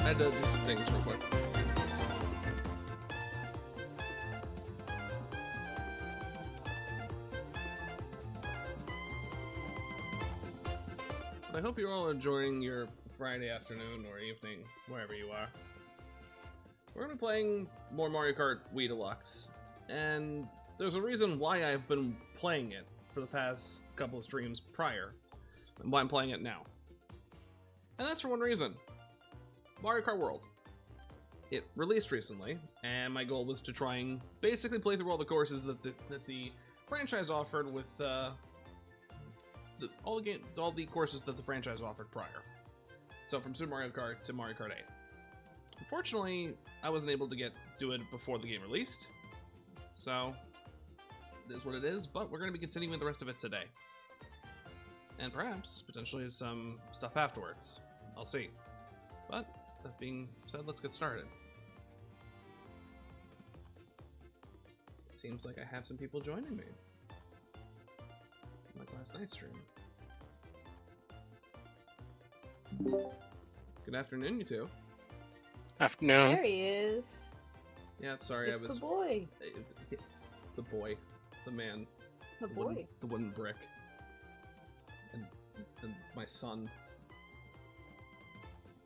I had to do some things real quick. I hope you're all enjoying your Friday afternoon or evening, wherever you are. We're going to be playing more Mario Kart Wii Deluxe, and there's a reason why I've been playing it for the past couple of streams prior, and why I'm playing it now. And that's for one reason. Mario Kart World. It released recently, and my goal was to try and basically play through all the courses that the franchise offered with all the courses that the franchise offered prior. So from Super Mario Kart to Mario Kart 8. Unfortunately, I wasn't able to do it before the game released, so it is what it is, but we're going to be continuing the rest of it today. and perhaps potentially some stuff afterwards. I'll see. But that being said, let's get started. It seems like I have some people joining me, like last night's stream. Good afternoon, you two. Afternoon. There he is. Yeah, sorry, It's I was the boy. the boy, the man, The boy. the wooden brick, and my son.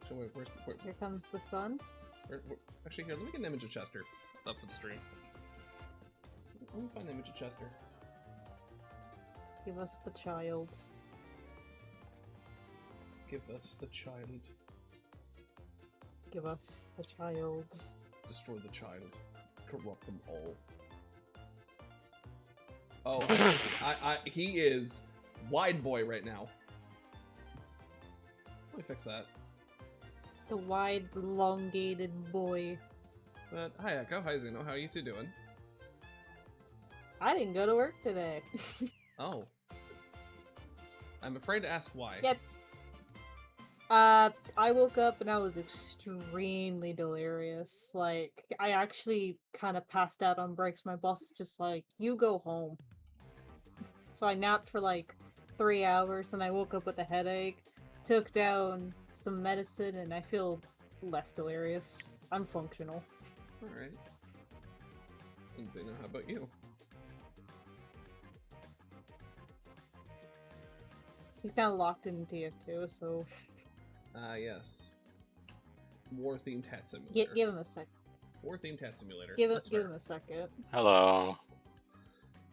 So where's Here comes the sun. actually, here, let me get an image of Chester up for the stream. Let me find an image of Chester. Give us the child. Give us the child. Give us the child. Destroy the child. Corrupt them all. Oh, he is wide boy right now. Let me fix that. The wide, elongated boy. But hi Echo, hi Zeno, how are you two doing? I didn't go to work today. Oh. I'm afraid to ask why. Yep. I woke up and I was extremely delirious. Like, I actually kind of passed out on breaks. My boss is just like, you go home. So I napped for like 3 hours and I woke up with a headache, took down some medicine, and I feel less delirious. I'm functional. Alright. And Zeno, how about you? He's kind of locked in TF2, so... Yes. War-themed hat simulator. Give him a second. War-themed hat simulator. Give That's fair. him a second. Hello.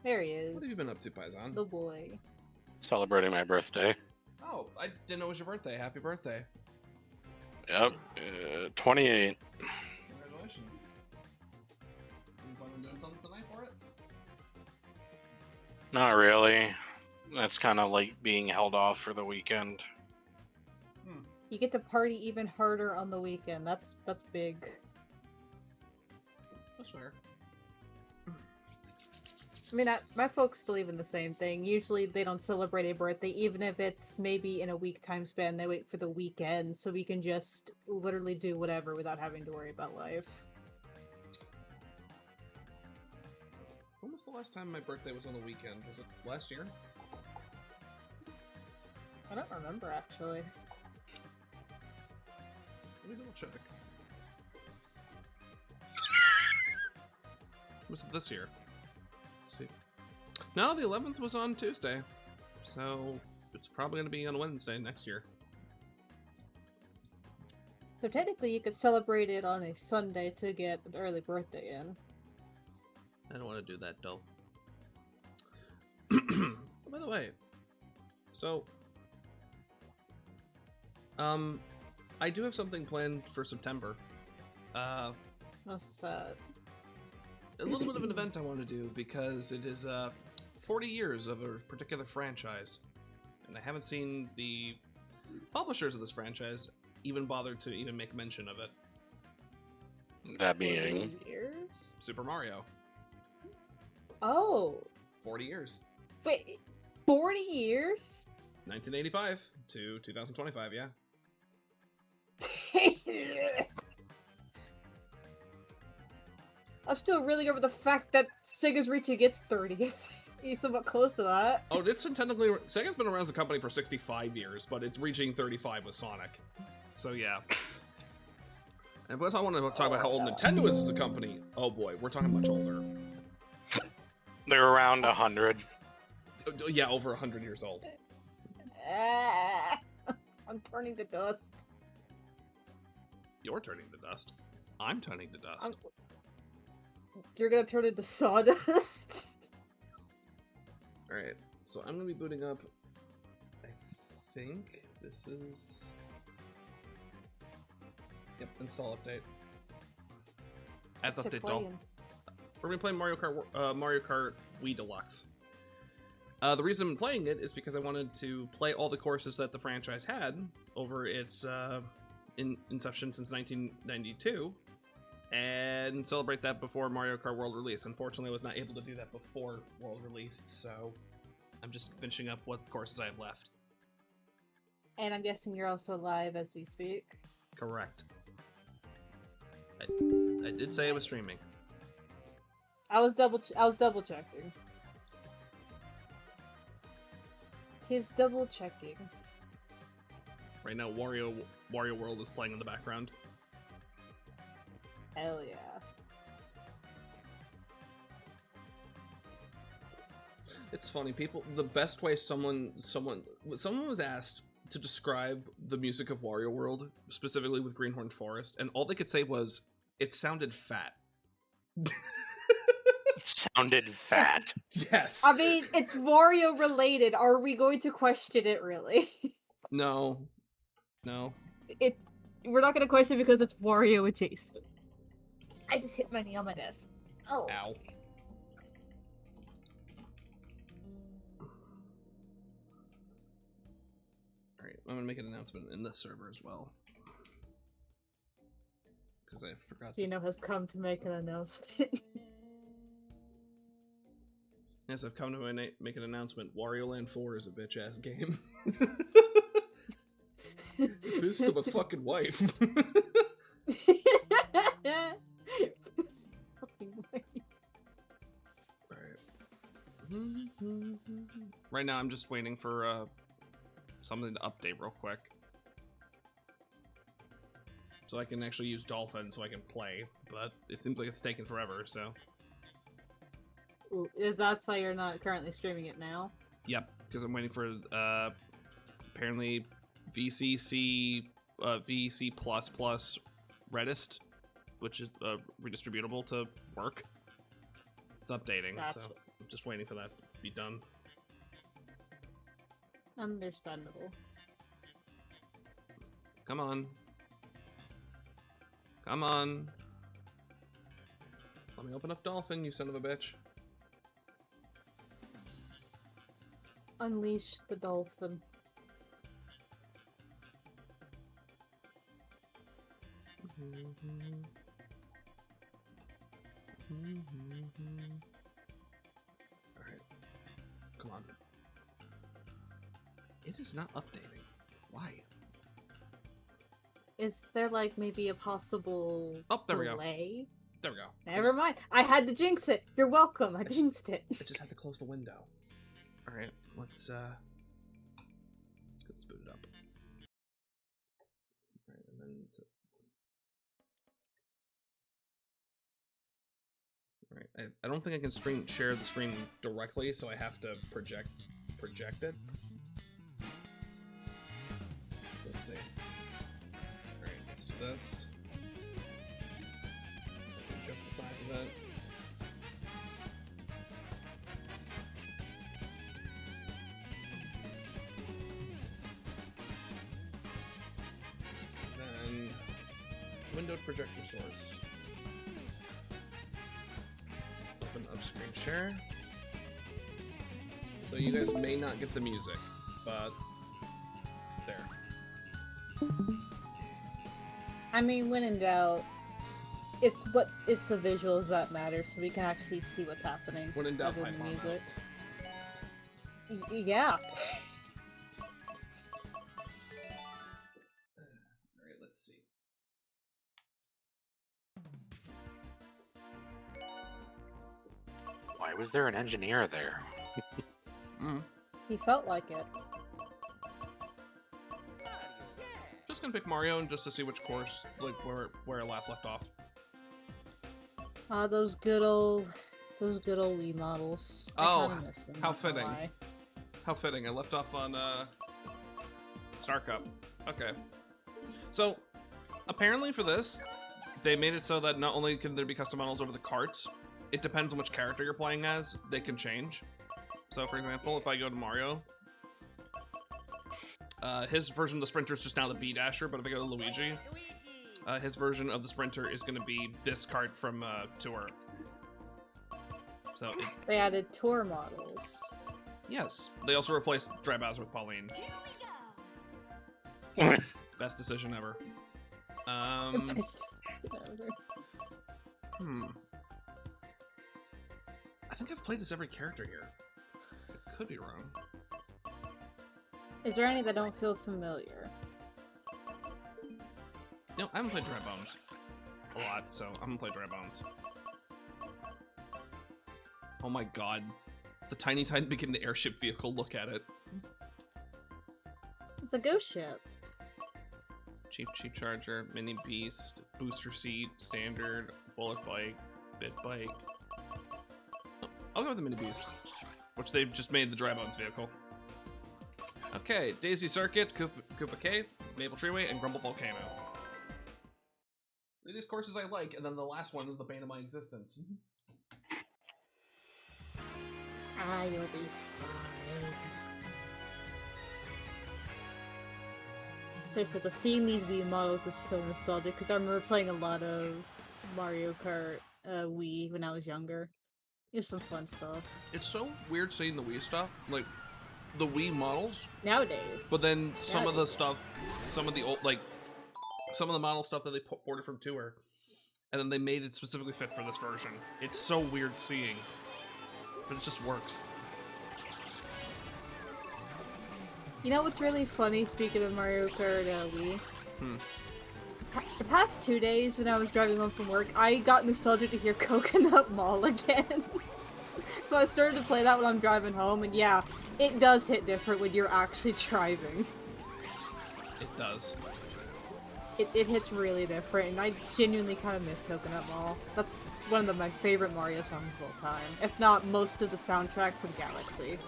There he is. What have you been up to, Paisan? The boy. Celebrating my birthday. Oh, I didn't know it was your birthday. Happy birthday. Yep. 28. Congratulations. You plan on doing something tonight for it? Not really. That's kind of like being held off for the weekend. You get to party even harder on the weekend. That's big. That's fair. I mean, my folks believe in the same thing. Usually they don't celebrate a birthday, even if it's maybe in a week time span. They wait for the weekend so we can just literally do whatever without having to worry about life. When was the last time my birthday was on a weekend? Was it last year? I don't remember, actually. Let me double check. Was it this year? Let's see. No, the 11th was on Tuesday. So it's probably going to be on Wednesday next year. So technically you could celebrate it on a Sunday to get an early birthday in. I don't want to do that, though. By the way, so... I do have something planned for September. What's that? A little bit of an event I want to do because it is 40 years of a particular franchise, and I haven't seen the publishers of this franchise even bother to even make mention of it. That being... 40 years? Super Mario. Oh! 40 years. Wait, 40 years? 1985 to 2025, yeah. I'm still reeling over the fact that Sega's reaching its 30th. He's somewhat close to that. Oh, it's been technically... Sega's been around as a company for 65 years, but it's reaching 35 with Sonic. So, yeah. And plus, I want to talk about how old Nintendo is as a company. Oh boy, we're talking much older. They're around 100. Yeah, over 100 years old. I'm turning to dust. You're turning to dust. I'm turning to dust. You're gonna turn into sawdust. Alright, so I'm gonna be booting up... I think this is... Yep, install update. I have to update all. We're gonna play Mario Kart Wii Deluxe. The reason I'm playing it is because I wanted to play all the courses that the franchise had over its inception since 1992, and celebrate that before Mario Kart World release. Unfortunately, I was not able to do that before World released, so I'm just finishing up what courses I have left. And I'm guessing you're also live as we speak. Correct. I did say I was streaming. I was double checking. He's double checking. Right now, Wario World is playing in the background. Hell yeah. It's funny, people. The best way someone was asked to describe the music of Wario World, specifically with Greenhorn Forest, and all they could say was, "It sounded fat." It sounded fat. Yes. I mean, it's Wario related. Are we going to question it really? No. We're not going to question it because it's Wario adjacent. I just hit my knee on my desk. Oh. Ow. Alright, I'm gonna make an announcement in this server as well. Because I forgot. Gino has come to make an announcement. Yes, I've come to make an announcement. Wario Land 4 is a bitch-ass game. Fist of a fucking wife. Right now, I'm just waiting for something to update real quick, so I can actually use Dolphin so I can play. But it seems like it's taking forever. So. Ooh, that's why you're not currently streaming it now? Yep, because I'm waiting for apparently VCC VC++ Redist, which is redistributable to work. It's updating, Gotcha. so I'm just waiting for that to be done. Understandable. Come on. Come on. Let me open up Dolphin, you son of a bitch. Unleash the dolphin. Alright. Come on. It is not updating. Why? Is there like maybe a possible Oh, there we go. delay? There we go. Never mind. I had to jinx it. You're welcome. I jinxed it. I just had to close the window. Alright, let's get this booted up. Alright, and then Alright, I don't think I can share the screen directly, so I have to project it. Let's see. Alright, let's do this. Adjust the size of it. Then windowed projector source. Open up screen share. So you guys may not get the music, but there. I mean, when in doubt, it's the visuals that matter, so we can actually see what's happening. When in doubt, other than pipe on music. Yeah. Alright, let's see. Why was there an engineer there? He felt like it. Just gonna pick Mario just to see which course, like where it last left off. Those good old Wii models. Oh, I kinda miss them, how not gonna fitting. lie. How fitting. I left off on Star Cup. Okay. So apparently for this, they made it so that not only can there be custom models over the carts, it depends on which character you're playing as, they can change. So for example, if I go to Mario, his version of the Sprinter is just now the B-Dasher, but if I go to Luigi, his version of the Sprinter is going to be this cart from Tour. So They added tour models. yes, they also replaced Dry Bowser with Pauline. Best decision ever. I think I've played as every character here. I could be wrong. Is there any that don't feel familiar? No, I haven't played Dry Bones a lot, so I'm gonna play Dry Bones. Oh my god. The Tiny Titan became the airship vehicle, look at it. It's a ghost ship. Cheap Charger, Mini Beast, Booster Seat, Standard, Bullet Bike, Bit Bike. Oh, I'll go with the Mini Beast, which they've just made the Dry Bones vehicle. Okay, Daisy Circuit, Koopa Cave, Maple Treeway, and Grumble Volcano. These courses I like, and then the last one is the bane of my existence. Ah, you'll be fine. Seriously, but seeing these Wii models is so nostalgic because I remember playing a lot of Mario Kart Wii when I was younger. It was some fun stuff. It's so weird seeing the Wii stuff, like the Wii models Nowadays. but then some of the stuff, some of the old, like some of the model stuff that they ported from Tour, and then they made it specifically fit for this version. It's so weird seeing, but it just works. You know what's really funny, speaking of Mario Kart Wii? The past 2 days when I was driving home from work, I got nostalgic to hear Coconut Mall again. So I started to play that when I'm driving home, and yeah, it does hit different when you're actually driving. It does. It hits really different, and I genuinely kind of miss Coconut Mall. That's one of my favorite Mario songs of all time, if not most of the soundtrack from Galaxy.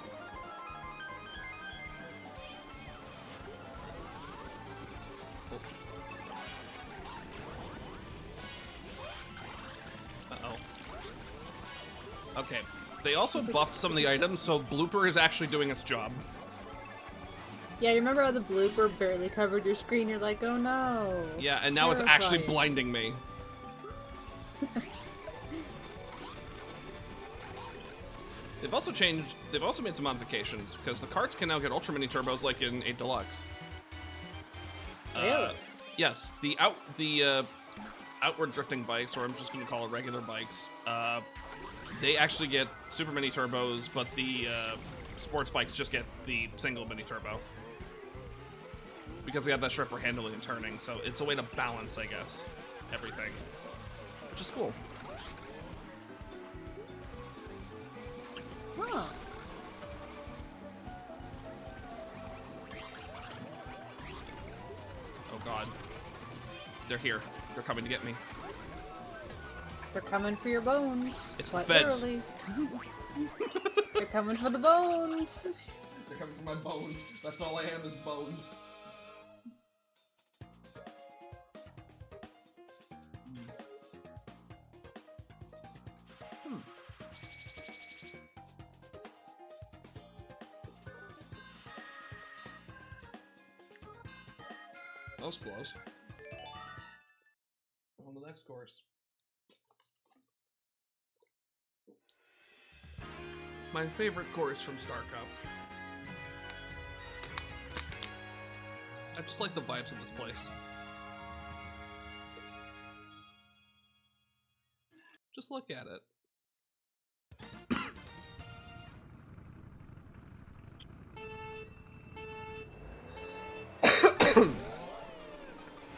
Okay, they also buffed some of the items, so Blooper is actually doing its job. Yeah, you remember how the blooper barely covered your screen? You're like, oh no. Yeah, and now it's actually blinding me. They've also made some modifications, because the carts can now get Ultra Mini Turbos like in a Deluxe. Really? Yes, the outward drifting bikes, or I'm just going to call it regular bikes, they actually get Super Mini Turbos, but the sports bikes just get the single Mini Turbo. Because they have that sharper handling and turning, so it's a way to balance, I guess, everything. Which is cool. Huh. Oh god. They're here. They're coming to get me. They're coming for your bones. It's the quite feds. literally. They're coming for the bones. They're coming for my bones. That's all I am is bones. That was close. On the next course. My favorite course from Star Cup. I just like the vibes of this place. Just look at it.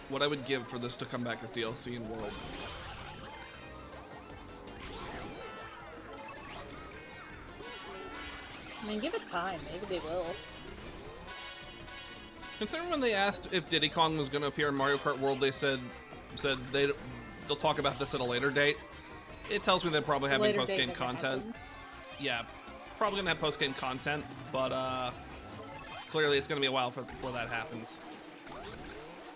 What I would give for this to come back as DLC in World. I mean, give it time. Maybe they will. Considering when they asked if Diddy Kong was going to appear in Mario Kart World, they said they'll talk about this at a later date. It tells me they're probably having post-game content. Yeah, probably gonna have post-game content, but clearly it's gonna be a while before that happens.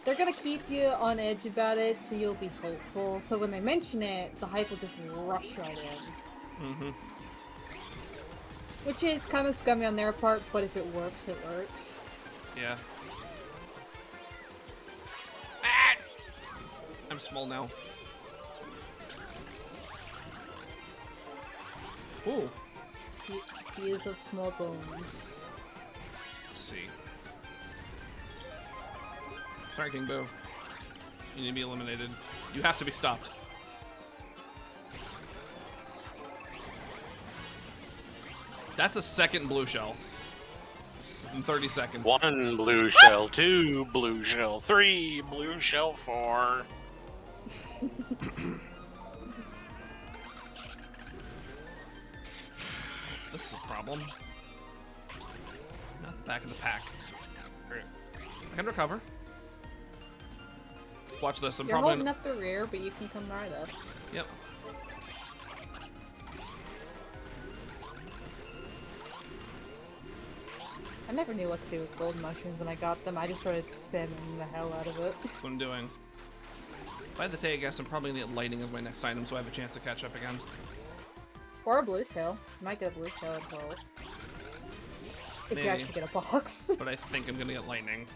They're gonna keep you on edge about it, so you'll be hopeful. So when they mention it, the hype will just rush right in. Mm-hmm. Which is kind of scummy on their part, but if it works, it works. Yeah. Ah! I'm small now. Ooh. He is of small bones. Let's see. Sorry, King Boo. You need to be eliminated. You have to be stopped. That's a second blue shell. within 30 seconds. 1 blue shell, 2 blue shell, 3 blue shell, 4. This is a problem. Not the back of the pack. Alright. I can recover. Watch this. I'm You're probably holding up the rear, but you can come right up. Yep. I never knew what to do with golden mushrooms when I got them. I just started spamming the hell out of it. That's what I'm doing. If I had to take a guess, I'm probably gonna get lightning as my next item, so I have a chance to catch up again. Or a blue shell. Might get a blue shell as well. If Maybe. you actually get a box. But I think I'm gonna get lightning.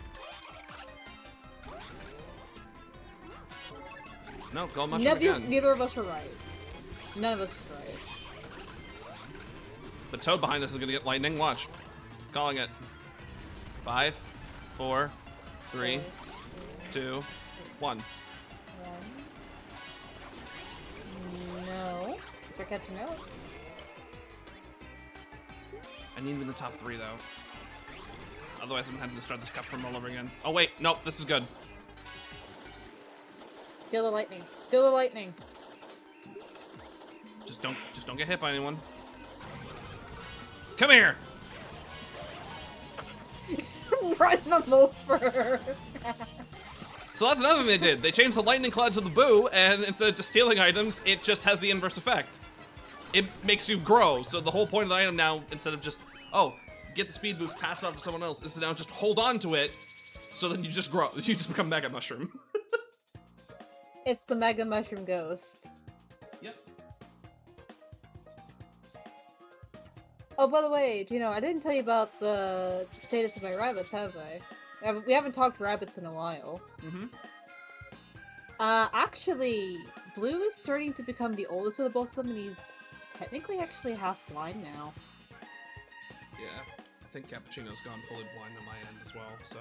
No, gold mushroom again. Neither of us were right. None of us was right. The toad behind us is gonna get lightning. Watch. Calling it. 5, 4, 3, 2, 1. No. You're catching out. I need to be in the top 3 though. Otherwise, I'm having to start this cup from all over again. Oh wait, nope, this is good. Feel the lightning. Feel the lightning. Just don't get hit by anyone. Come here. Run them over. So that's another thing they did. They changed the lightning cloud to the boo, and instead of just stealing items, it just has the inverse effect. It makes you grow. So the whole point of the item now, instead of just, oh, get the speed boost, pass it off to someone else, is to now just hold on to it, so then you just grow. You just become Mega Mushroom. It's the Mega Mushroom Ghost. Yep. Oh, by the way, you know, I didn't tell you about the status of my rabbits, have I? We haven't talked rabbits in a while. Mm-hmm. Actually, Blue is starting to become the oldest of the both of them, and he's technically actually half blind now. Yeah. I think Cappuccino's gone fully blind on my end as well, so...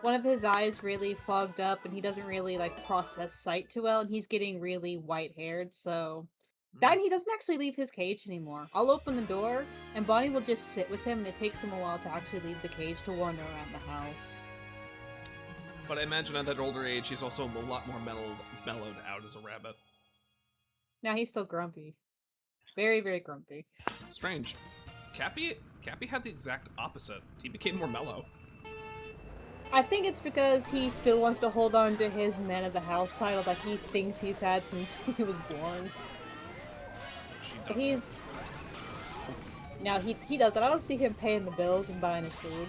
One of his eyes really fogged up, and he doesn't really, like, process sight too well, and he's getting really white-haired, so... That and he doesn't actually leave his cage anymore. I'll open the door, and Bonnie will just sit with him, and it takes him a while to actually leave the cage to wander around the house. But I imagine at that older age, he's also a lot more mellowed out as a rabbit. Now he's still grumpy. Very, very grumpy. Strange. Cappy had the exact opposite. He became more mellow. I think it's because he still wants to hold on to his man of the house title that he thinks he's had since he was born. But he's... Now, he does it. I don't see him paying the bills and buying his food.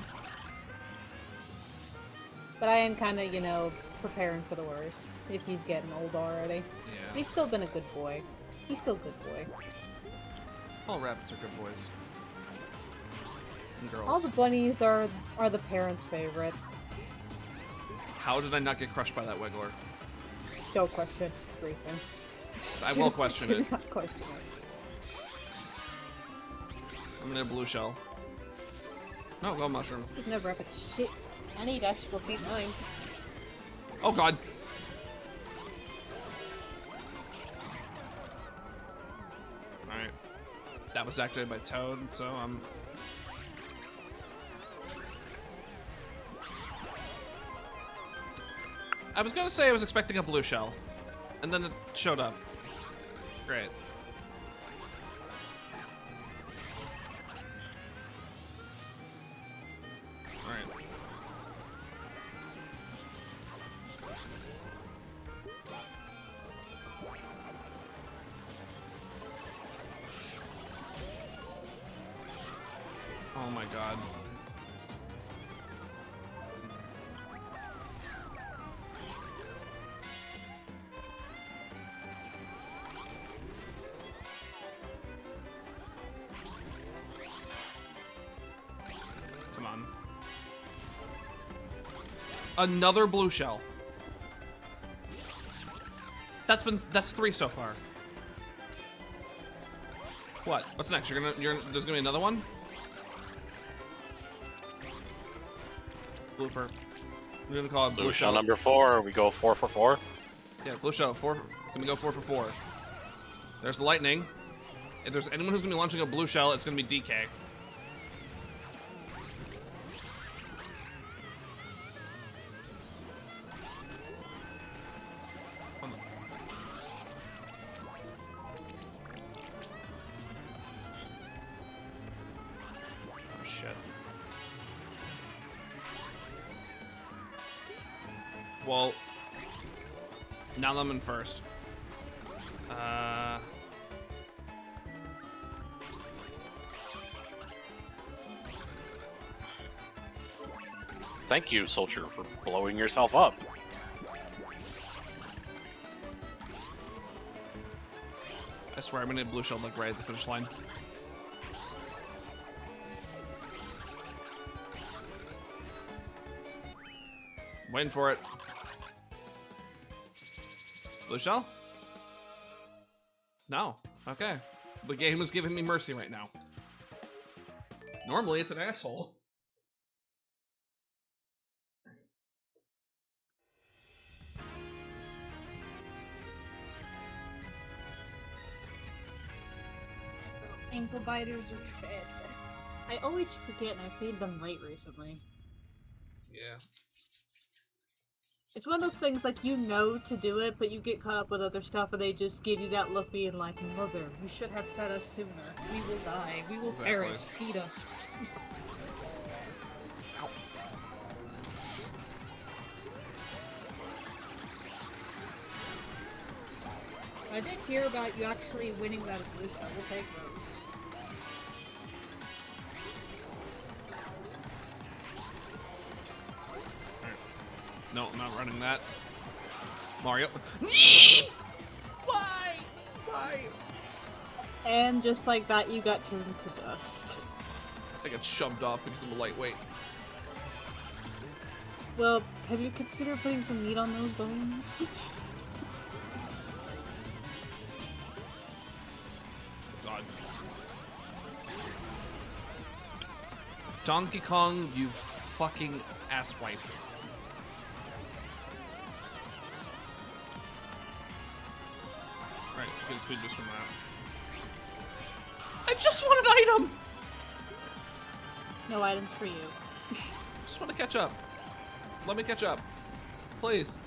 But I am kind of, you know, preparing for the worst, if he's getting old already. Yeah. But he's still been a good boy. He's still a good boy. All rabbits are good boys. And girls. All the bunnies are the parents' favorite. How did I not get crushed by that Wiggler? Don't question it, it's Grayson. I will question Do it. not question it. I'm gonna blue shell. No, gold mushroom. You've never ever shit. I need actual feet 9. Oh god. Alright. That was activated by Toad, so I was gonna say I was expecting a blue shell, and then it showed up. Great. Alright. Oh my god. Come on. Another blue shell. That's 3 so far. What? What's next? There's gonna be another one? Blooper. We're gonna call it Blue shell number 4. We go 4 for 4. Yeah, blue shell. 4. Gonna go 4 for 4. There's the lightning. If there's anyone who's gonna be launching a blue shell, it's gonna be DK. shit. Well, now that I'm in first. Thank you, soldier, for blowing yourself up. I swear I'm gonna blue shield like right at the finish line. Waiting for it. Blue shell? No. Okay. The game is giving me mercy right now. Normally it's an asshole. Ankle biters are fed. I always forget and I feed them late recently. Yeah. It's one of those things like you know to do it, but you get caught up with other stuff and they just give you that look being like, Mother, you should have fed us sooner. We will die. We will Exactly. perish. Feed us. I did hear about you actually winning that blue shell. We'll take those. No, I'm not running that. Mario. Why? Why? And just like that, you got turned to dust. I got shoved off because I'm a lightweight. Well, have you considered putting some meat on those bones? God. Donkey Kong, you fucking asswipe. Alright, get a speed boost from that. I just want an item! No items for you. Just want to catch up. Let me catch up. Please.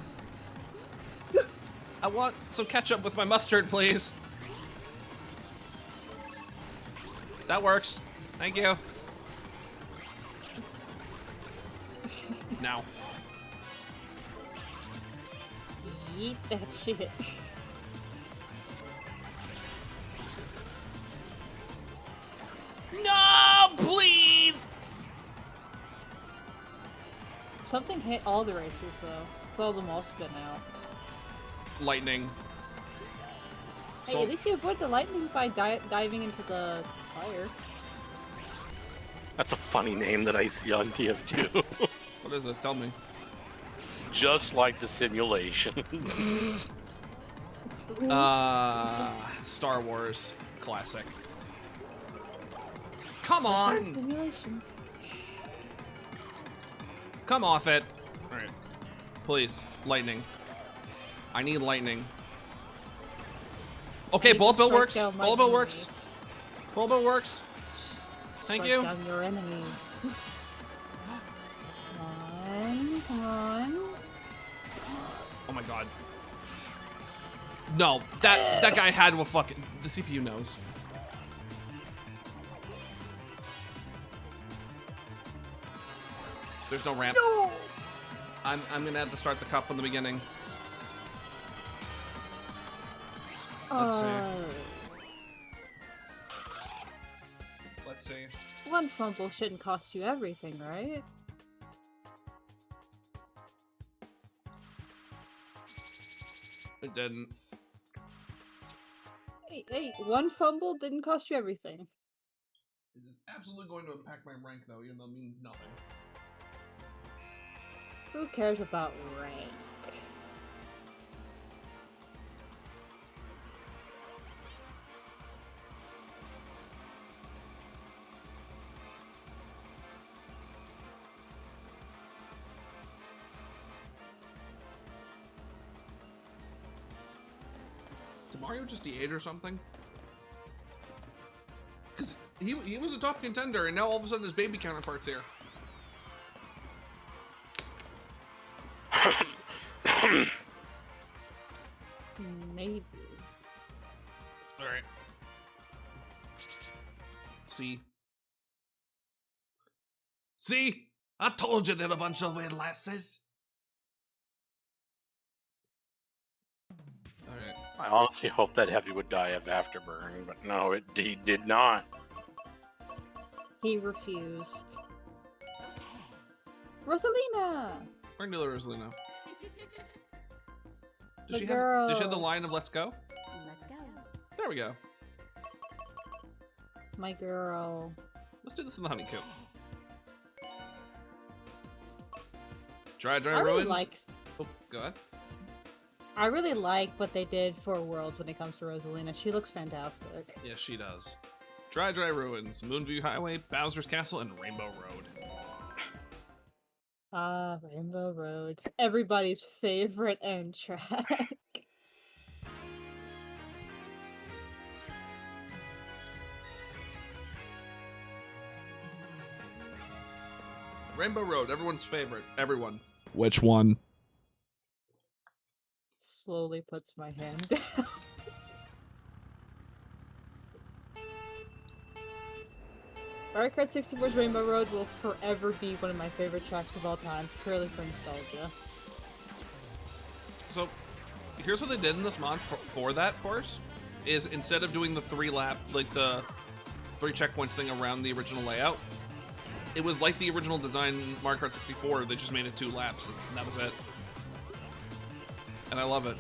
I want some ketchup with my mustard, please. That works. Thank you. Now. Eat that shit. No, please! Something hit all the racers though. All of them all spin out. Lightning. Hey, at least you avoid the lightning by diving into the fire. That's a funny name that I see on TF2. What is it? Tell me. Just like the simulation. Star Wars classic. Come on! Simulation. Come off it. Alright. Please. Lightning. I need lightning. Okay, bullet bill works. Bullet bill works. Bullet bill works. Thank you. Down your enemies. Come on. Oh my god. No, that guy had a fucking... The CPU knows. There's no ramp. No! I'm gonna have to start the cup from the beginning. Let's see. Let's see. One fumble shouldn't cost you everything, right? It didn't. Hey, one fumble didn't cost you everything. It is absolutely going to impact my rank, though, even though it means nothing. Who cares about rank? Did Mario just D8 or something? Because he was a top contender, and now all of a sudden his baby counterpart's here. Maybe. Alright. C. See? I told you they're a bunch of weird lasses. Alright. I honestly hope that Heavy would die of afterburn, but no, he did not. He refused. Rosalina! We're gonna do Rosalina. The Does she girl. have the line of let's go? Let's go. There we go. My girl. Let's do this in the honeycomb. Dry I ruins. really like. Oh, go ahead. I really like what they did for Worlds when it comes to Rosalina. She looks fantastic. Yeah, she does. Dry ruins, Moonview Highway, Bowser's Castle, and Rainbow Road. Ah, Rainbow Road. Everybody's favorite end track. Rainbow Road, everyone's favorite. Everyone. Which one? Slowly puts my hand down. Mario Kart 64's Rainbow Road will forever be one of my favorite tracks of all time, purely for nostalgia. So, here's what they did in this mod for that course, is instead of doing the 3-lap, like the 3 checkpoints thing around the original layout, it was like the original design in Mario Kart 64, they just made it 2 laps, and that was it. And I love it.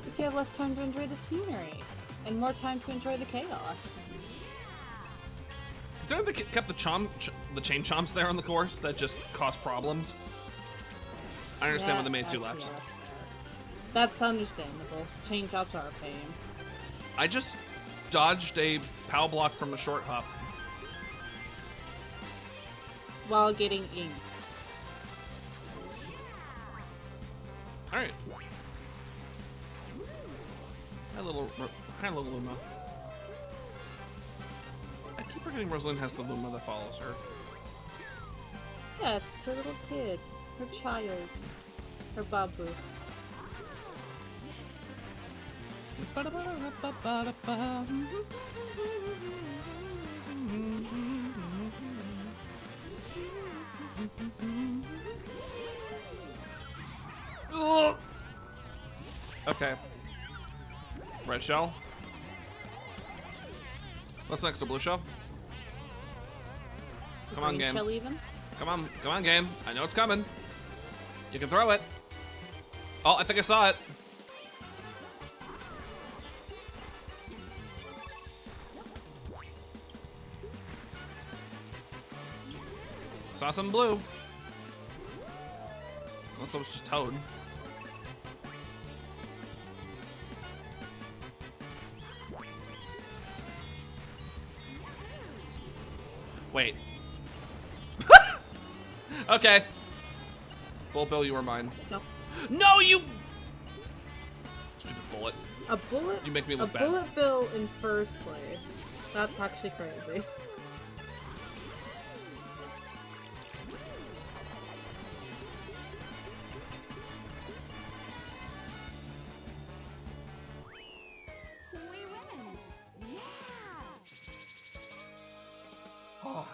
But you have less time to enjoy the scenery, and more time to enjoy the chaos. Considering they kept the chain chomps there on the course that just cause problems, I understand when they made 2 laps. Yeah, that's understandable. Chain chops are a pain. I just dodged a POW block from a short hop. While getting inked. Alright. Hi, little Luma. I keep forgetting Rosalind has the Luma that follows her. Yeah, it's her little kid. Her child. Her babu. Okay. Red shell. What's next to blue shell? Come on, Green game. shell even? Come on, game. I know it's coming. You can throw it. Oh, I think I saw it. Saw some blue. Unless it was just Toad. Wait. Okay. Bull Bill, you were mine. No. No, you... Stupid bullet. A bullet? You make me look a bad. bullet bill in first place. That's actually crazy. We win. Yeah. Oh.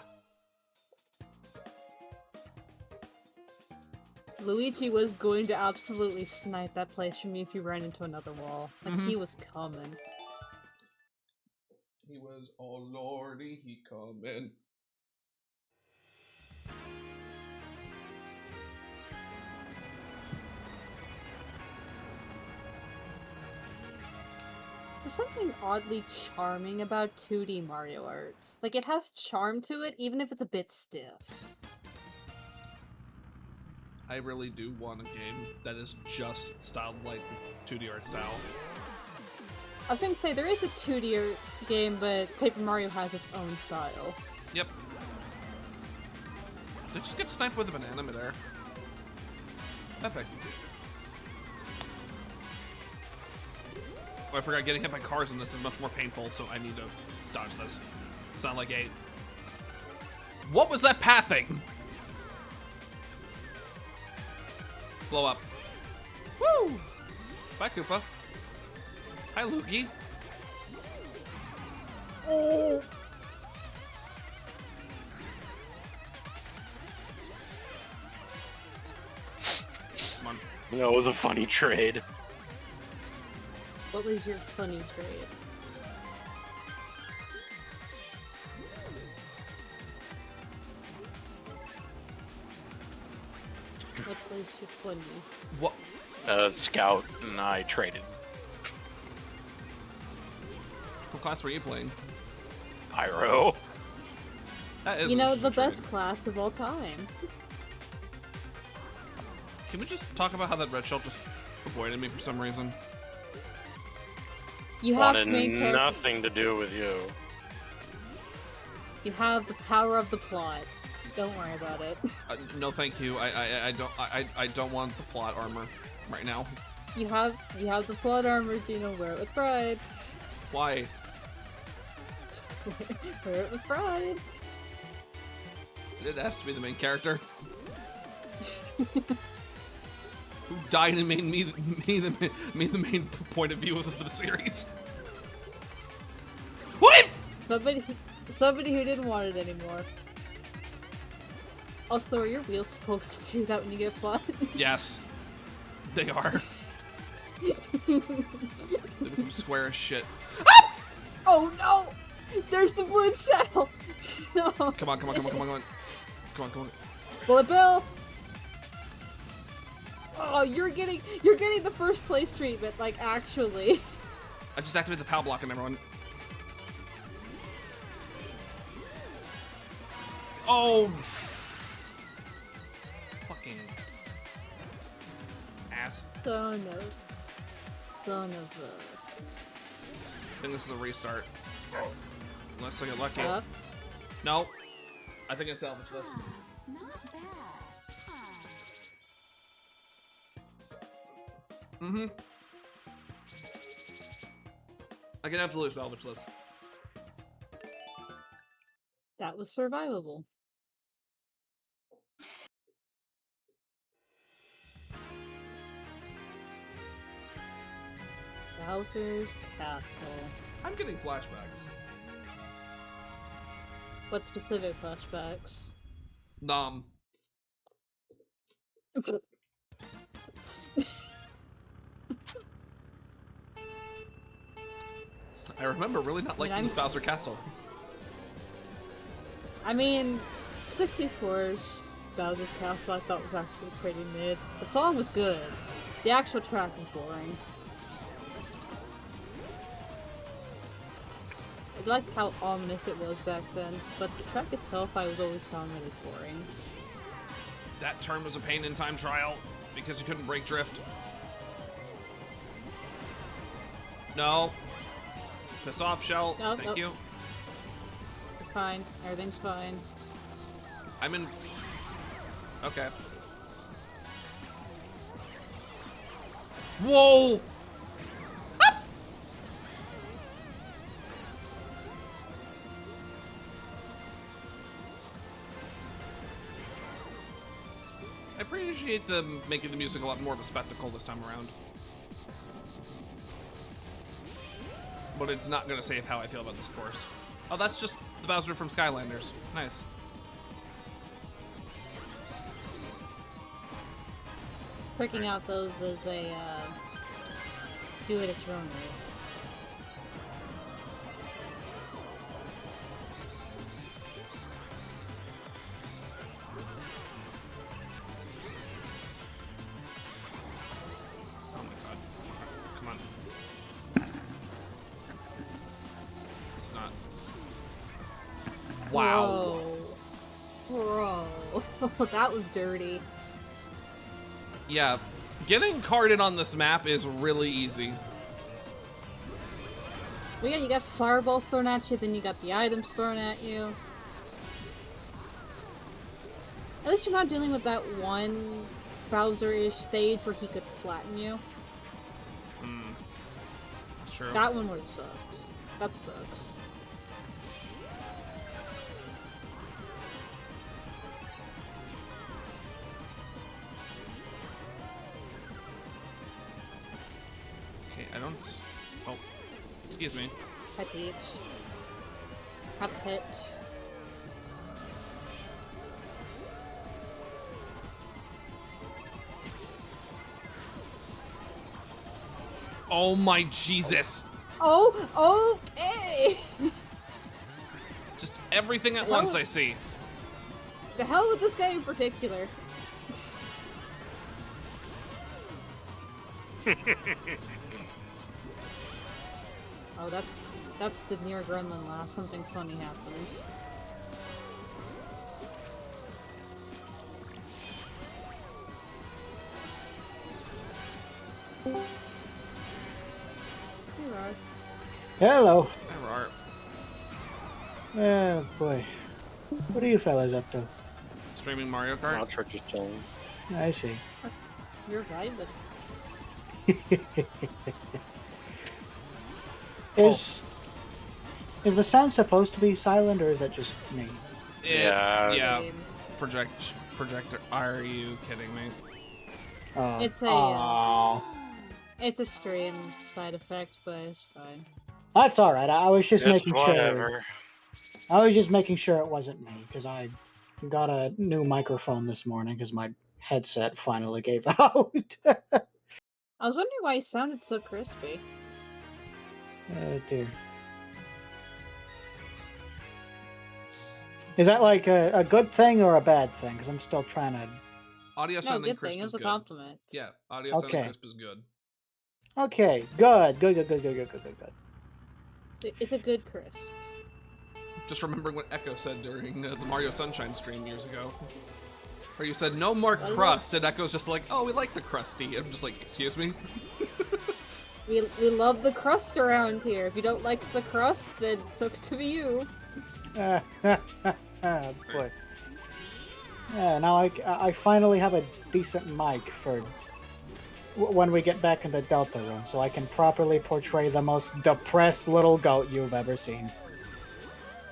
Luigi was going to absolutely snipe that place from me if you ran into another wall. Like, he was coming. He was, oh lordy, he coming. There's something oddly charming about 2D Mario art. Like, it has charm to it, even if it's a bit stiff. I really do want a game that is just styled like the 2D art style. I was gonna say, there is a 2D art game, but Paper Mario has its own style. Yep. Did I just get sniped with a banana midair? Epic. Oh, I forgot getting hit by cars in this is much more painful, so I need to dodge this. It's not like 8. What was that pathing? Blow up. Woo! Bye, Koopa. Hi, Luigi. Oh! That was a funny trade. What was your funny trade? What was your funny? What? Scout and I traded. What class were you playing? Pyro. That is You know, an the interesting best trade. class of all time. Can we just talk about how that red shell just avoided me for some reason? You have Wanted main character. nothing to do with you. You have the power of the plot. Don't worry about it. No, thank you. I don't want the plot armor right now. You have the plot armor, Gino. Wear it with pride. Why? Wear it with pride. It has to be the main character. Who died and made me the main point of view of the series. What? Somebody who didn't want it anymore. Also, are your wheels supposed to do that when you get flat? Yes, they are. They become square as shit. Oh no! There's the blue cell! No! Come on. Bullet Bill! Oh, you're getting the first place treatment, like, actually. I just activated the PAL block on everyone. Oh! Fucking ass. Son of I think this is a restart. Unless I get lucky. a... No. I think it's salvage this. Not bad. Huh. Mm-hmm. I can absolutely salvage this. That was survivable. Bowser's Castle. I'm getting flashbacks. What specific flashbacks? Nom. I remember really not liking I'm- this Bowser Castle. I mean, 64's Bowser's Castle I thought was actually pretty mid. The song was good. The actual track was boring. I liked how ominous it was back then, but the track itself I was always found really boring. That turn was a pain in time trial because you couldn't break drift. No. Piss off, Shell. No, Thank no. you. It's fine. Everything's fine. I'm in. Okay. Whoa! I appreciate them making the music a lot more of a spectacle this time around. But it's not going to save how I feel about this course. Oh, that's just the Bowser from Skylanders. Nice. Picking out those is a, do it at your own pace. Oh my god. Come on. It's not. Wow. Bro. That was dirty. Yeah, getting carded on this map is really easy. Well, yeah, you got fireballs thrown at you, then you got the items thrown at you. At least you're not dealing with that one Bowser-ish stage where he could flatten you. True. That one would have sucked. That sucks. Okay, I don't. Oh, excuse me. Hi, Peach. Hi, Peach. Oh my Jesus! Oh, okay. Just everything at Hello? once I see. The hell with this guy in particular. Oh, that's the near gremlin laugh. Something funny happened. Hey, Raj. Hello. There are. Oh boy. What are you fellas up to? Streaming Mario Kart. Not church is chilling. I see. You're vibing. Is the sound supposed to be silent or is that just me? Yeah. Same. Projector. Are you kidding me? Oh. It's a, Aw. It's a stream side effect, but it's fine. That's all right. I was just It's making sure. whatever. I was just making sure it wasn't me because I got a new microphone this morning because my headset finally gave out. I was wondering why it sounded so crispy. Oh dear. Is that like a good thing or a bad thing? Because I'm still trying to. Audio No, sounding good crisp thing. It is was a good. compliment. Yeah, audio sounding Okay. crisp is good. Okay, good. It's a good crisp. Just remembering what Echo said during the Mario Sunshine stream years ago. Where you said, no more crust, and Echo's just like, oh, we like the crusty. I'm just like, excuse me? We love the crust around here. If you don't like the crust, then sucks to be you. Boy. Yeah, now I finally have a decent mic for when we get back in the Delta room, so I can properly portray the most depressed little goat you've ever seen.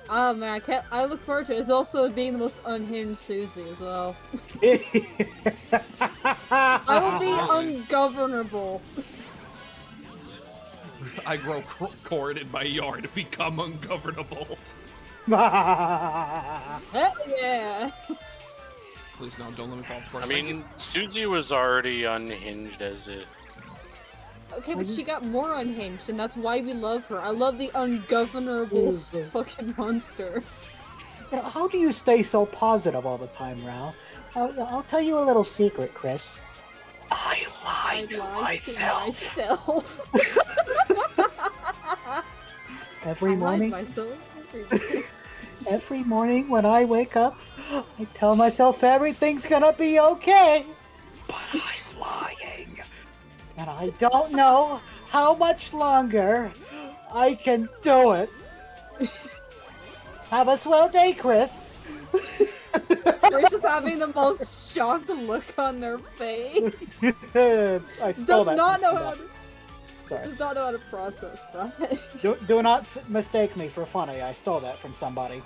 Oh man, I look forward to it. It's also being the most unhinged Susie as well. I will be ungovernable. I grow corn in my yard to become ungovernable. Hell yeah! Please no, don't let me fall to course. I mean, Susie was already unhinged as it. Okay, but she got more unhinged, and that's why we love her. I love the ungovernable fucking monster. How do you stay so positive all the time, Ralph? I'll tell you a little secret, Chris. I lie to myself. Every morning. Every morning when I wake up, I tell myself everything's gonna be okay. But I'm lying. And I don't know how much longer I can do it. Have a swell day, Chris. They're just having the most shocked look on their face. I stole that. Does not know how to process that. Do not mistake me for funny. I stole that from somebody.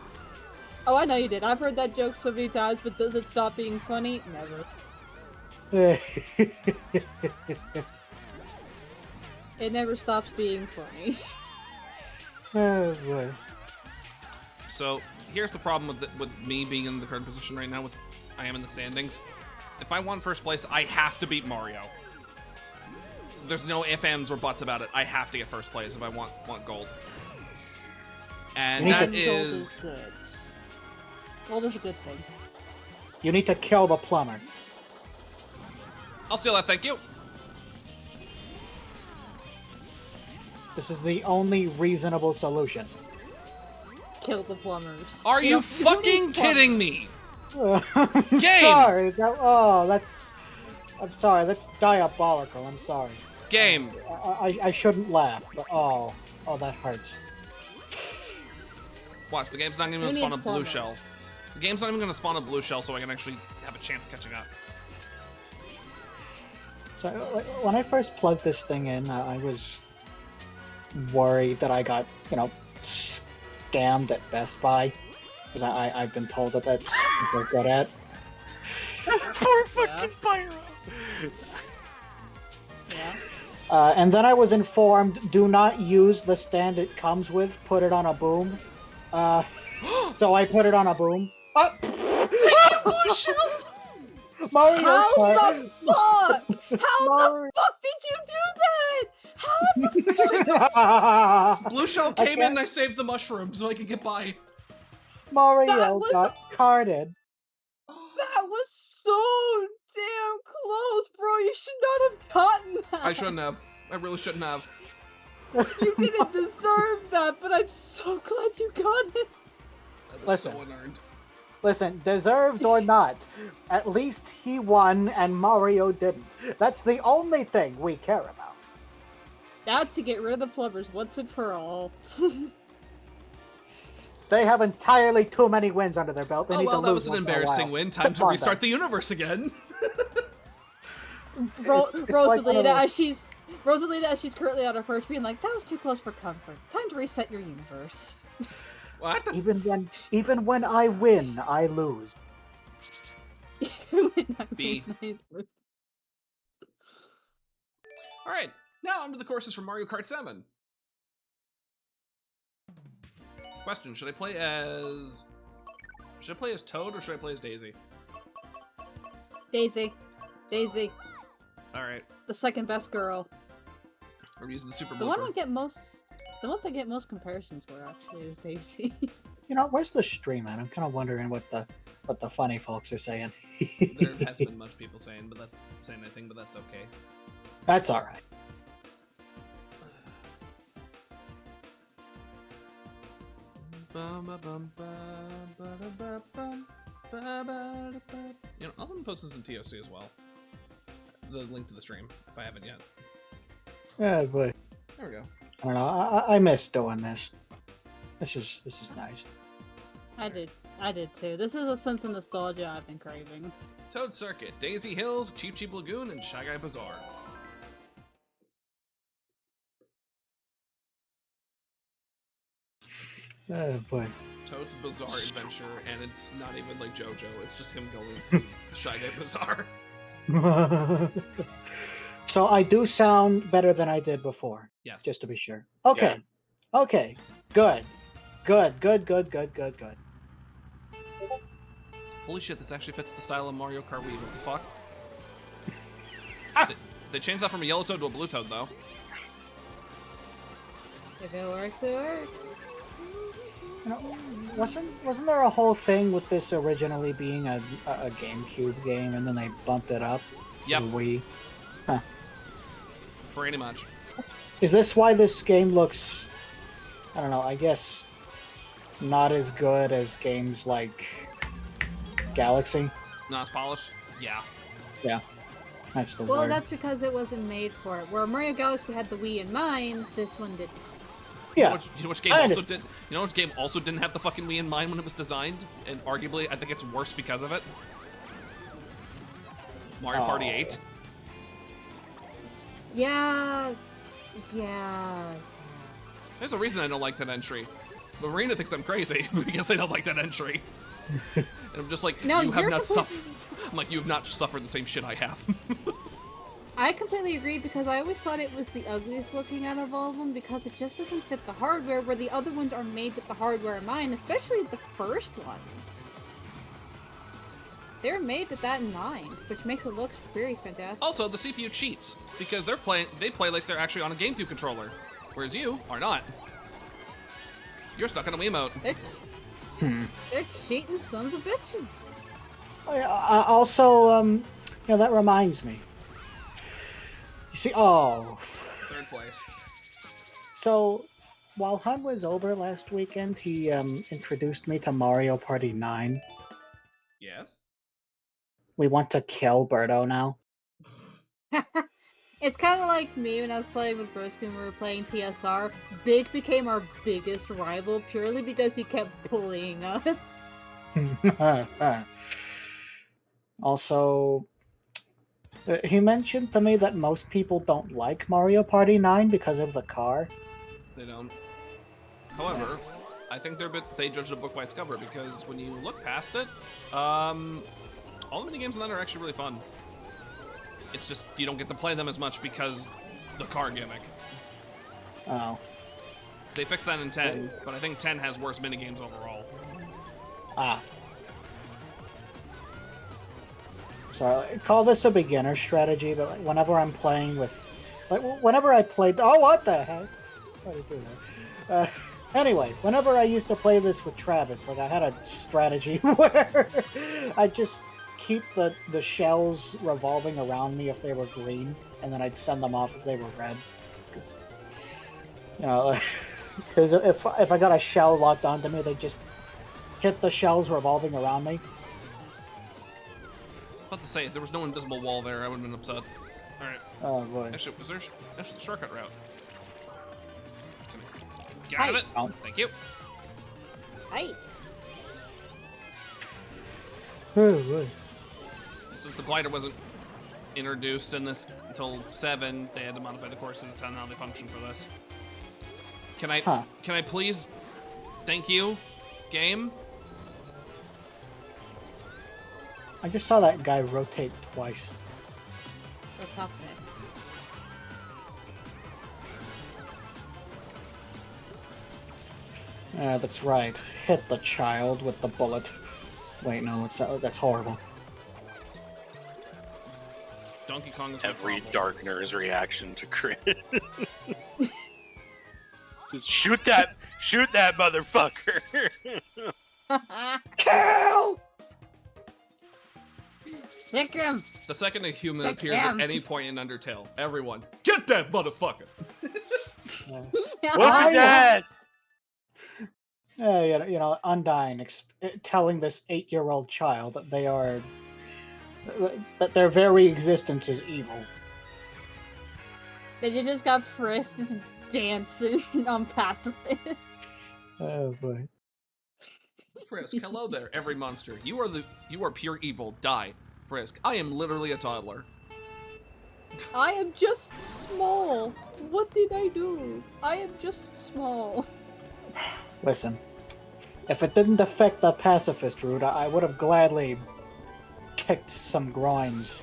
Oh, I know you did. I've heard that joke so many times, but does it stop being funny? Never. It never stops being funny. Oh boy. So here's the problem with me being in the current position right now. I am in the standings. If I want first place, I have to beat Mario. There's no ifs, ands, or buts about it. I have to get first place if I want gold. And that Gold is good. Gold is a good thing. You need to kill the plumber. I'll steal that, thank you. This is the only reasonable solution. Kill the plumbers. Are you fucking kidding me? I'm Game! sorry. I'm sorry. That's diabolical. I'm sorry. Game. I shouldn't laugh, but oh, that hurts. Watch, the game's not even gonna spawn a blue shell. The game's not even gonna spawn a blue shell so I can actually have a chance of catching up. So when I first plugged this thing in, I was worried that I got, scammed at Best Buy. Because I've been told that that's what they're good at. Poor fucking Pyro! Yeah. And then I was informed, do not use the stand it comes with, put it on a boom. So I put it on a boom. Blue shell! Mario How Kart. the fuck? How the fuck did you do that? How Blue Shell came in and I saved the mushroom so I could get by. Mario was- got carded. That was so damn close, bro. You should not have gotten that. I shouldn't have. I really shouldn't have. You didn't deserve that, but I'm so glad you got it. That was Listen. so unearned. Listen, deserved or not, at least he won and Mario didn't. That's the only thing we care about. Now to get rid of the plumbers once and for all. They have entirely too many wins under their belt. They Oh need well, to that lose was an once in a embarrassing while. win. Time to Come on, restart then. the universe again. It's like one of Rosalita, those- as she's currently on her perch, being like, "That was too close for comfort. Time to reset your universe." What? Even when I win, I lose. B. All right, now onto the courses from Mario Kart 7. Question: Should I play as Toad or should I play as Daisy? Daisy, All right, the second best girl. we're using the super The one blooper. I get most, the most I get most comparisons for actually is Daisy. You know, where's the stream at? I'm kind of wondering what the funny folks are saying. There has been much people saying anything, but that's okay. That's all right. You know, I'll post this in TOC as well. The link to the stream, if I haven't yet. Yeah, but There we go. I don't know. I miss doing this. This is nice. I did too. This is a sense of nostalgia I've been craving. Toad Circuit, Daisy Hills, Cheap Cheap Lagoon, and Shy Guy Bazaar. Oh boy. Toad's Bizarre Adventure, and it's not even like JoJo, it's just him going to Shy Guy Bazaar. So I do sound better than I did before, Yes. just to be sure. Okay. Okay. Good. Holy shit, this actually fits the style of Mario Kart Wii, what the fuck? They changed that from a yellow Toad to a blue Toad, though. If it works, it works. You know, wasn't there a whole thing with this originally being a GameCube game, and then they bumped it up Yep, to Wii? pretty much. Is this why this game looks, I don't know, I guess not as good as games like Galaxy? Not as polished? Yeah. Yeah. That's the Well, word. that's because it wasn't made for it. Where Mario Galaxy had the Wii in mind, this one didn't. Yeah. You know which game I also understand. did? You know which game also didn't have the fucking Wii in mind when it was designed, and arguably I think it's worse because of it. Mario Party Oh. 8. Yeah. There's a reason I don't like that entry. But Marina thinks I'm crazy because I don't like that entry. And I'm just like, No, you have you're not suffered. completely- I'm like, you have not suffered the same shit I have. I completely agree because I always thought it was the ugliest looking out of all of them because it just doesn't fit the hardware where the other ones are made with the hardware in mind, especially the first ones. They're made with that in mind, which makes it look very fantastic. Also, the CPU cheats because they play like they're actually on a GameCube controller, whereas you are not. You're stuck on a Wiimote. They're cheating sons of bitches. Also, that reminds me. You see, Third place. so while Hun was over last weekend, he introduced me to Mario Party 9. Yes. We want to kill Birdo now. It's kind of like me when I was playing with Broski when we were playing TSR. Big became our biggest rival purely because he kept bullying us. Also, he mentioned to me that most people don't like Mario Party 9 because of the car. They don't. However, I think they judged a book by its cover because when you look past it, all the minigames in that are actually really fun. It's just you don't get to play them as much because the car gimmick. Oh. They fixed that in 10, but I think 10 has worse minigames overall. Ah. So I call this a beginner strategy, but like, whenever I'm playing with Like, whenever I played... Oh, what the heck? Why did I do that? Anyway, whenever I used to play this with Travis, like, I had a strategy where I'd just keep the shells revolving around me if they were green, and then I'd send them off if they were red. Because, you know, because if I got a shell locked onto me, they'd just hit the shells revolving around me. About to say, if there was no invisible wall there, I would have been upset. Alright. Oh, boy. Actually, was there actually the shortcut route? Get out of it! Oh. Thank you. Hey. Oh, boy. Since the glider wasn't introduced in this until 7, they had to modify the courses and how they function for this. Can I please? Thank you, game. I just saw that guy rotate twice. What's happening? That's right. Hit the child with the bullet. Wait, no, that's horrible. Donkey Kong is my Every problem. Darkner's reaction to crit. Just shoot that motherfucker. Kill! Sick him! The second a human Sick appears him. at any point in Undertale, everyone, get that motherfucker! Look at that! You know, Undyne telling this 8-year-old child that that their very existence is evil. Then you just got Frisk just dancing on pacifist. Oh boy. Frisk, hello there, every monster. You are pure evil. Die, Frisk. I am literally a toddler. I am just small. What did I do? I am just small. Listen, if it didn't affect the pacifist route, I would have gladly kicked some groins.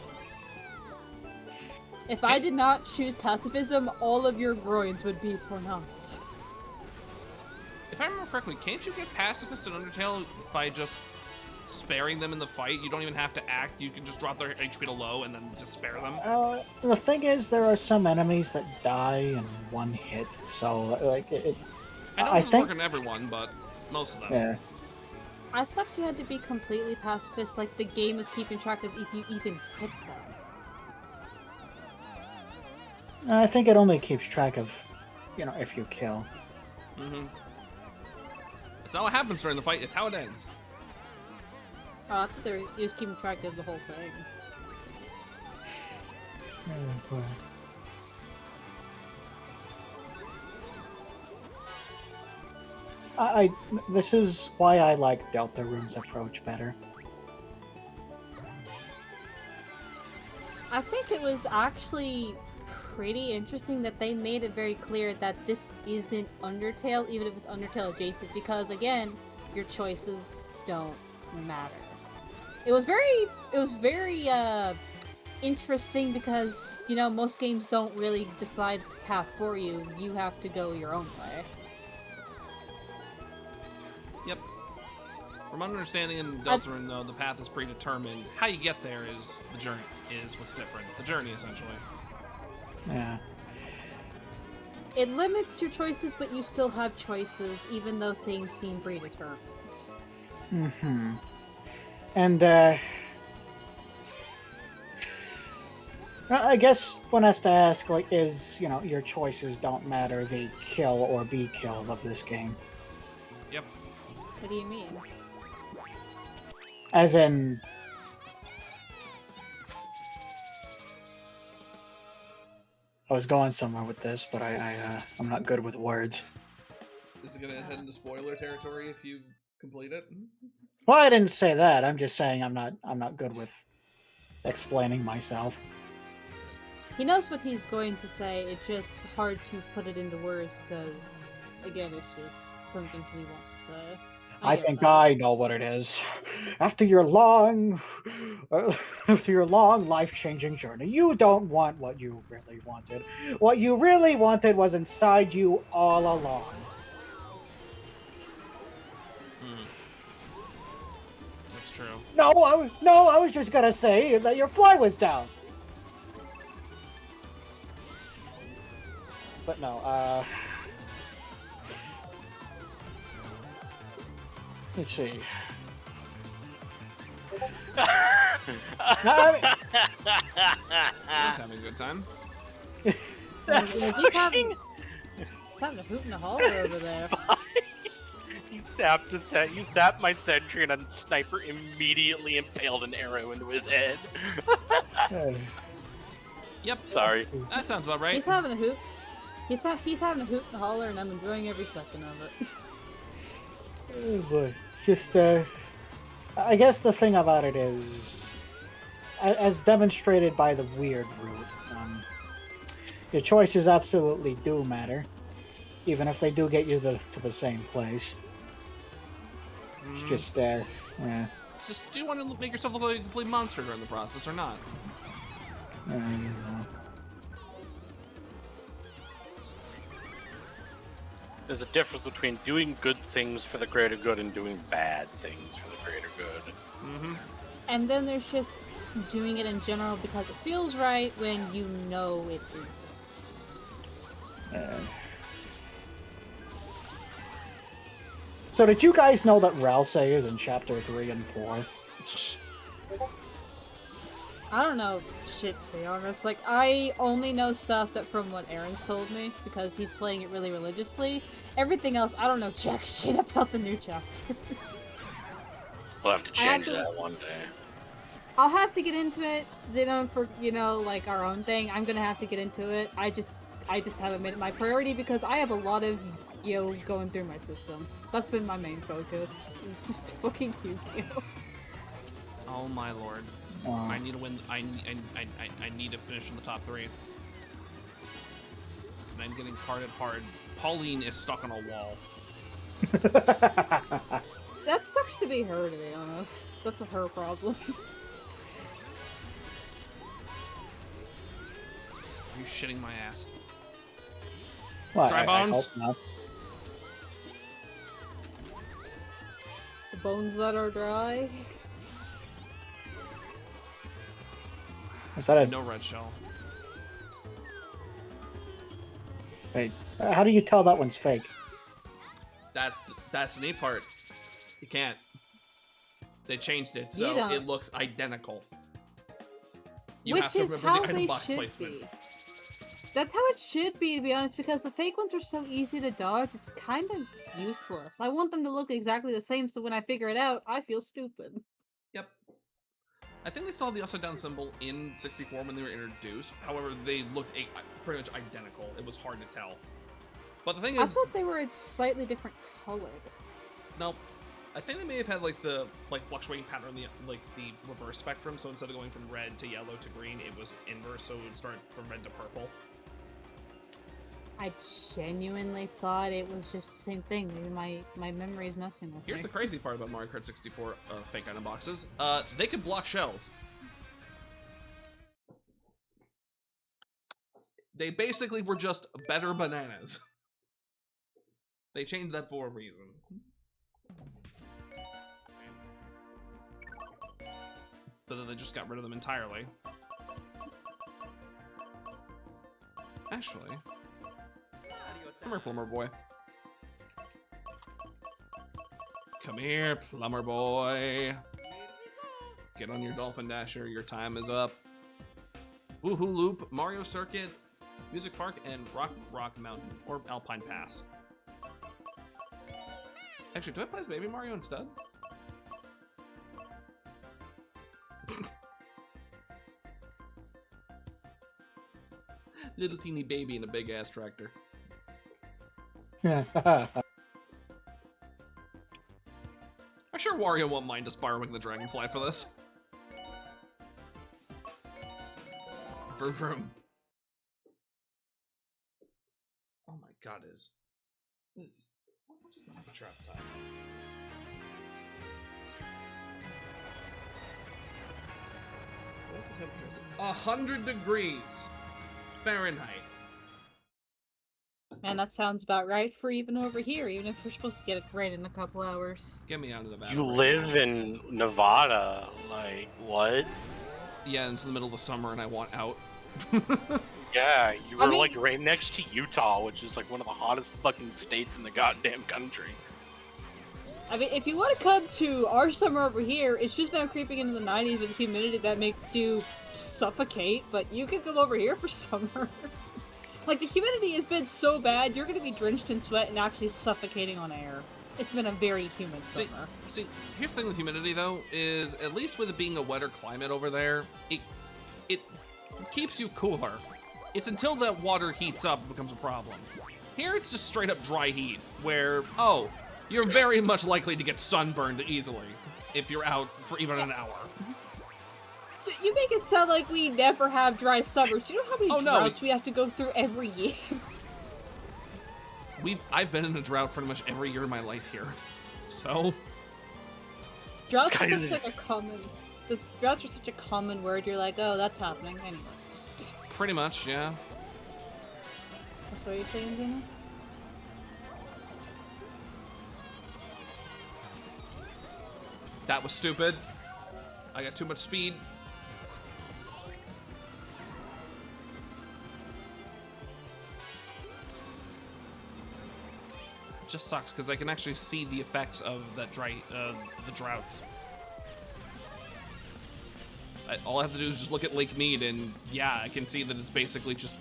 If I did not choose pacifism, all of your groins would be pronounced. If I remember correctly, can't you get pacifist in Undertale by just sparing them in the fight? You don't even have to act. You can just drop their HP to low and then just spare them. The thing is, there are some enemies that die in one hit, so like I know I this think is working everyone, but most of them. yeah. I thought you had to be completely pacifist, like the game was keeping track of if you even hit them. I think it only keeps track of, you know, if you kill. Mm-hmm. It's not what happens during the fight, it's how it ends. Oh, I thought they were just keeping track of the whole thing. Oh, boy. This is why I like Deltarune's approach better. I think it was actually pretty interesting that they made it very clear that this isn't Undertale, even if it's Undertale adjacent, because again, your choices don't matter. It was very interesting because, you know, most games don't really decide the path for you. You have to go your own way. Yep. From my understanding in Deltarune, though, the path is predetermined. How you get there is the journey, is what's different. The journey, essentially. Yeah. It limits your choices, but you still have choices, even though things seem predetermined. Mm-hmm. And, I guess one has to ask, like, is, you know, your choices don't matter the kill or be killed of this game. Yep. What do you mean? As in... I was going somewhere with this, but I'm not good with words. Is it gonna head into spoiler territory if you complete it? Well, I didn't say that. I'm just saying I'm not good with explaining myself. He knows what he's going to say, it's just hard to put it into words because, again, it's just something he wants to say. I get think that. I know what it is. After your long life-changing journey, you don't want what you really wanted. What you really wanted was inside you all along. That's true. No, I was just gonna say that your fly was down. But no, let's see. I was having a good time. He's having a hoot and a holler over there. He sapped the set. You sapped my sentry, and a sniper immediately impaled an arrow into his head. Yep. Sorry. That sounds about right. He's having a hoot. He's having a hoot and a holler, and I'm enjoying every second of it. Oh boy. Just, I guess the thing about it is, as demonstrated by the weird route, your choices absolutely do matter, even if they do get you to the same place. It's just, yeah. Just, do you want to make yourself look like a complete monster during the process or not? There's a difference between doing good things for the greater good and doing bad things for the greater good. Mm-hmm. And then there's just doing it in general because it feels right when you know it isn't. So did you guys know that Ralsei is in Chapter 3 and 4? I don't know shit, to be honest. Like, I only know stuff that from what Aaron's told me, because he's playing it really religiously. Everything else, I don't know jack shit about the new chapter. We'll have to change that one day. I'll have to get into it, Xenon, for, like, our own thing. I'm gonna have to get into it. I just haven't made it my priority because I have a lot of going through my system. That's been my main focus. It's just fucking Yu-Gi-Oh! Oh my lord. I need to win. I need to finish in the top 3. And I'm getting carded hard. Pauline is stuck on a wall. That sucks to be her, to be honest. That's a her problem. Are you shitting my ass? Well, Dry bones? I hope not. The bones that are dry. Is that a... No red shell. Wait, how do you tell that one's fake? That's the neat part. You can't. They changed it, so it looks identical. You Which have to is remember how the item they box should placement. be. That's how it should be, to be honest, because the fake ones are so easy to dodge, it's kind of useless. I want them to look exactly the same, so when I figure it out, I feel stupid. Yep. I think they still have the upside down symbol in 64 when they were introduced. However, they looked pretty much identical. It was hard to tell. But the thing is, I thought they were a slightly different color. Nope. I think they may have had the fluctuating pattern, the reverse spectrum. So instead of going from red to yellow to green, it was inverse. So it would start from red to purple. I genuinely thought it was just the same thing. Maybe my memory is messing with me. Here's the crazy part about Mario Kart 64 fake item boxes. They could block shells. They basically were just better bananas. They changed that for a reason. So then they just got rid of them entirely. Actually, come here, plumber boy. Come here, plumber boy. Get on your Dolphin Dasher, your time is up. Woohoo Loop, Mario Circuit, Music Park, and Rock Mountain, or Alpine Pass. Actually, do I play as Baby Mario instead? Little teeny baby in a big ass tractor. I'm sure Wario won't mind us borrowing the Dragonfly for this. Vroom vroom. Oh my god, what is the temperature outside? What's the temperature? 100 degrees Fahrenheit. Man, that sounds about right for even over here, even if we're supposed to get it rain in a couple hours. Get me out of the battle. You live in Nevada, like, what? Yeah, it's the middle of the summer and I want out. Yeah, you I were mean- like right next to Utah, which is like one of the hottest fucking states in the goddamn country. I mean, if you want to come to our summer over here, it's just now creeping into the 90s with humidity that makes you suffocate, but you can come over here for summer. Like, the humidity has been so bad, you're going to be drenched in sweat and actually suffocating on air. It's been a very humid summer. See, here's the thing with humidity though, is at least with it being a wetter climate over there, it keeps you cooler. It's until that water heats up it becomes a problem. Here it's just straight up dry heat, where, oh, you're very much likely to get sunburned easily if you're out for even an hour. You make it sound like we never have dry summers. You know how many Oh, no, droughts we have to go through every year? I've been in a drought pretty much every year of my life here. So, Droughts This guy are is- such like a common... Droughts are such a common word, you're like, oh, that's happening anyways. pretty much, yeah. That's what you're saying, Zena? That was stupid. I got too much speed. It just sucks because I can actually see the effects of that the droughts. All I have to do is just look at Lake Mead, and yeah, I can see that it's basically just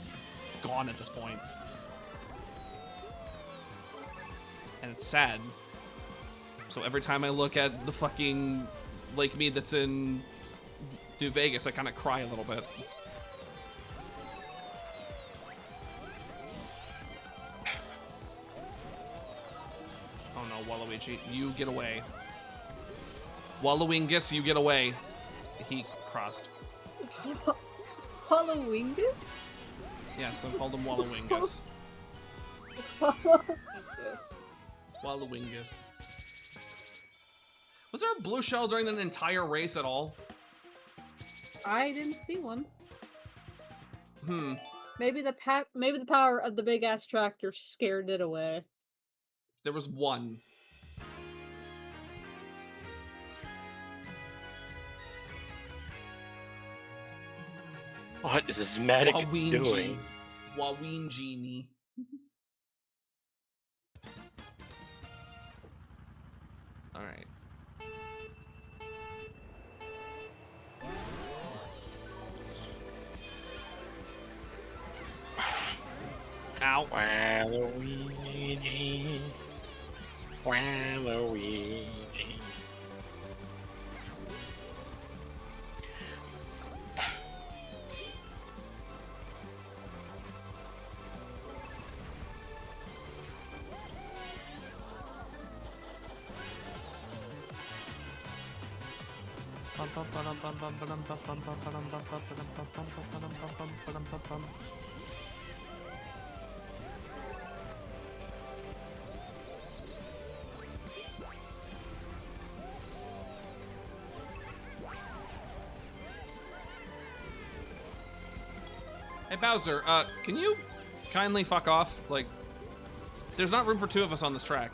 gone at this point. And it's sad. So every time I look at the fucking Lake Mead that's in New Vegas, I kind of cry a little bit. Oh no, Waluigi, you get away. Waluingus, you get away. He crossed. Halloweengus? Yeah, so I called him Waluingus. Halloweengus. Waluingus. Was there a blue shell during that entire race at all? I didn't see one. Hmm. Maybe the power of the big ass tractor scared it away. There was one. What is this medic doing? Waween Genie. Alright. Ow. Waluigi. Waluigi. Hey Bowser, can you kindly fuck off? Like, there's not room for two of us on this track.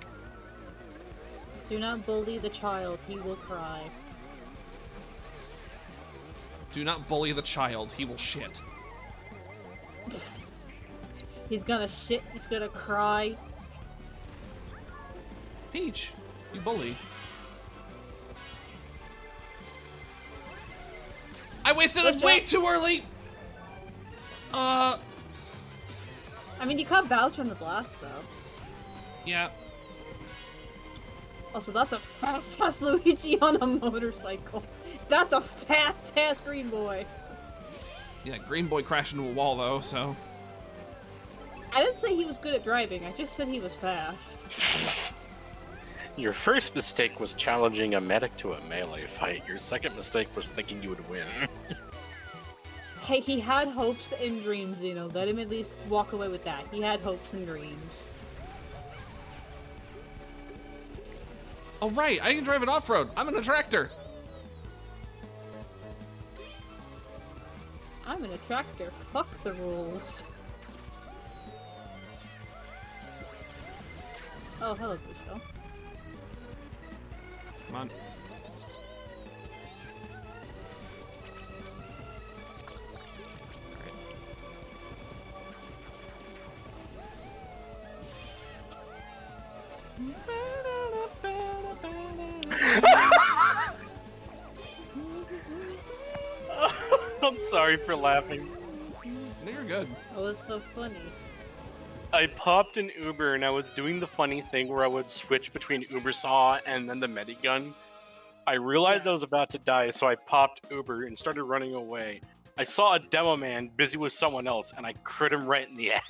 Do not bully the child, he will cry. Do not bully the child, he will shit. He's gonna shit, he's gonna cry. Peach, you bully. I wasted it Good way job. too early! I mean, you caught Bowser in the blast, though. Yeah. Also, that's a fast-ass Luigi on a motorcycle. That's a fast-ass green boy. Yeah, Green Boy crashed into a wall though, so. I didn't say he was good at driving, I just said he was fast. Your first mistake was challenging a medic to a melee fight. Your second mistake was thinking you would win. Hey, he had hopes and dreams, you know. Let him at least walk away with that. He had hopes and dreams. Oh right, I can drive it off-road. I'm in a tractor. I'm in a tractor. Fuck the rules. Oh, hello, Busho. Come on. Sorry for laughing. No, you're good. That was so funny. I popped an Uber and I was doing the funny thing where I would switch between Uber Saw and then the Medigun. I realized I was about to die, so I popped Uber and started running away. I saw a demo man busy with someone else, and I crit him right in the ass.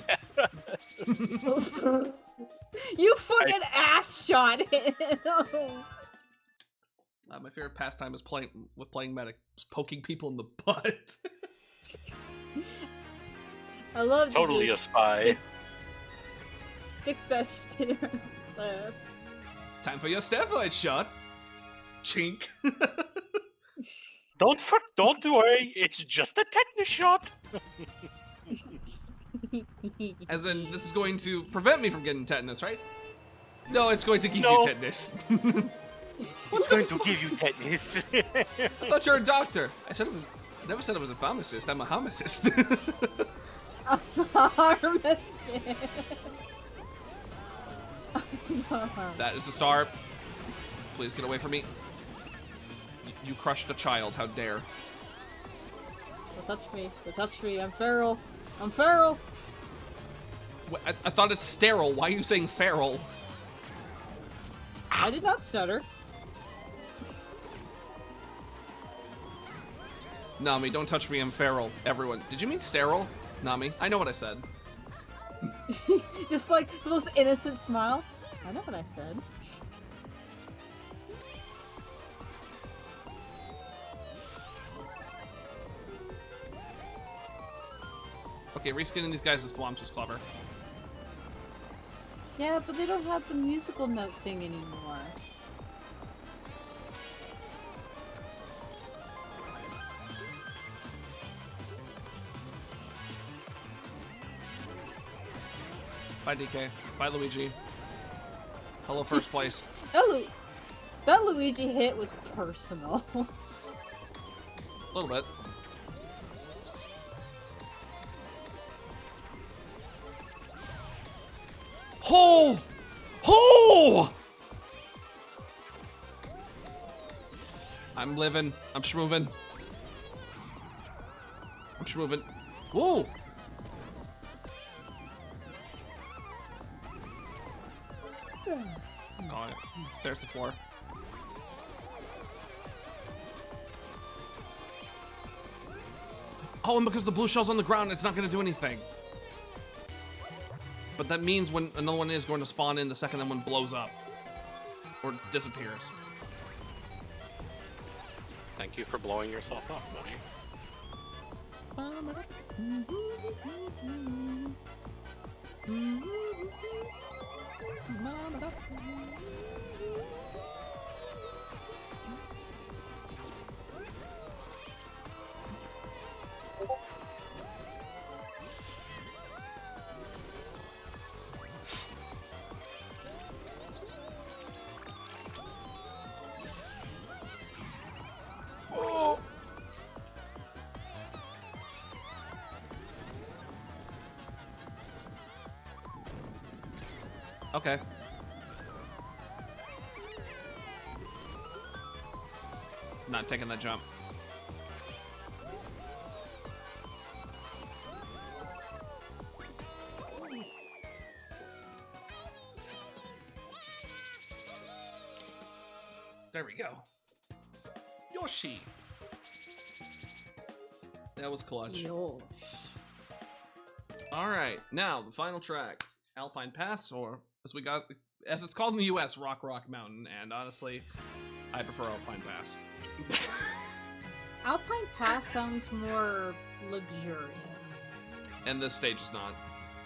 You fucking ass shot him. My favorite pastime is playing medic, is poking people in the butt. I love Totally a spy. Stick that shit in her ass. Time for your steroid shot. Chink. Don't worry, it's just a tetanus shot. As in, this is going to prevent me from getting tetanus, right? No, it's going to give No. you tetanus. It's going to give you tetanus. I thought you were a doctor. I never said I was a pharmacist. I'm a homicist. Pharmacist. That is a star. Please get away from me. You crushed a child. How dare. Don't touch me. Don't touch me. I'm feral. I'm feral. I thought it's sterile. Why are you saying feral? I did not stutter. Nami, don't touch me. I'm feral. Everyone. Did you mean sterile? Nami, I know what I said. Just like the most innocent smile. I know what I said. Okay, reskinning these guys as swamps was clever. Yeah, but they don't have the musical note thing anymore. Bye, DK. Bye, Luigi. Hello, first place. That Luigi hit was personal. A little bit. Ho! Ho! I'm living. I'm schmoving. I'm schmoving. Whoa! Oh, there's the floor. Oh, and because the blue shell's on the ground, it's not going to do anything. But that means when another one is going to spawn in the second that one blows up. Or disappears. Thank you for blowing yourself up, buddy. Okay. Not taking that jump. There we go. Yoshi. That was clutch. Yo. All right, now the final track, Alpine Pass, or as it's called in the U.S., Rock Mountain. And honestly, I prefer Alpine Pass. Alpine Pass sounds more luxurious. And this stage is not.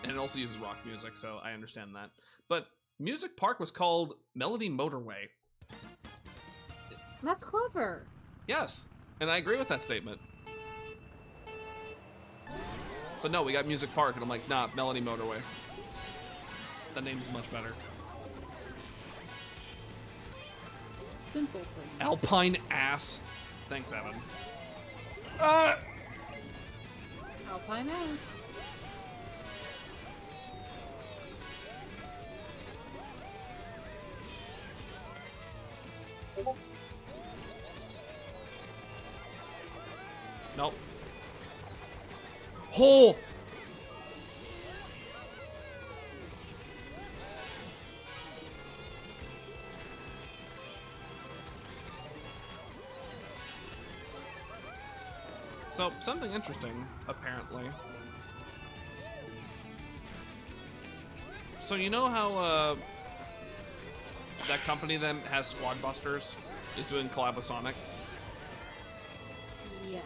And it also uses rock music, so I understand that. But Music Park was called Melody Motorway. That's clever. Yes, and I agree with that statement. But no, we got Music Park, and I'm like, nah, Melody Motorway. That name is much better. Simple thing. Alpine Ass. Thanks, Evan. Alpine ass. Nope. Hole! So, something interesting, apparently. So you know how, that company that has Squad Busters is doing collab with Sonic? Yeah.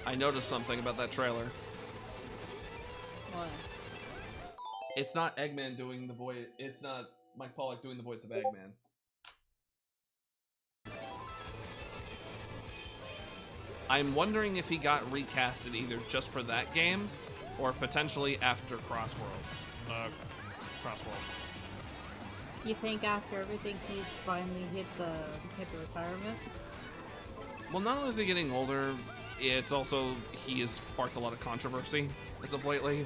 I noticed something about that trailer. What? It's not Eggman doing the voice, it's not Mike Pollock doing the voice of Eggman. I'm wondering if he got recasted either just for that game or potentially after Crossworlds. You think after everything he's finally hit the retirement? Well, not only is he getting older, it's also he has sparked a lot of controversy as of lately.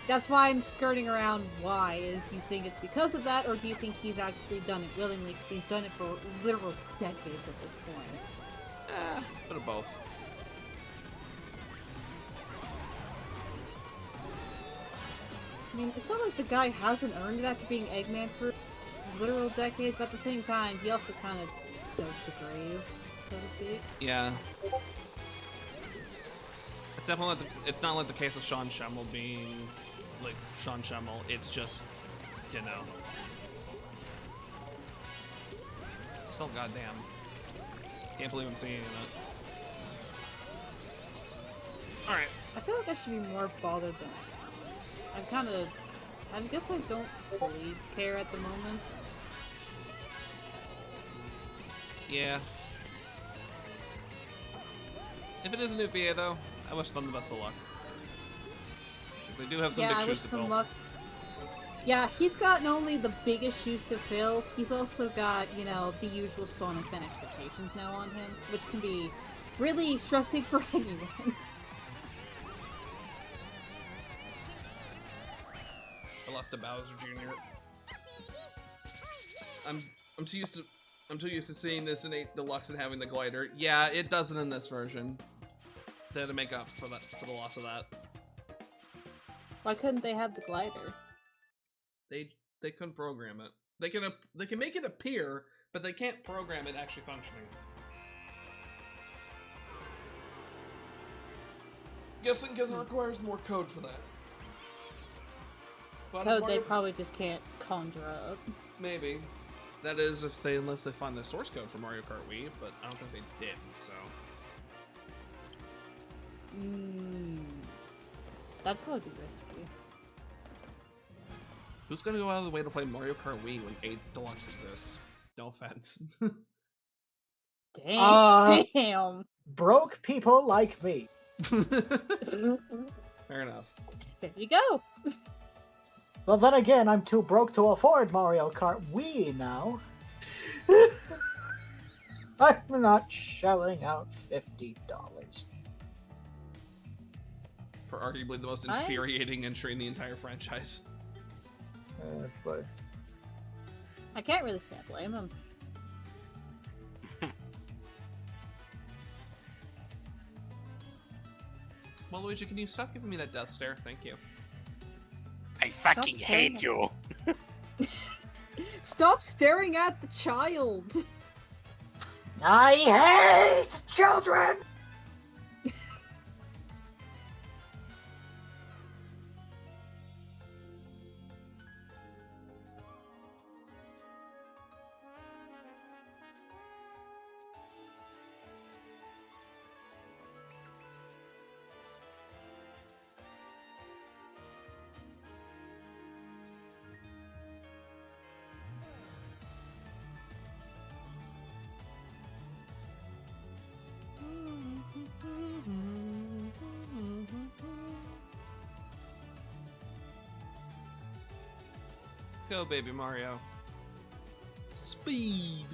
That's why I'm skirting around why. Is you think it's because of that, or do you think he's actually done it willingly because he's done it for literal decades at this point? A bit of both. I mean, it's not like the guy hasn't earned it after being Eggman for literal decades, but at the same time, he also kind of dug the grave, so to speak. Yeah. It's definitely it's not like the case of Sean Schemmel being like Sean Schemmel. It's just, you know. Still goddamn. Can't believe I'm seeing that. Alright. I feel like I should be more bothered than I am. I guess I don't fully care at the moment. Yeah. If it is a new VA though, I wish them the best of luck. Because they do have some big shoes to fill. Luck. Yeah, he's got not only the biggest shoes to fill, he's also got, you know, the usual Sonic fan expectations now on him, which can be really stressing for anyone. I lost to Bowser Jr. I'm too used to seeing this in Deluxe and having the glider. Yeah, it doesn't in this version. They had to make up for the loss of that. Why couldn't they have the glider? They couldn't program it. They can make it appear, but they can't program it actually functioning. Guessing because it requires more code for that. But Code they probably just can't conjure up. Maybe. That is unless they find the source code for Mario Kart Wii, but I don't think they did, so. That'd probably be risky. Who's gonna go out of the way to play Mario Kart Wii when 8 Deluxe exists? No offense. Damn. Broke people like me. Fair enough. There you go. Well, then again, I'm too broke to afford Mario Kart Wii now. I'm not shelling out $50. For arguably the most infuriating entry in the entire franchise. But I can't really say I blame him. Well, Luigi, can you stop giving me that death stare? Thank you. I fucking hate you. Stop staring at the child. I hate children! Go, baby Mario. Speed.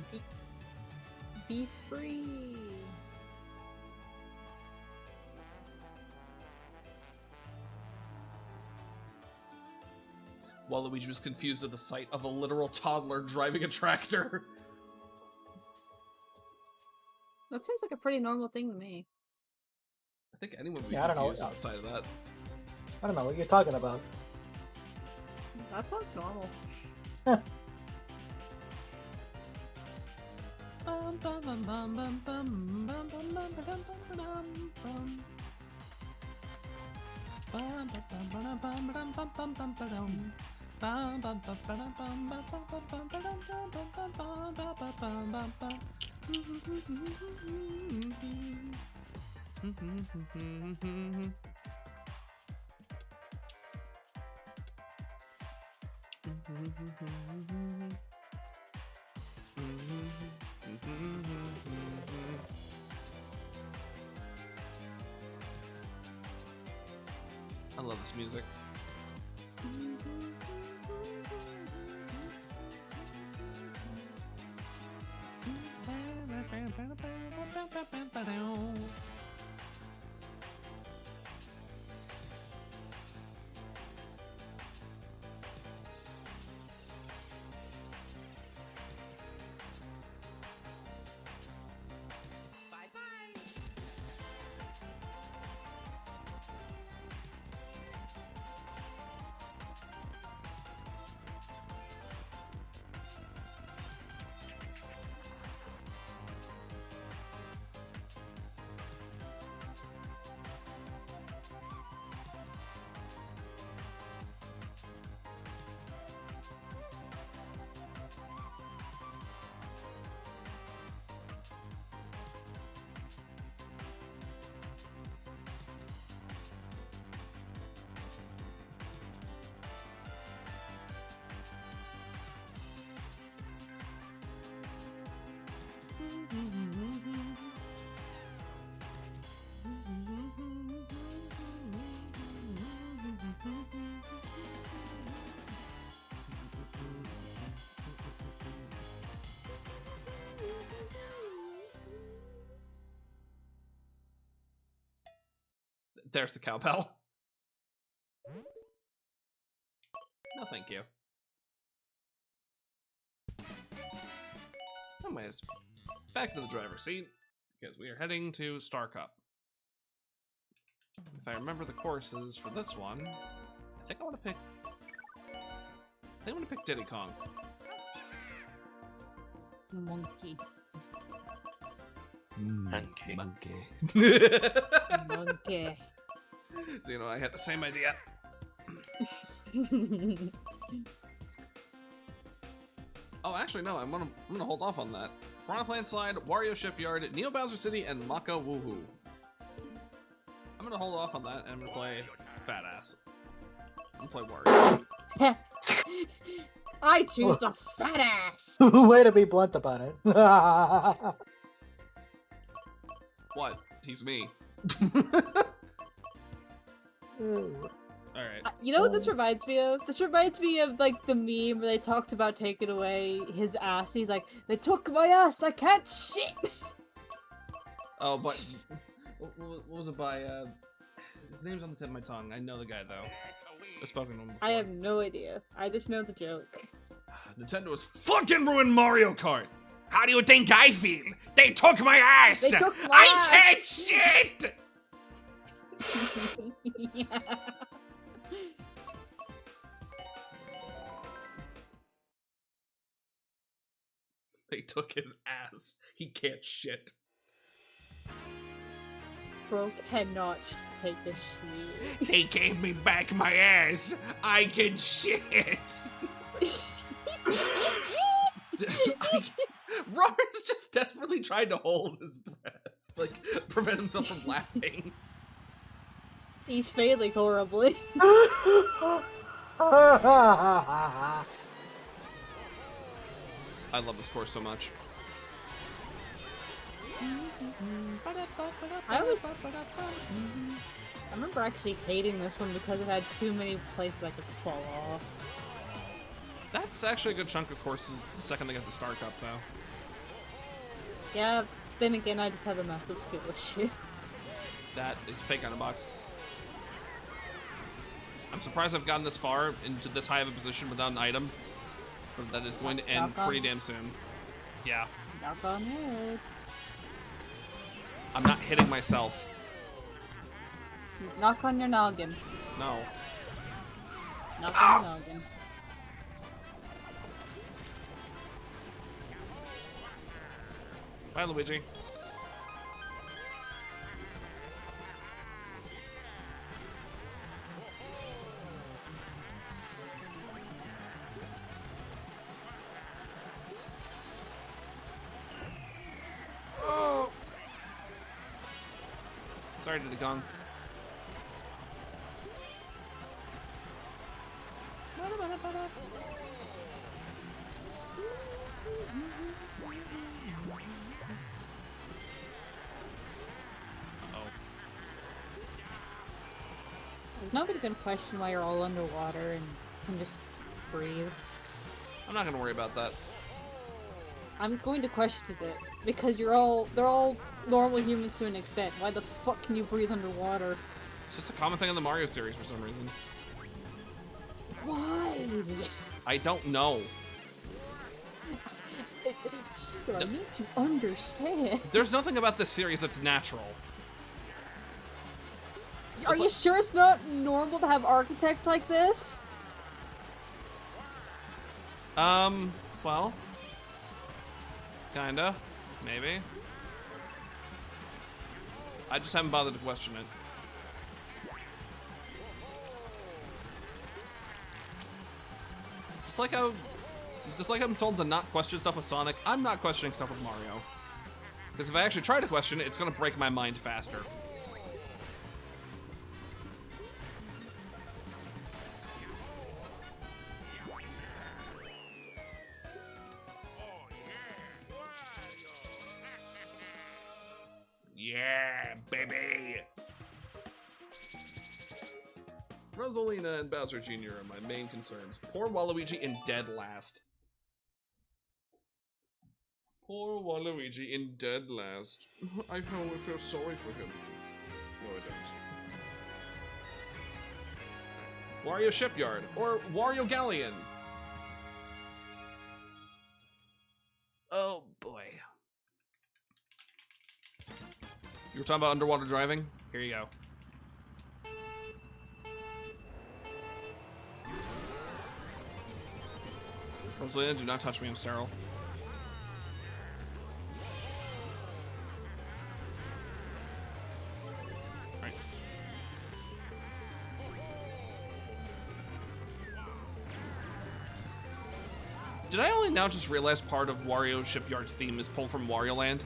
Be free. Waluigi was confused at the sight of a literal toddler driving a tractor. That seems like a pretty normal thing to me. I think anyone would be Yeah, I don't know. confused outside of that. I don't know what you're talking about. That sounds normal. I love this music. There's the cowbell. No, thank you. Anyways, back to the driver's seat, because we are heading to Star Cup. If I remember the courses for this one, I think I want to pick Diddy Kong. Monkey. Monkey. Monkey. So, you know, I had the same idea. Oh, actually, no, I'm gonna hold off on that. Piranha Plant Slide, Wario Shipyard, Neo Bowser City, and Maka Woohoo. I'm gonna hold off on that, and I'm gonna play Fat Ass. I'm gonna play Wario. I choose the fat ass. Way to be blunt about it. What? He's me. Alright. You know what this reminds me of? This reminds me of like the meme where they talked about taking away his ass. He's like, they took my ass, I can't shit. Oh, but what was it by? His name's on the tip of my tongue. I know the guy though. I've spoken to him before. I have no idea. I just know the joke. Nintendo has fucking ruined Mario Kart. How do you think I feel? They took my ass. They took my I ass. can't shit. Yeah. They took his ass. He can't shit. Bro cannot take a shit. They gave me back my ass. I can shit. Robert's just desperately trying to hold his breath, like prevent himself from laughing. He's failing horribly. I love this course so much. I remember actually hating this one because it had too many places I could fall off. That's actually a good chunk of courses the second they get the Star Cup, though. Yeah, then again, I just have a massive skill issue. That is fake on a box. I'm surprised I've gotten this far into this high of a position without an item, but that is going to end pretty damn soon. Yeah. Knock on wood. I'm not hitting myself. Knock on your noggin. No. Knock on your noggin. Bye, Luigi. Oh! Sorry to the gong. Is nobody gonna question why you're all underwater and can just breathe? I'm not gonna worry about that. I'm going to question it because they're all normal humans to an extent. Why the fuck can you breathe underwater? It's just a common thing in the Mario series for some reason. Why? I don't know. I need to understand. There's nothing about this series that's natural. Are you sure it's not normal to have architect like this? Well, kinda, maybe. I just haven't bothered to question it. Just like I'm told to not question stuff with Sonic, I'm not questioning stuff with Mario. Because if I actually try to question it, it's gonna break my mind faster. Yeah, baby! Rosalina and Bowser Jr. are my main concerns. Poor Waluigi in dead last. Poor Waluigi in dead last. I feel sorry for him. No, I don't. Wario Shipyard, or Wario Galleon. Oh boy. You were talking about underwater driving? Here you go. Rosalina, do not touch me, I'm sterile. Alright. Did I only now just realize part of Wario Shipyard's theme is pulled from Wario Land?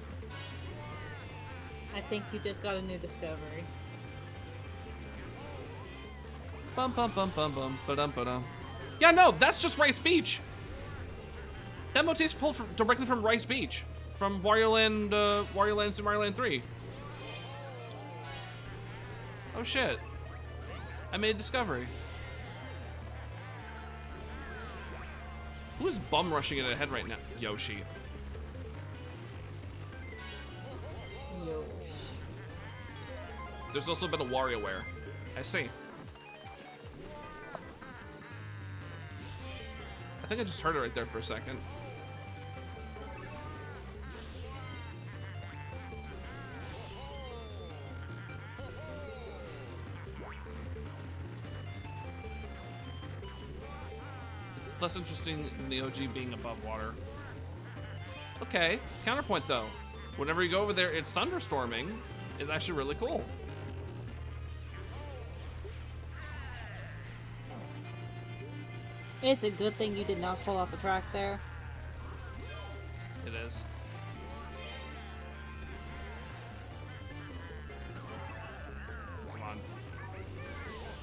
I think you just got a new discovery. Bum bum bum bum bum ba-dum ba-dum. Yeah, no, that's just Rice Beach. That motif's pulled directly from Rice Beach, from Wario Land, Super Mario Land 3. Oh shit! I made a discovery. Who is bum rushing it ahead right now? Yoshi. Yo. There's also been a WarioWare. I see. I think I just heard it right there for a second. It's less interesting than the OG being above water. Okay, counterpoint though. Whenever you go over there, it's thunderstorming. Is actually really cool. It's a good thing you did not fall off the track there. It is. Come on.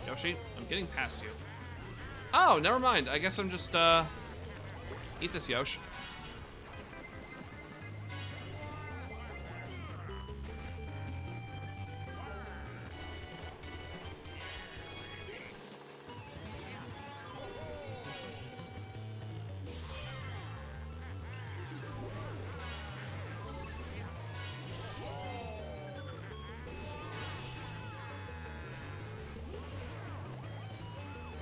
Yoshi, I'm getting past you. Oh, never mind. I guess I'm just, eat this, Yoshi.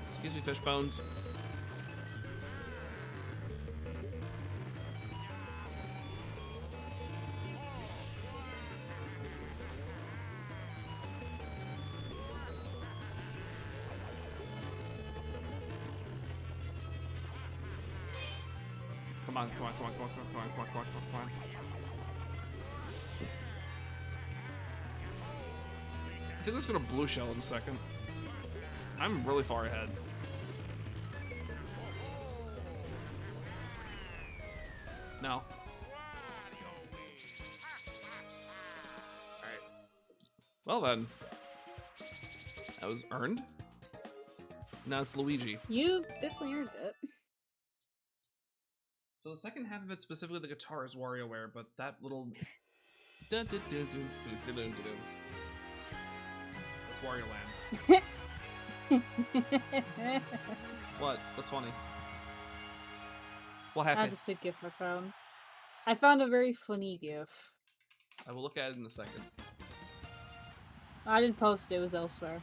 Excuse me, fish bones. Come on, come on, come on, come on, come on, come on, come on, come on, come on. I think let's go to blue shell in a second. I'm really far ahead. No. Alright. Well then. That was earned. Now it's Luigi. You definitely earned it. So the second half of it, specifically the guitar, is WarioWare, but that little... That's Wario Land. What? What's funny? What happened? Just a gif I found. I found a very funny gif. I will look at it in a second. I didn't post it, it was elsewhere.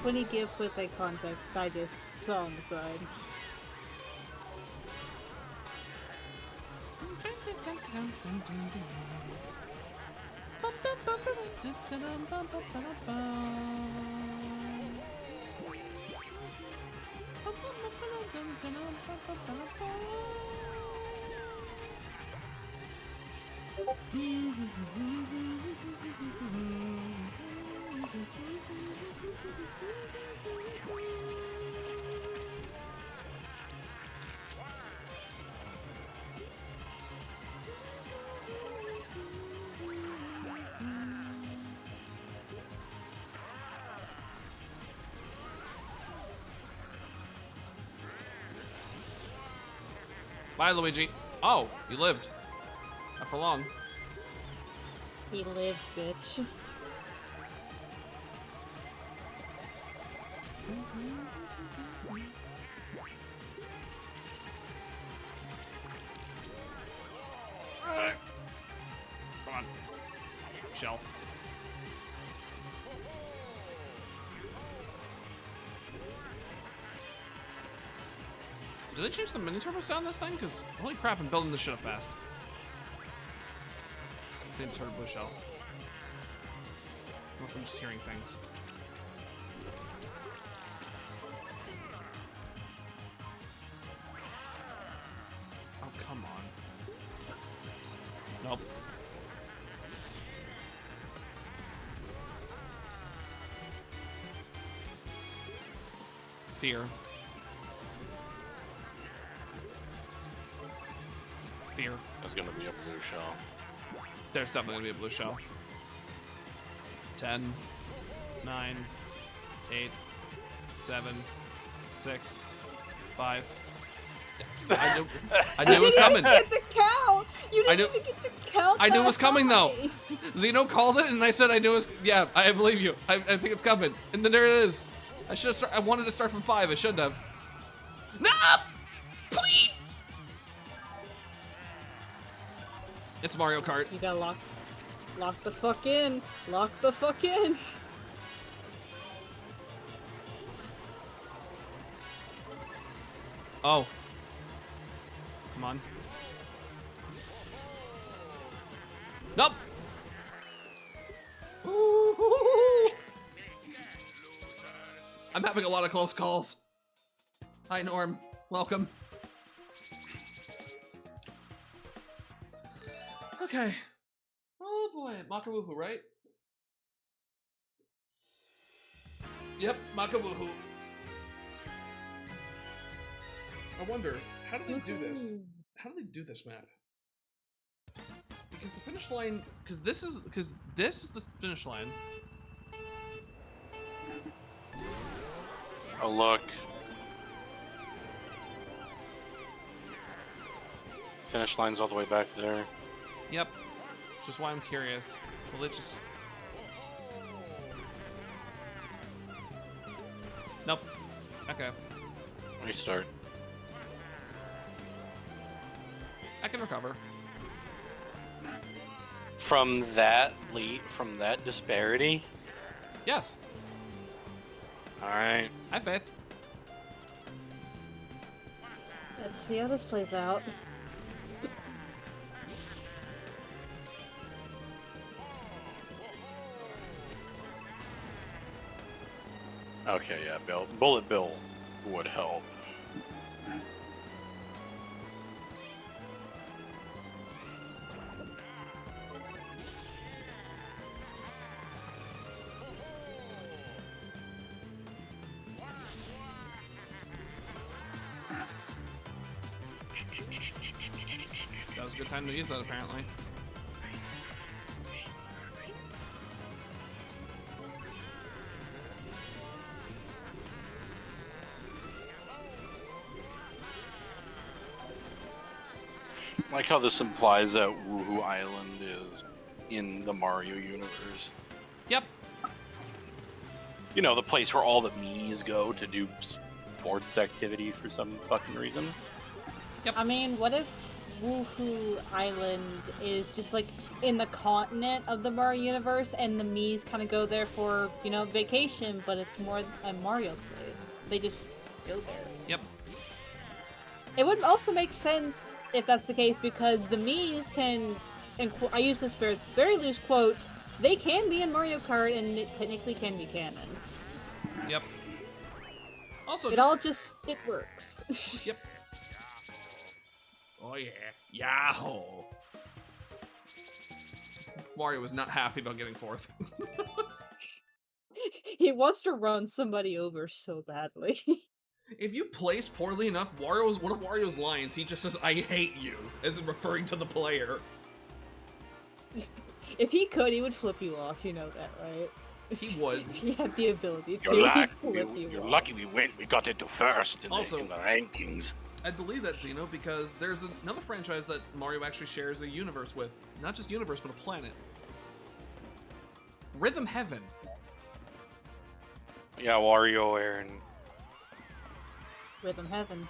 Funny gif with a context I just saw on the side. Bye, Luigi. Oh, you lived. Not for long. He lived, bitch. Come on. Shell. Did they change the mini turbo sound this thing? Because holy crap, I'm building this shit up fast. Same sort of blue shell. Unless I'm just hearing things. Oh, come on. Nope. Fear. Fear. There's gonna be a blue shell. There's definitely gonna be a blue shell. 10, 9, 8, 7, 6, 5. I knew it was coming. You didn't get to count! You I didn't knew- even get to count! I knew it was that coming though. high. Zeno called it, and I said I knew it was. Yeah, I believe you. I think it's coming, and then there it is. I should have. I wanted to start from 5. I shouldn't have. No, please. It's Mario Kart. You gotta lock the fuck in. Lock the fuck in. Oh. Come on. Nope. Ooh. I'm having a lot of close calls. Hi, Norm. Welcome. Okay. Oh boy, Makawoohoo, right? Yep, Makawoohoo. I wonder, how do they do this? How do they do this map? Because the finish line, because this is the finish line. Oh, look. Finish line's all the way back there. Yep. Which is why I'm curious. Will it just... Nope. Okay. Restart. I can recover. From that disparity? Yes. Alright. I have faith. Let's see how this plays out. Okay, yeah, Bullet Bill would help. That was a good time to use that, apparently. I like how this implies that Woohoo Island is in the Mario universe. Yep. You know, the place where all the Mii's go to do sports activity for some fucking reason. I mean, what if Woohoo Island is just like in the continent of the Mario universe, and the Mii's kind of go there for, you know, vacation, but it's more a Mario place. They just go there. Yep. It would also make sense if that's the case, because the Mii's can, and I use this for very loose quotes, they can be in Mario Kart, and it technically can be canon. Yep. Also, It works. Yep. Oh yeah. Yahoo! Mario was not happy about getting fourth. He wants to run somebody over so badly. If you place poorly enough, one of Wario's lines, he just says, "I hate you," as in referring to the player. If he could, he would flip you off, you know that, right? He would. If he had the ability to, You're, he'd flip you you're off. lucky we got into first in, Also- in the rankings. I believe that, Xeno, because there's another franchise that Mario actually shares a universe with. Not just universe, but a planet. Rhythm Heaven. Yeah, WarioWare and Rhythm Heaven.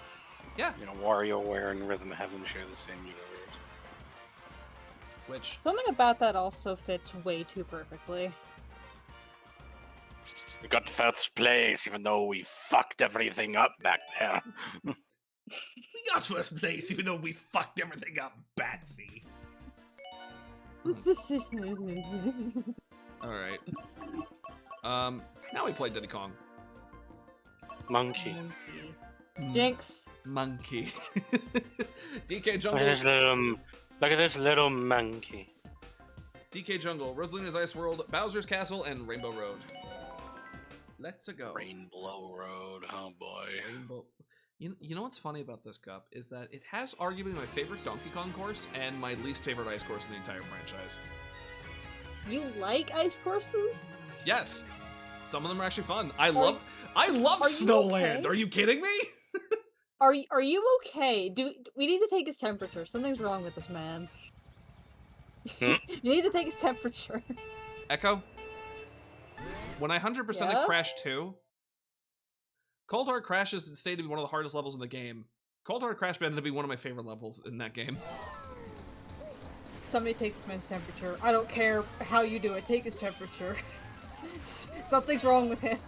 Yeah. WarioWare and Rhythm Heaven share the same universe. Which, Something about that also fits way too perfectly. We got first place, even though we fucked everything up back there. we got first place, even though we fucked everything up, Batsy. Alright. Now we play Diddy Kong. Monkey. Jinx. Monkey. DK Look at Jungle. this little monkey. DK Jungle, Rosalina's Ice World, Bowser's Castle, and Rainbow Road. Let's go. Rainbow Road, oh boy. Rainbow. You know what's funny about this cup is that it has arguably my favorite Donkey Kong course and my least favorite ice course in the entire franchise. You like ice courses? Yes, some of them are actually fun. I love are you Snowland. okay? Are you kidding me? Are you okay? We need to take his temperature. Something's wrong with this man. You need to take his temperature. Echo, when I 100% Yeah? Crash 2, Cold Hard Crash is stated to be one of the hardest levels in the game. Cold Hard Crash ended up being one of my favorite levels in that game. Somebody take this man's temperature. I don't care how you do it. Take his temperature. Something's wrong with him.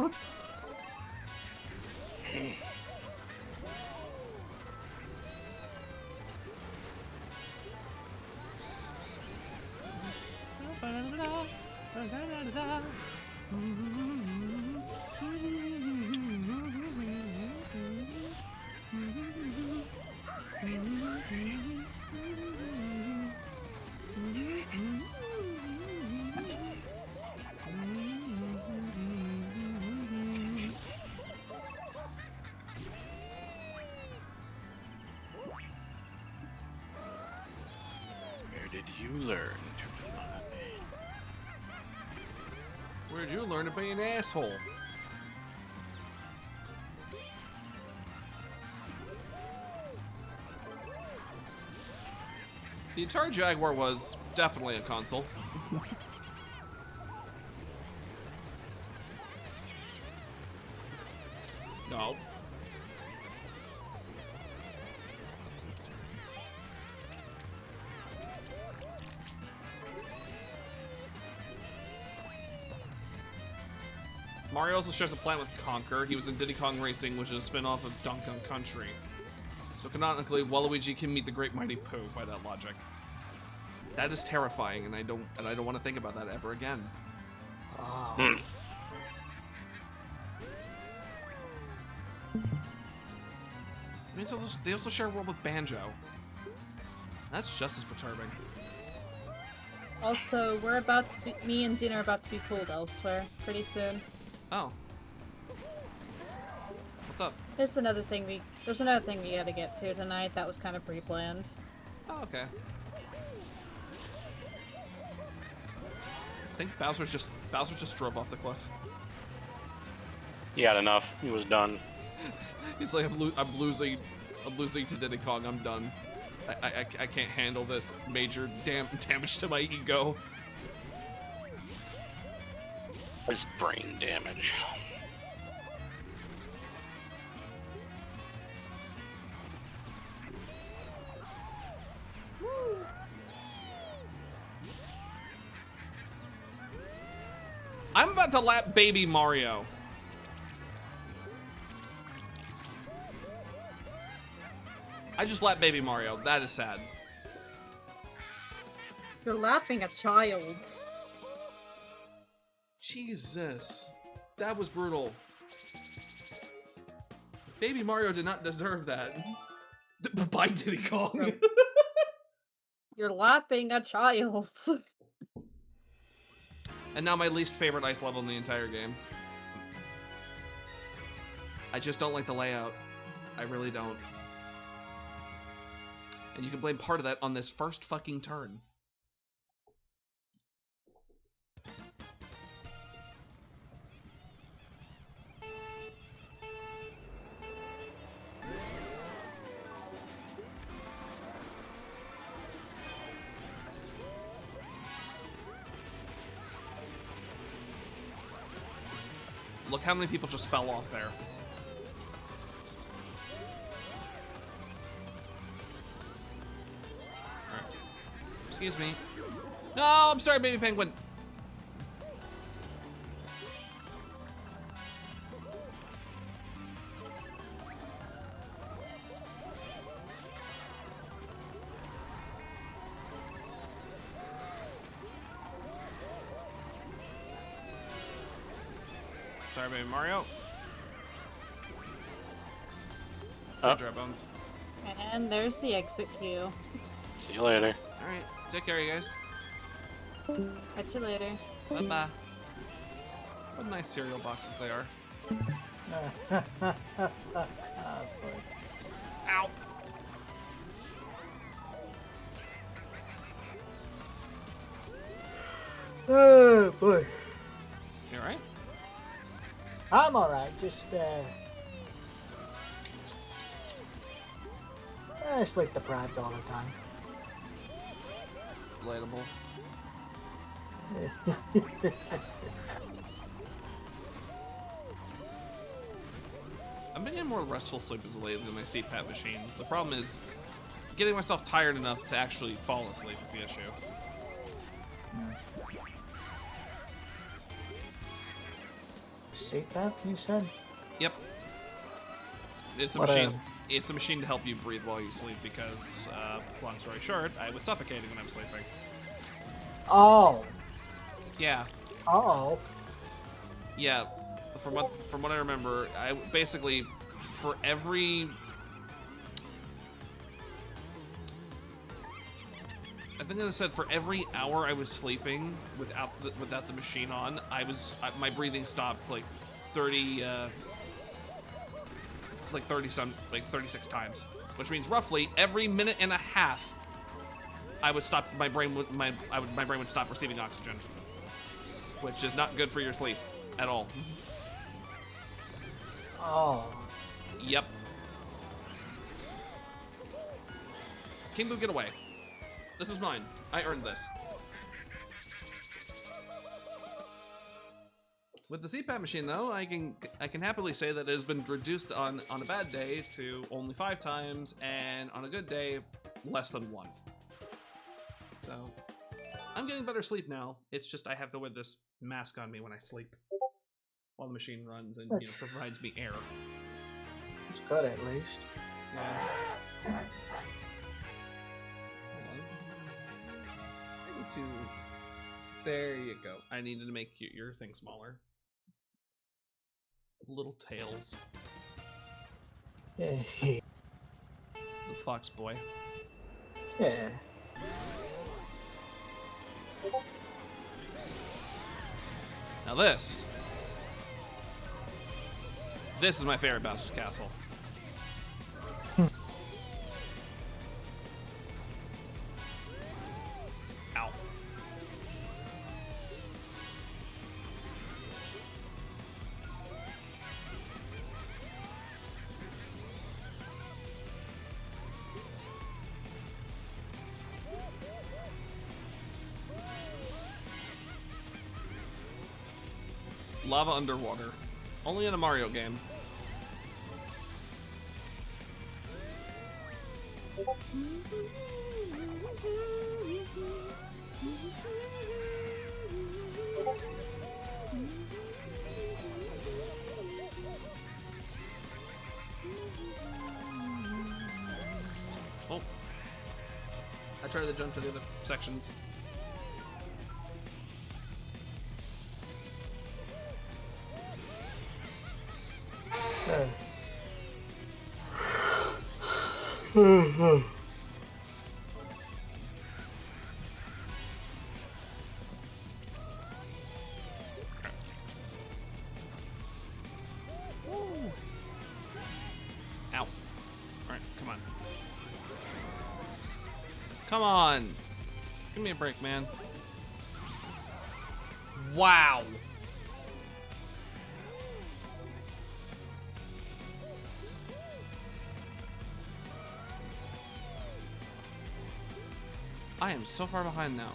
Where did you learn to fly? Where'd you learn to be an asshole? The Atari Jaguar was definitely a console. No. Mario also shares a planet with Conker. He was in Diddy Kong Racing, which is a spin-off of Donkey Kong Country. So canonically, Waluigi can meet the Great Mighty Pooh by that logic. That is terrifying, and I don't want to think about that ever again. They also share a world with Banjo. That's just as perturbing. Also, me and Xena are about to be pulled elsewhere pretty soon. Oh. What's up? There's another thing we gotta get to tonight that was kind of pre-planned. Oh, okay. I think Bowser just drove off the cliff. He had enough. He was done. He's like, I'm losing to Diddy Kong. I'm done. I can't handle this major damage to my ego. His brain damage. I'm about to lap baby Mario. I just lapped baby Mario. That is sad. You're laughing a child. Jesus. That was brutal. Baby Mario did not deserve that. Bye, Diddy Kong. You're lapping a child. And now my least favorite ice level in the entire game. I just don't like the layout. I really don't. And you can blame part of that on this first fucking turn. Look how many people just fell off there. Alright. Excuse me. No, I'm sorry, baby penguin. Sorry, baby Mario. Oh. Dry bones. And there's the exit queue. See you later. Alright, take care, you guys. Catch you later. Bye-bye. What nice cereal boxes they are. Ow! Oh boy. You alright? I'm alright, just sleep deprived all the time. Relatable. I'm getting more restful sleep as of late than my CPAP machine. The problem is getting myself tired enough to actually fall asleep is the issue. CPAP, you said? Yep. It's a What machine. It's a machine to help you breathe while you sleep because, long story short, I was suffocating when I was sleeping. Oh. Yeah. Uh-oh. Yeah. From what I remember, I basically for every I think I said for every hour I was sleeping without the machine on, my breathing stopped like 36 times, which means roughly every minute and a half I would stop my brain would stop receiving oxygen, which is not good for your sleep at all. Oh. Yep. King Boo, get away. This is mine. I earned this. With the CPAP machine, though, I can happily say that it has been reduced on a bad day to only 5 times, and on a good day, less than 1. So, I'm getting better sleep now. It's just I have to wear this mask on me when I sleep, while the machine runs and provides me air. It's good at least. Yeah. Hold on. I need to. There you go. I needed to make your thing smaller. Little tails. Yeah. The fox boy. Yeah. Now this is my favorite Bowser's Castle. Lava underwater. Only in a Mario game. Oh. I tried to jump to the other sections. Ow. Alright, come on. Come on! Give me a break, man. Wow! I am so far behind now.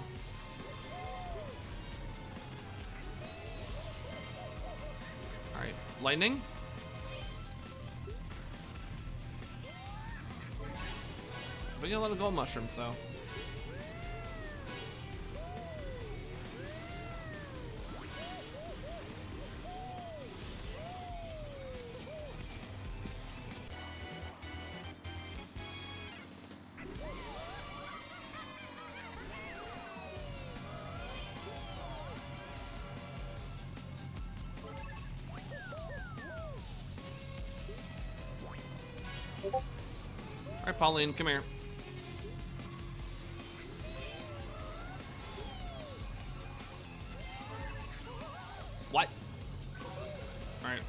Alright, lightning? We get a lot of gold mushrooms, though. Alright, Pauline, come here. What? Alright.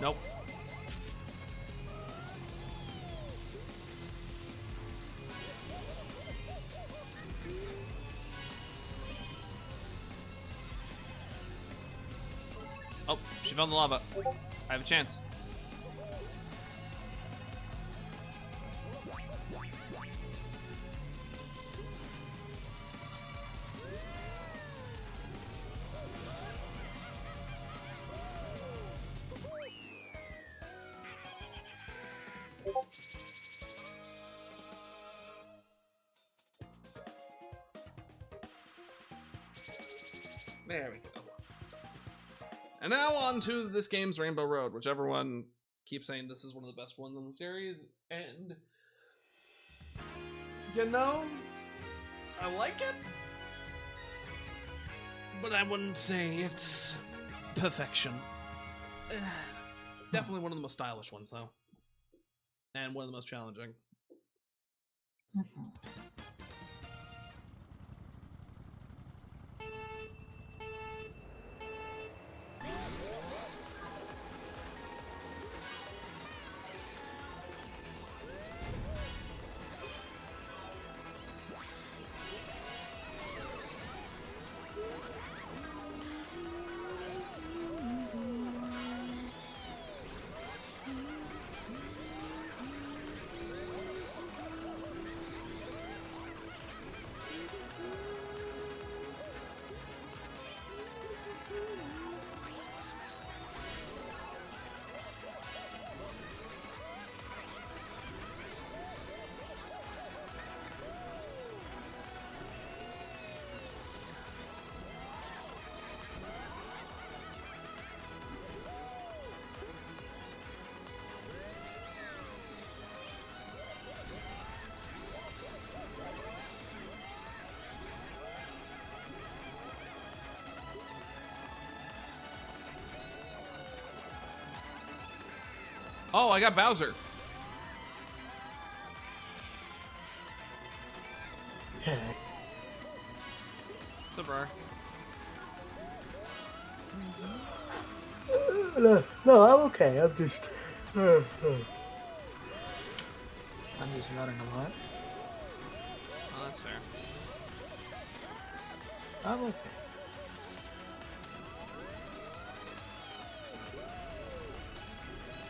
Nope. Oh, she fell in the lava. I have a chance. There we go. And now on to this game's Rainbow Road, whichever one keeps saying this is one of the best ones in the series, and you know, I like it, but I wouldn't say it's perfection. Definitely one of the most stylish ones, though, and one of the most challenging. Oh, I got Bowser. What's up, Rar? No, I'm okay. I'm just running a lot. Oh, that's fair. I'm okay.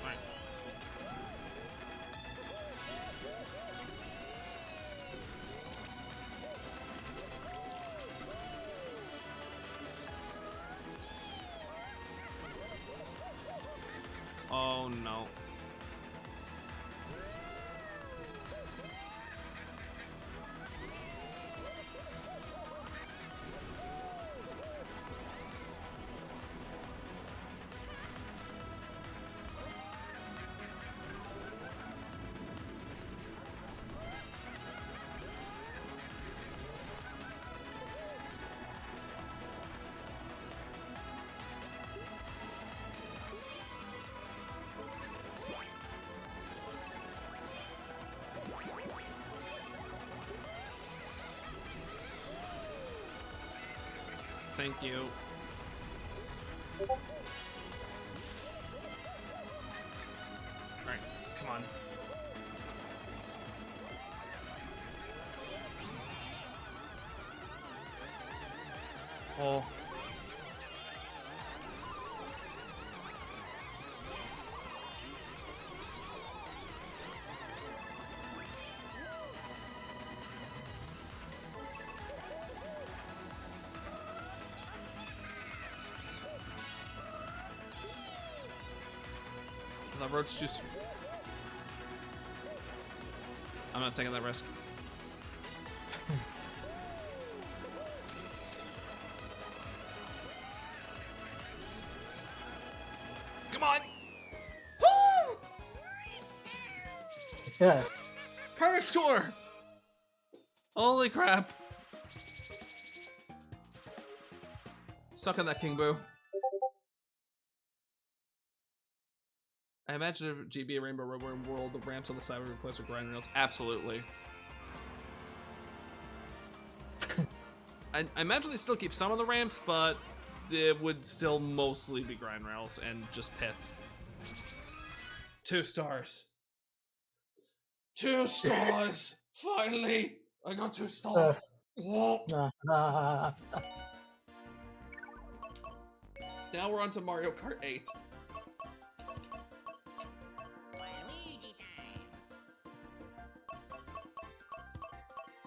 Alright. Oh no. Thank you. Alright, come on. Oh. That road's just... I'm not taking that risk. Come on! Woo! Yeah. Perfect score! Holy crap. Suck on that, King Boo. I imagine if GB Rainbow Road were in World of Ramps on the side would replace with grind rails. Absolutely. I imagine they still keep some of the ramps, but it would still mostly be grind rails and just pits. 2 stars. 2 stars! Finally! I got 2 stars. Now we're on to Mario Kart 8.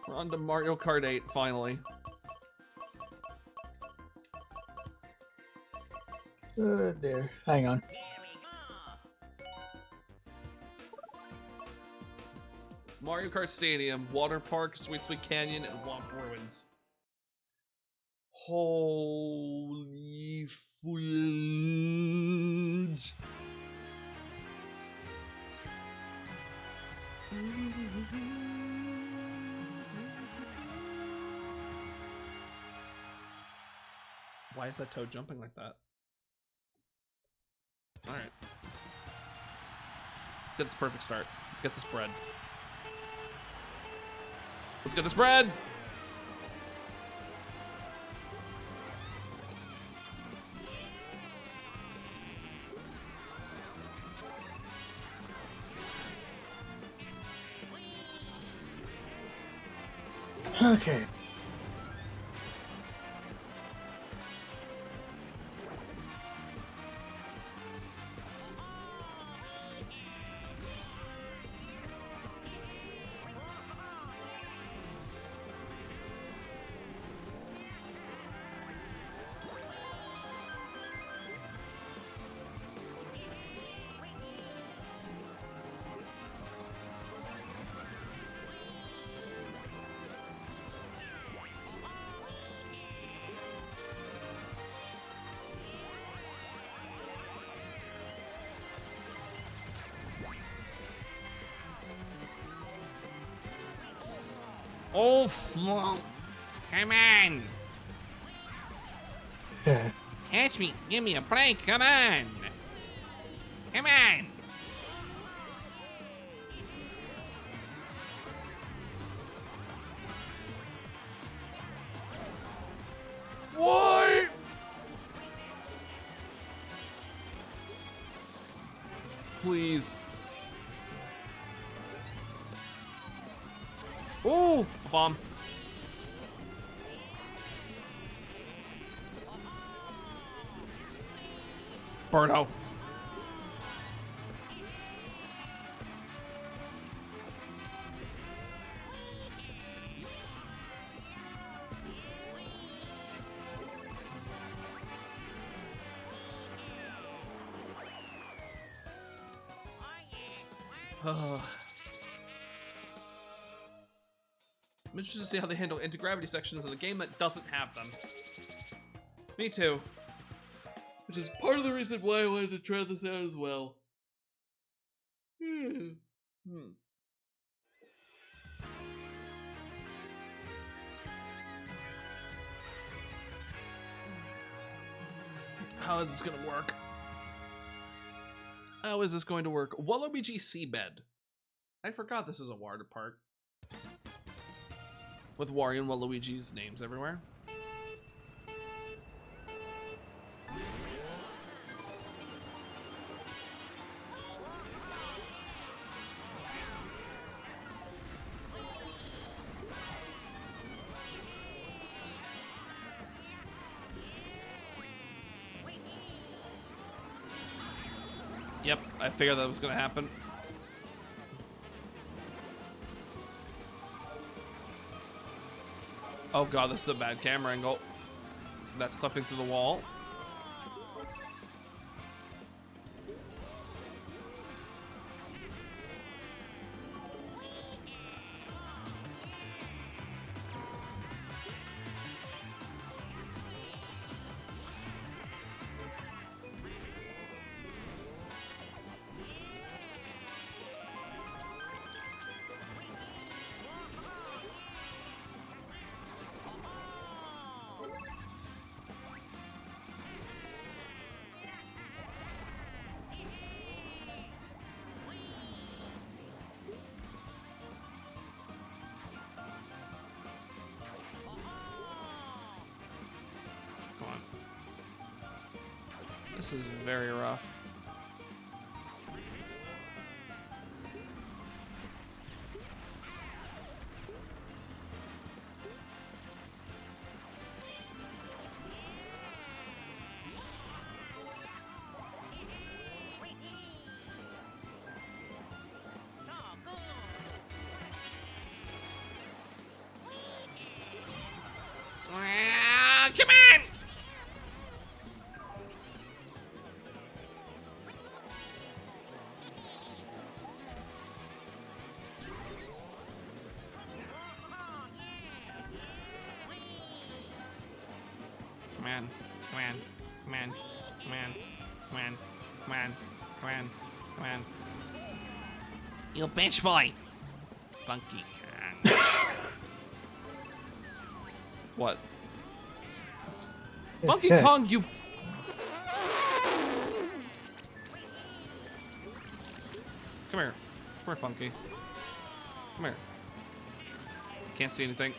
We're on to Mario Kart 8, finally. There. Hang on. Mario Kart Stadium, Water Park, Sweet Sweet Canyon, and Womp Ruins. Holy fudge. Why is that toad jumping like that? Alright. Let's get this perfect start. Let's get this bread. Let's get this bread! Okay. Oh, come on! Catch me, give me a break, come on! Come on! What? Please. Ooh, bomb. Birdo. I'm interested to see how they handle anti-gravity sections in a game that doesn't have them. Me too. Which is part of the reason why I wanted to try this out as well. How is this gonna work? How is this going to work? Waluigi Seabed. I forgot this is a water park. With Wario and Waluigi's names everywhere. Yep, I figured that was gonna happen. Oh god, this is a bad camera angle. That's clipping through the wall. This is very rough. Come on! Man, man, man, man, man, man, man, man. You bitch boy! Funky Kong. What? Funky Kong, you... Come here. Come here, Funky. Come here. Can't see anything.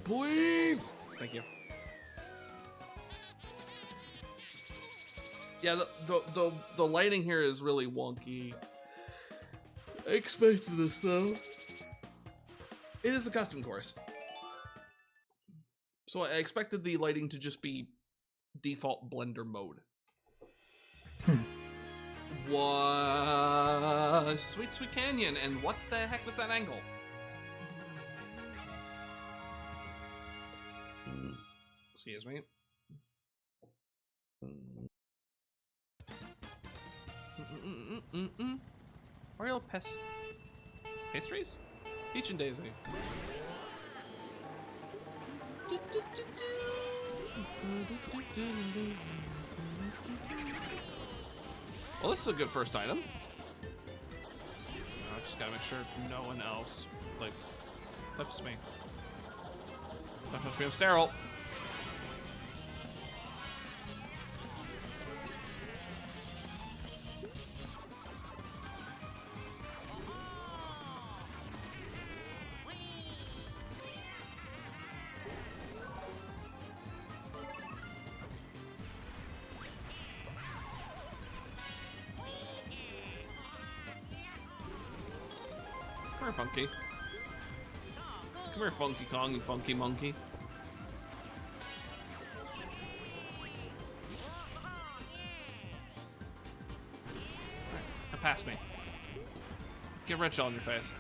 Please! Thank you. Yeah, the lighting here is really wonky. I expected this though. It is a custom course. So I expected the lighting to just be default Blender mode. What? Sweet Sweet Canyon, and what the heck was that angle? Excuse me. Oreo pastries? Peach and Daisy. Well, this is a good first item. I just gotta make sure no one else, like, touches me. Don't touch me, I'm sterile. Come here, Funky. Come here, Funky Kong, you funky monkey. Alright, now pass me. Get red shell on your face.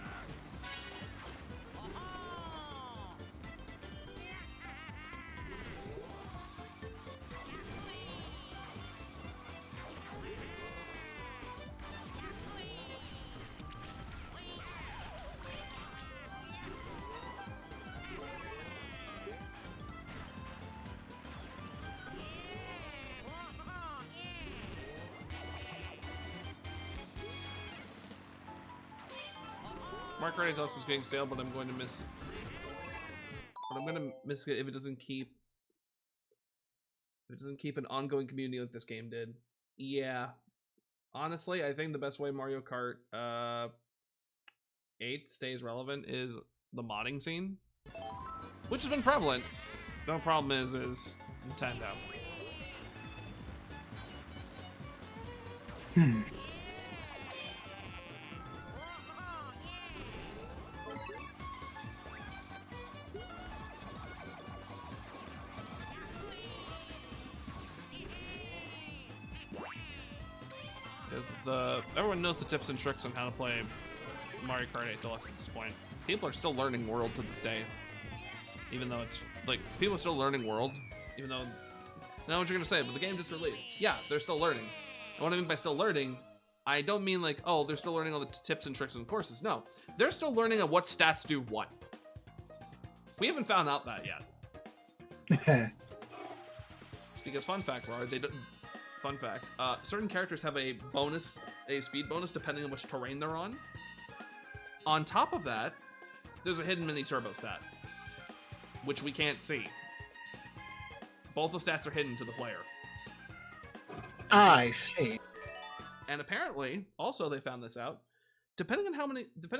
Mario Kart 8 Deluxe is getting stale, but I'm going to miss. But I'm going to miss it if it doesn't keep. If it doesn't keep an ongoing community like this game did. Yeah. Honestly, I think the best way Mario Kart 8 stays relevant is the modding scene, which has been prevalent. The problem is Nintendo. Everyone knows the tips and tricks on how to play Mario Kart 8 Deluxe at this point. People are still learning World to this day. Even though it's, like, people are still learning World. Even though, I know what you're gonna say, but the game just released. Yeah, they're still learning. And what I mean by still learning, I don't mean like, oh, they're still learning all the tips and tricks and courses. No, they're still learning at what stats do what. We haven't found out that yet. Because fun fact, Rar, fun fact, certain characters have a speed bonus depending on which terrain they're on. On top of that, there's a hidden mini turbo stat, which we can't see. Both the stats are hidden to the player. I see. And apparently, also they found this out, depending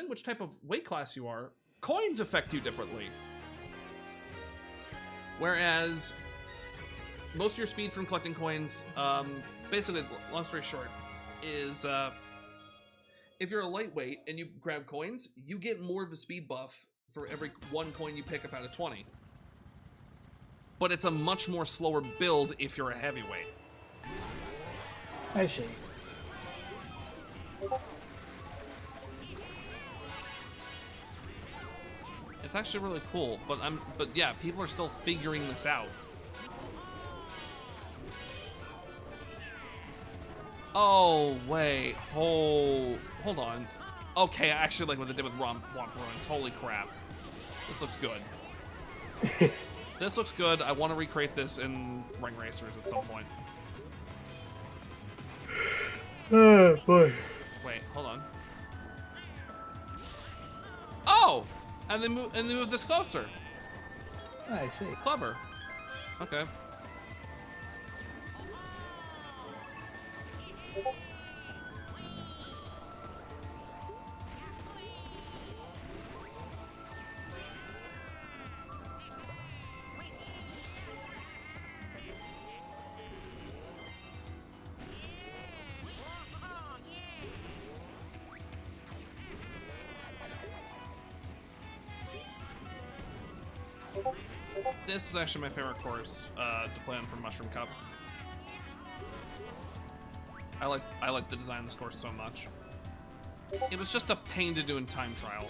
which type of weight class you are, coins affect you differently. Whereas most of your speed from collecting coins, basically, long story short, is if you're a lightweight and you grab coins, you get more of a speed buff for every 1 coin you pick up out of 20. But it's a much more slower build if you're a heavyweight. I see. It's actually really cool, but yeah, people are still figuring this out. Oh, wait. Hold on. Okay, I actually like what they did with Womp Ruins. Holy crap. This looks good. This looks good. I want to recreate this in Ring Racers at some point. Oh, boy. Wait, hold on. Oh! And they move this closer. I see. Clever. Okay. This is actually my favorite course to play on for Mushroom Cup. I like the design of this course so much. It was just a pain to do in time trial.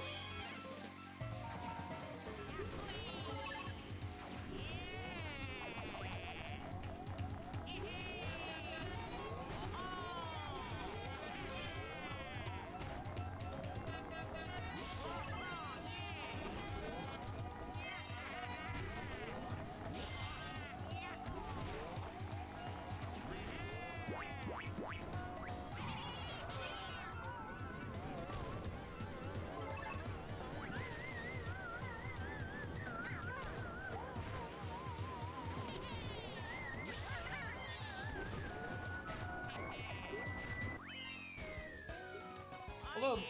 Although,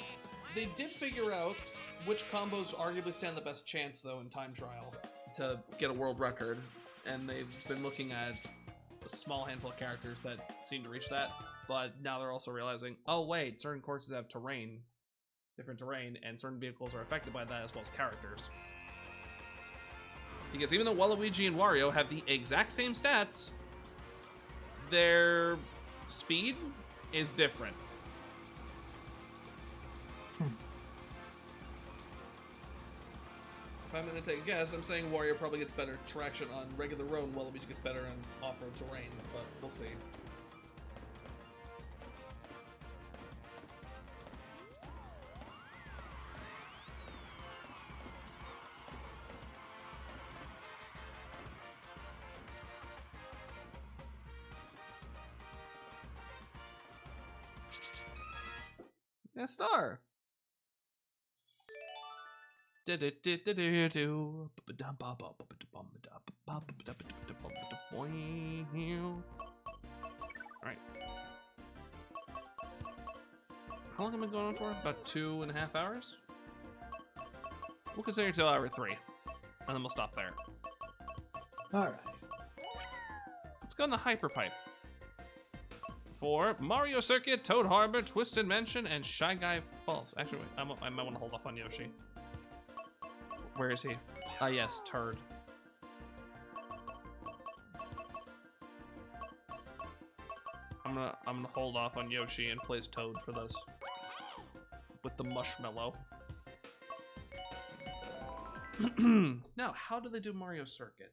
they did figure out which combos arguably stand the best chance, though, in time trial to get a world record, and they've been looking at a small handful of characters that seem to reach that, but now they're also realizing, oh wait, certain courses have different terrain, and certain vehicles are affected by that as well as characters. Because even though Waluigi and Wario have the exact same stats, their speed is different. If I'm going to take a guess, I'm saying Wario probably gets better traction on regular road and Waluigi gets better on off-road terrain, but we'll see. Yeah, star. Alright. How long have I been going on for? About 2.5 hours? We'll consider it till hour 3. And then we'll stop there. Alright. Let's go in the Hyper Pipe. For Mario Circuit, Toad Harbor, Twisted Mansion, and Shy Guy Falls. Actually, wait, I might want to hold off on Yoshi. Where is he? Ah, yes, Turd. I'm gonna hold off on Yoshi and place Toad for this. With the Mushmallow. Now, how do they do Mario Circuit?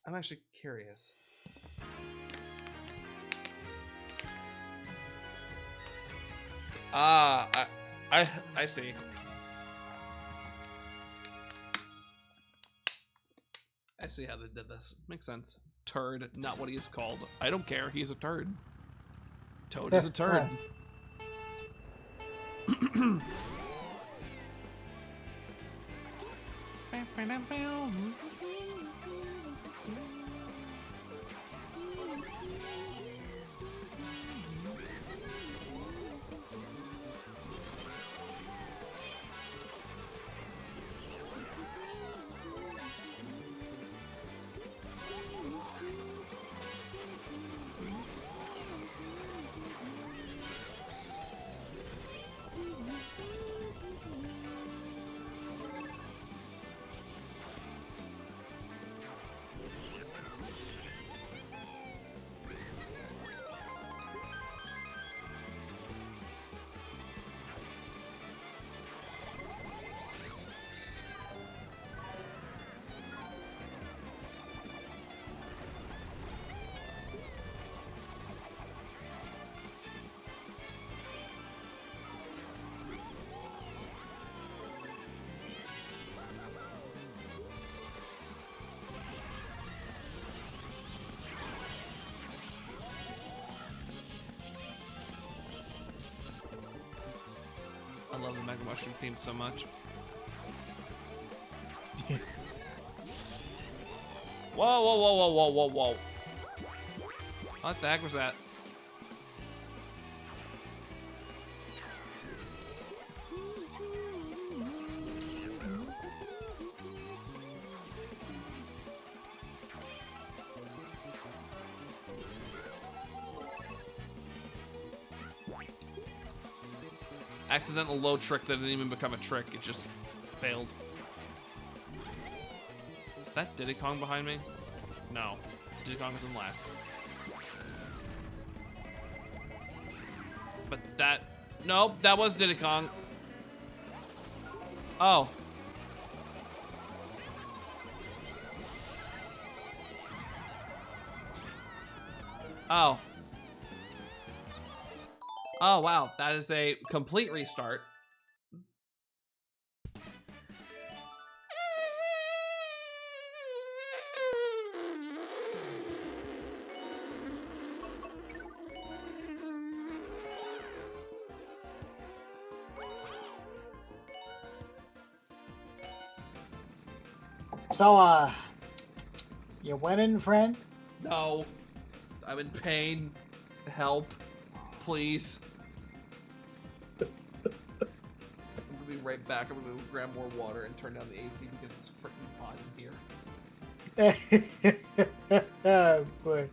I'm actually curious. Ah, I see. I see how they did this. Makes sense. Turd, not what he is called. I don't care. He's a turd. Toad is a turd. I love the Mega Mushroom theme so much. Whoa, whoa, whoa, whoa, whoa, whoa, whoa. What the heck was that? Accidental low trick that didn't even become a trick. It just failed. Is that Diddy Kong behind me? No. Diddy Kong is in last. But that... Nope, that was Diddy Kong. Oh. Oh. Oh, wow. That is a complete restart. So, you winning, friend? No. I'm in pain. Help. Please. I'm gonna be right back. I'm gonna grab more water and turn down the AC because it's freaking hot in here. Oh, boy.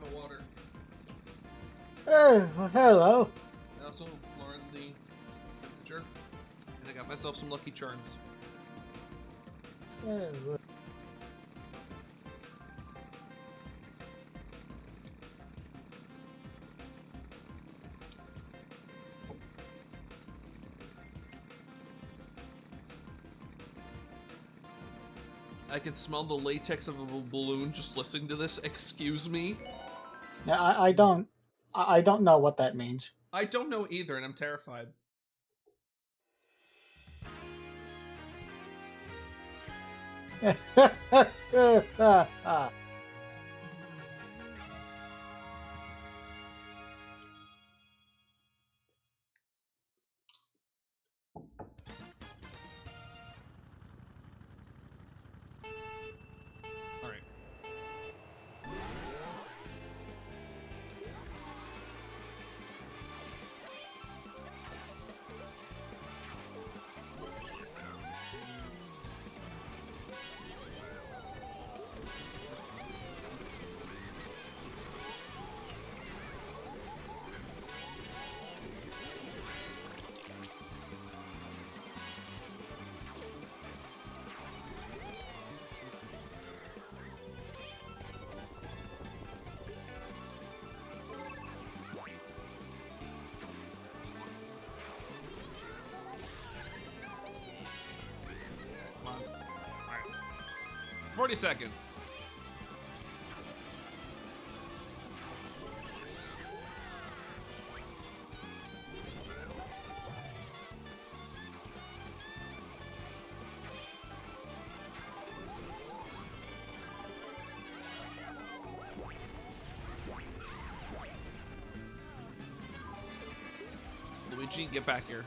got my water. Well, hello. I also lowered the temperature, and I got myself some Lucky Charms. Well. I can smell the latex of a balloon just listening to this. Excuse me? Yeah, I don't know what that means. I don't know either, and I'm terrified. Alright. Come on. Alright. 40 seconds. Luigi, get back here.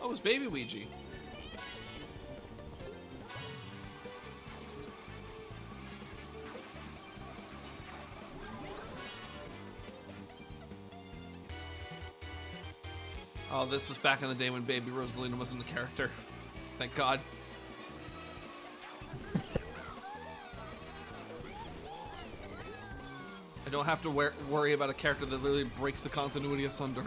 Oh, it's baby Luigi. Oh, this was back in the day when baby Rosalina wasn't a character. Thank God. I don't have to worry about a character that literally breaks the continuity asunder.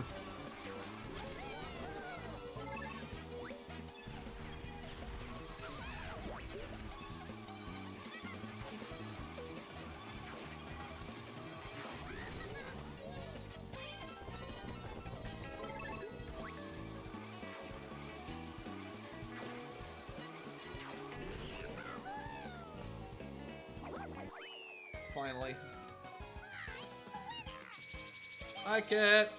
Finally. Hi, Kit.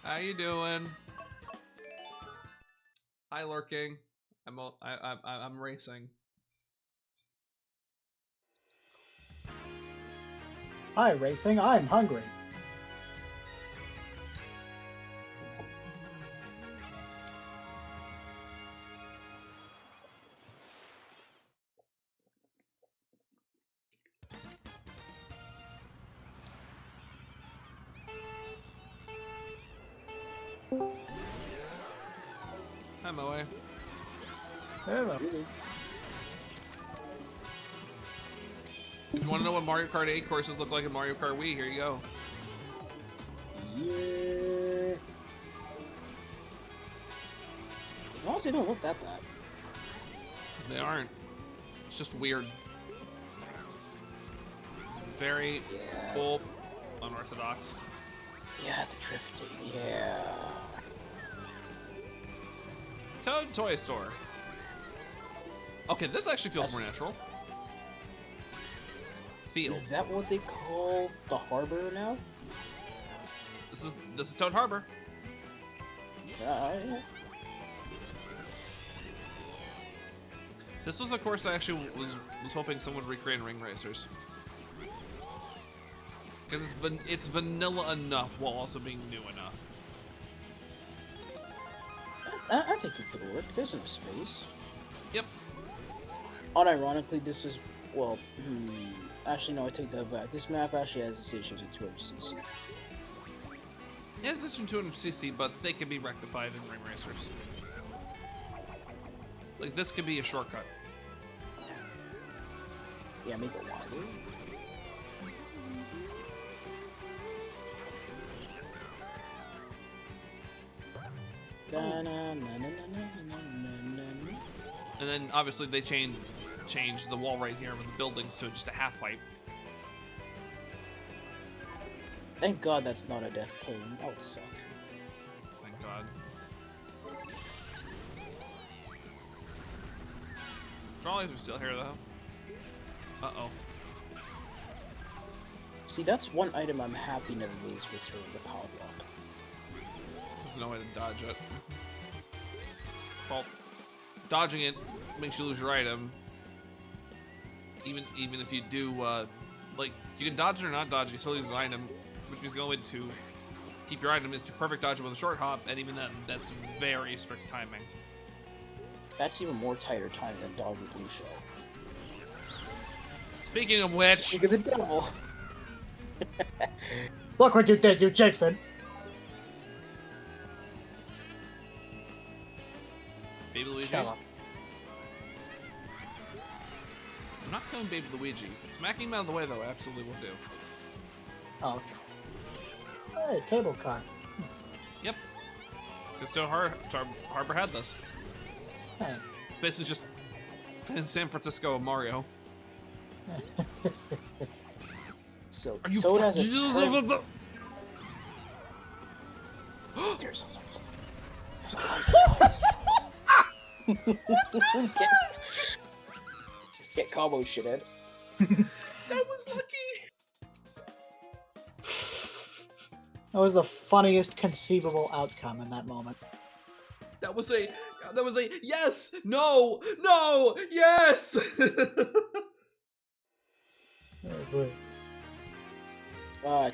How you doing? Hi, lurking. I'm racing. Hi, racing. I'm hungry. Hi, Moe. Hello. If you want to know what Mario Kart 8 courses look like in Mario Kart Wii, here you go. Yeah. Honestly, they don't look that bad. They aren't. It's just weird. Very cool, unorthodox. Yeah, the drifting. Yeah. Toad Toy Store. Okay, this actually feels more natural. Feels. Is that what they call the harbor now? This is Toad Harbor. Yeah. This was a course I actually was hoping someone would recreate in Ring Racers. Because it's vanilla enough while also being new enough. I think it could work. There's enough space. Yep. Unironically, this is, well, Actually, no, I take that back. This map actually has the stations at 200cc. Yeah, it's just 200cc, but they can be rectified in ring racers. Like, this could be a shortcut. Yeah, make it wider. And then, obviously, they changed the wall right here with the buildings to just a half pipe. Thank God that's not a death plane. That would suck. Thank God. Trolleys are still here, though. Uh-oh. See, that's one item I'm happy never needs return, the power block. There's no way to dodge it. Well, dodging it makes you lose your item. Even if you do, like, you can dodge it or not dodge it, you still lose an item, which means the only way to keep your item is to perfect dodge it with a short hop, and even then, that's very strict timing. That's even more tighter time than dodging blue shell. Speaking of which, Speak of the devil. Look what you did, you jinxed it. Baby Luigi. Shut up. I'm not killing Baby Luigi. Smacking him out of the way, though, absolutely will do. Oh. Hey, cable car. Yep. Because Harbor had this. Hey. It's basically just San Francisco and Mario. So, Are you Toad has a fucking... turn- There's a Get combo shithead. That was lucky! That was the funniest conceivable outcome in that moment. That was a yes! No! No! Yes! Oh, boy.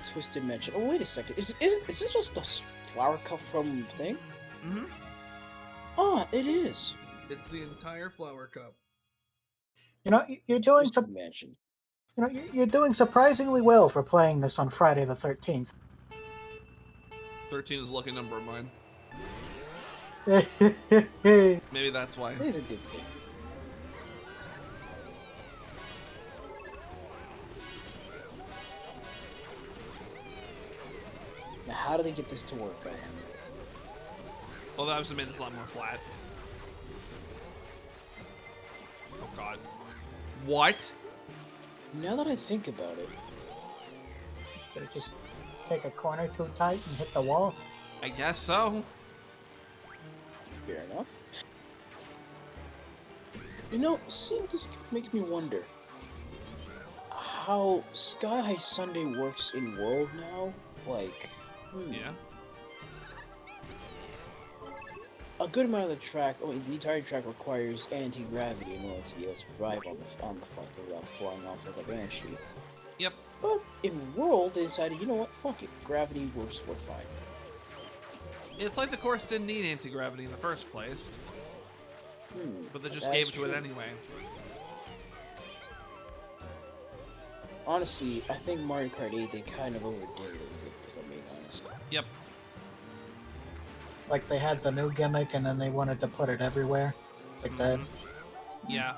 Twisted Mention. Oh, wait a second. Is this just the flower cup from thing? Mm-hmm. Oh, it is. It's the entire flower cup. You know, you're doing Twisted Mansion. you're doing surprisingly well for playing this on Friday the 13th. 13 is a lucky number of mine. Hey, Maybe that's why. It is a good thing. Now, how do they get this to work? Well, that obviously made this a lot more flat. Oh god. What? Now that I think about it, Did it just take a corner too tight and hit the wall? I guess so. fair enough. You know, seeing this makes me wonder how Sky High Sunday works in World now. Like, Yeah. a good amount of the track, the entire track requires anti-gravity in order to be able to drive on the fucker without flying off like a banshee. Yep. But in World, they decided, you know what, fuck it, gravity will just work fine. It's like the course didn't need anti-gravity in the first place, but they just gave it to it anyway. Honestly, I think Mario Kart 8, they kind of overdid it, if I'm being honest. Yep. Like they had the new gimmick and then they wanted to put it everywhere. Like that. Yeah.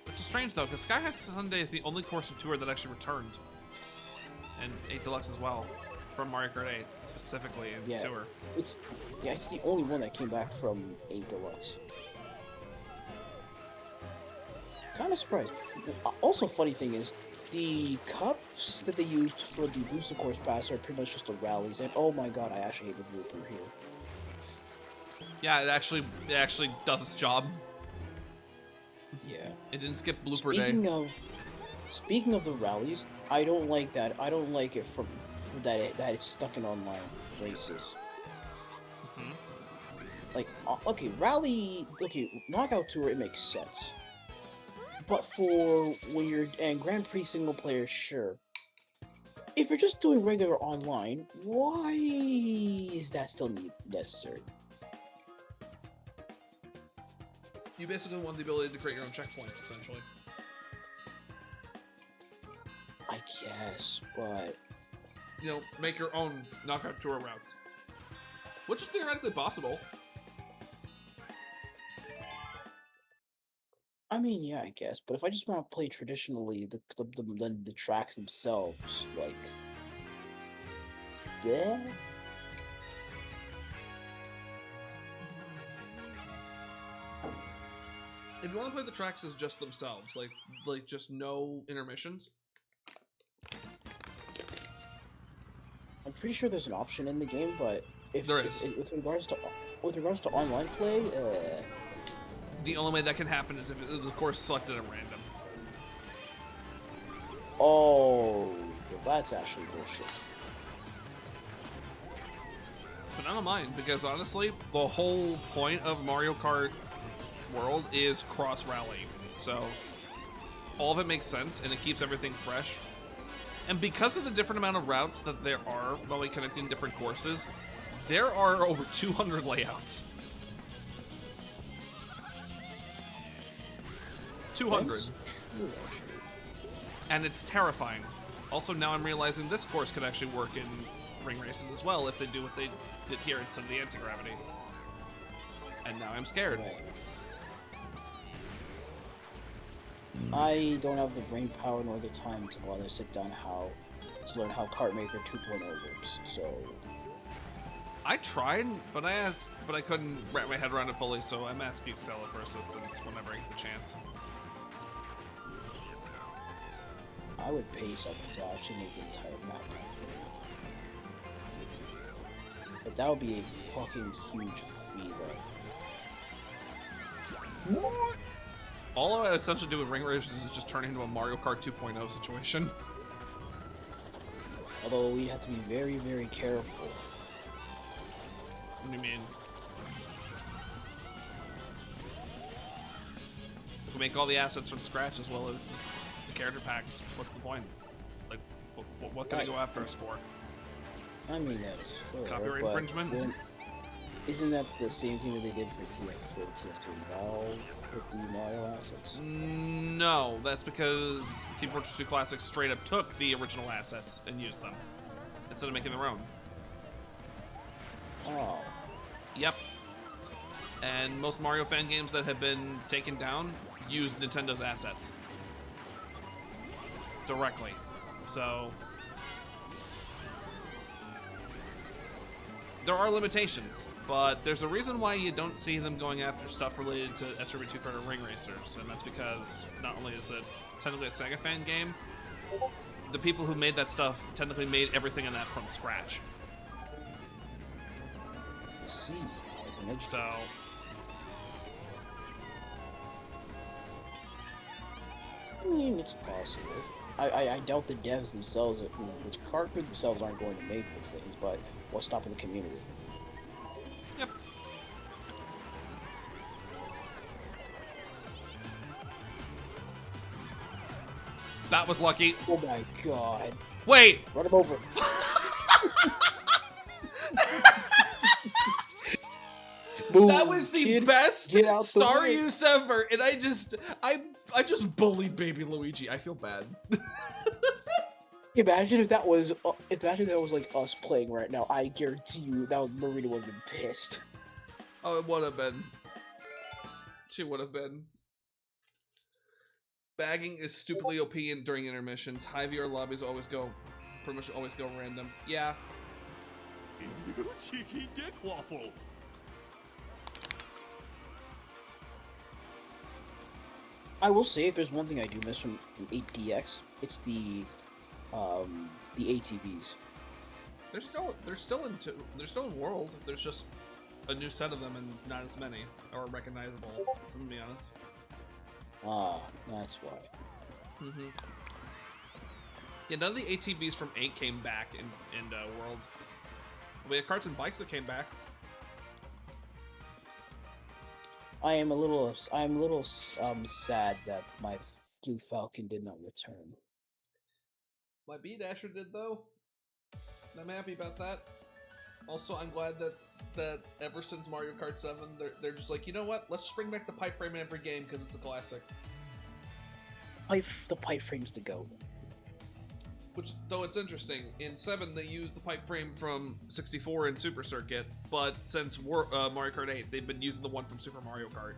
Which is strange though, because Sky High Sunday is the only course of Tour that actually returned. And 8 Deluxe as well. From Mario Kart 8, specifically in Tour. It's the only one that came back from 8 Deluxe. Kind of surprised. Also, funny thing is, the cups that they used for the booster course pass are pretty much just the rallies, and oh my god, I actually hate the blooper here. Yeah, it actually does its job. Yeah. It didn't skip blooper day. Speaking of the rallies, I don't like that. I don't like it for that it's stuck in online races. Like, okay, Knockout Tour, it makes sense. But for when you're and Grand Prix single player, sure. If you're just doing regular online, why is that still necessary? You basically want the ability to create your own checkpoints, essentially. guess, but You know, make your own knockout tour routes, which is theoretically possible. I mean, yeah, I guess. But if I just want to play traditionally, the tracks themselves, like, yeah. If you want to play the tracks as just themselves, like just no intermissions, I'm pretty sure there's an option in the game, but There is. with regards to online play, the only way that can happen is if it is, of course, selected at random. oh, well, that's actually bullshit. But I don't mind, because honestly, the whole point of Mario Kart World is cross rally. So all of it makes sense and it keeps everything fresh. And because of the different amount of routes that there are while we connecting different courses, there are over 200 layouts. 200. That's true, actually. And it's terrifying. Also, now I'm realizing this course could actually work in ring races as well if they do what they did here instead of the anti-gravity. And now I'm scared. Right. I don't have the brain power nor the time to bother to sit down to learn how Kart Maker 2.0 works. So I tried, but I couldn't wrap my head around it fully, so I'm asking Stella for assistance whenever I get the chance. I would pay someone to actually make the entire map for me. But that would be a fucking huge fee, though. All I essentially do with ring races is just turn into a Mario Kart 2.0 situation. Although we have to be very, very careful. What do you mean? If we make all the assets from scratch as well as the character packs, what's the point? Like, what can I go after us for? I mean, that is fair. Copyright but infringement? Isn't that the same thing that they did for TF2 Valve with the Mario assets? No, that's because Team Fortress 2 Classic straight up took the original assets and used them instead of making their own. Oh. Yep. And most Mario fan games that have been taken down use Nintendo's assets directly. So there are limitations, but there's a reason why you don't see them going after stuff related to SRB 2 Kart or Ring Racers, and that's because not only is it technically a Sega fan game, the people who made that stuff technically made everything in that from scratch. I see. So I mean, it's possible. I doubt the devs themselves, the card crew themselves aren't going to make the things, but what's stopping the community? yep. That was lucky. Oh my god. Wait! Run him over. Boom, That was the kid, best get out the star way. use ever, and I just bullied baby Luigi. I feel bad. Imagine if that was like us playing right now. I guarantee you that Marina would have been pissed. Oh, it would have been. She would have been. Bagging is stupidly OP during intermissions. High VR lobbies pretty much always go random. Yeah. Cheeky dick waffle. I will say, if there's one thing I do miss from 8DX, it's the ATVs. They're still in World. There's just a new set of them and not as many or recognizable. I'm gonna be honest. Ah, that's why. Mm-hmm. Yeah, none of the ATVs from 8 came back in World. We had carts and bikes that came back. I'm a little sad that my Blue Falcon did not return. My B Dasher did though. And I'm happy about that. Also, I'm glad that ever since Mario Kart 7, they're just like, you know what? Let's just bring back the pipe frame in every game because it's a classic. The pipe frame's to go. Which, though it's interesting, in 7 they use the pipe frame from 64 and Super Circuit, but since Mario Kart 8, they've been using the one from Super Mario Kart.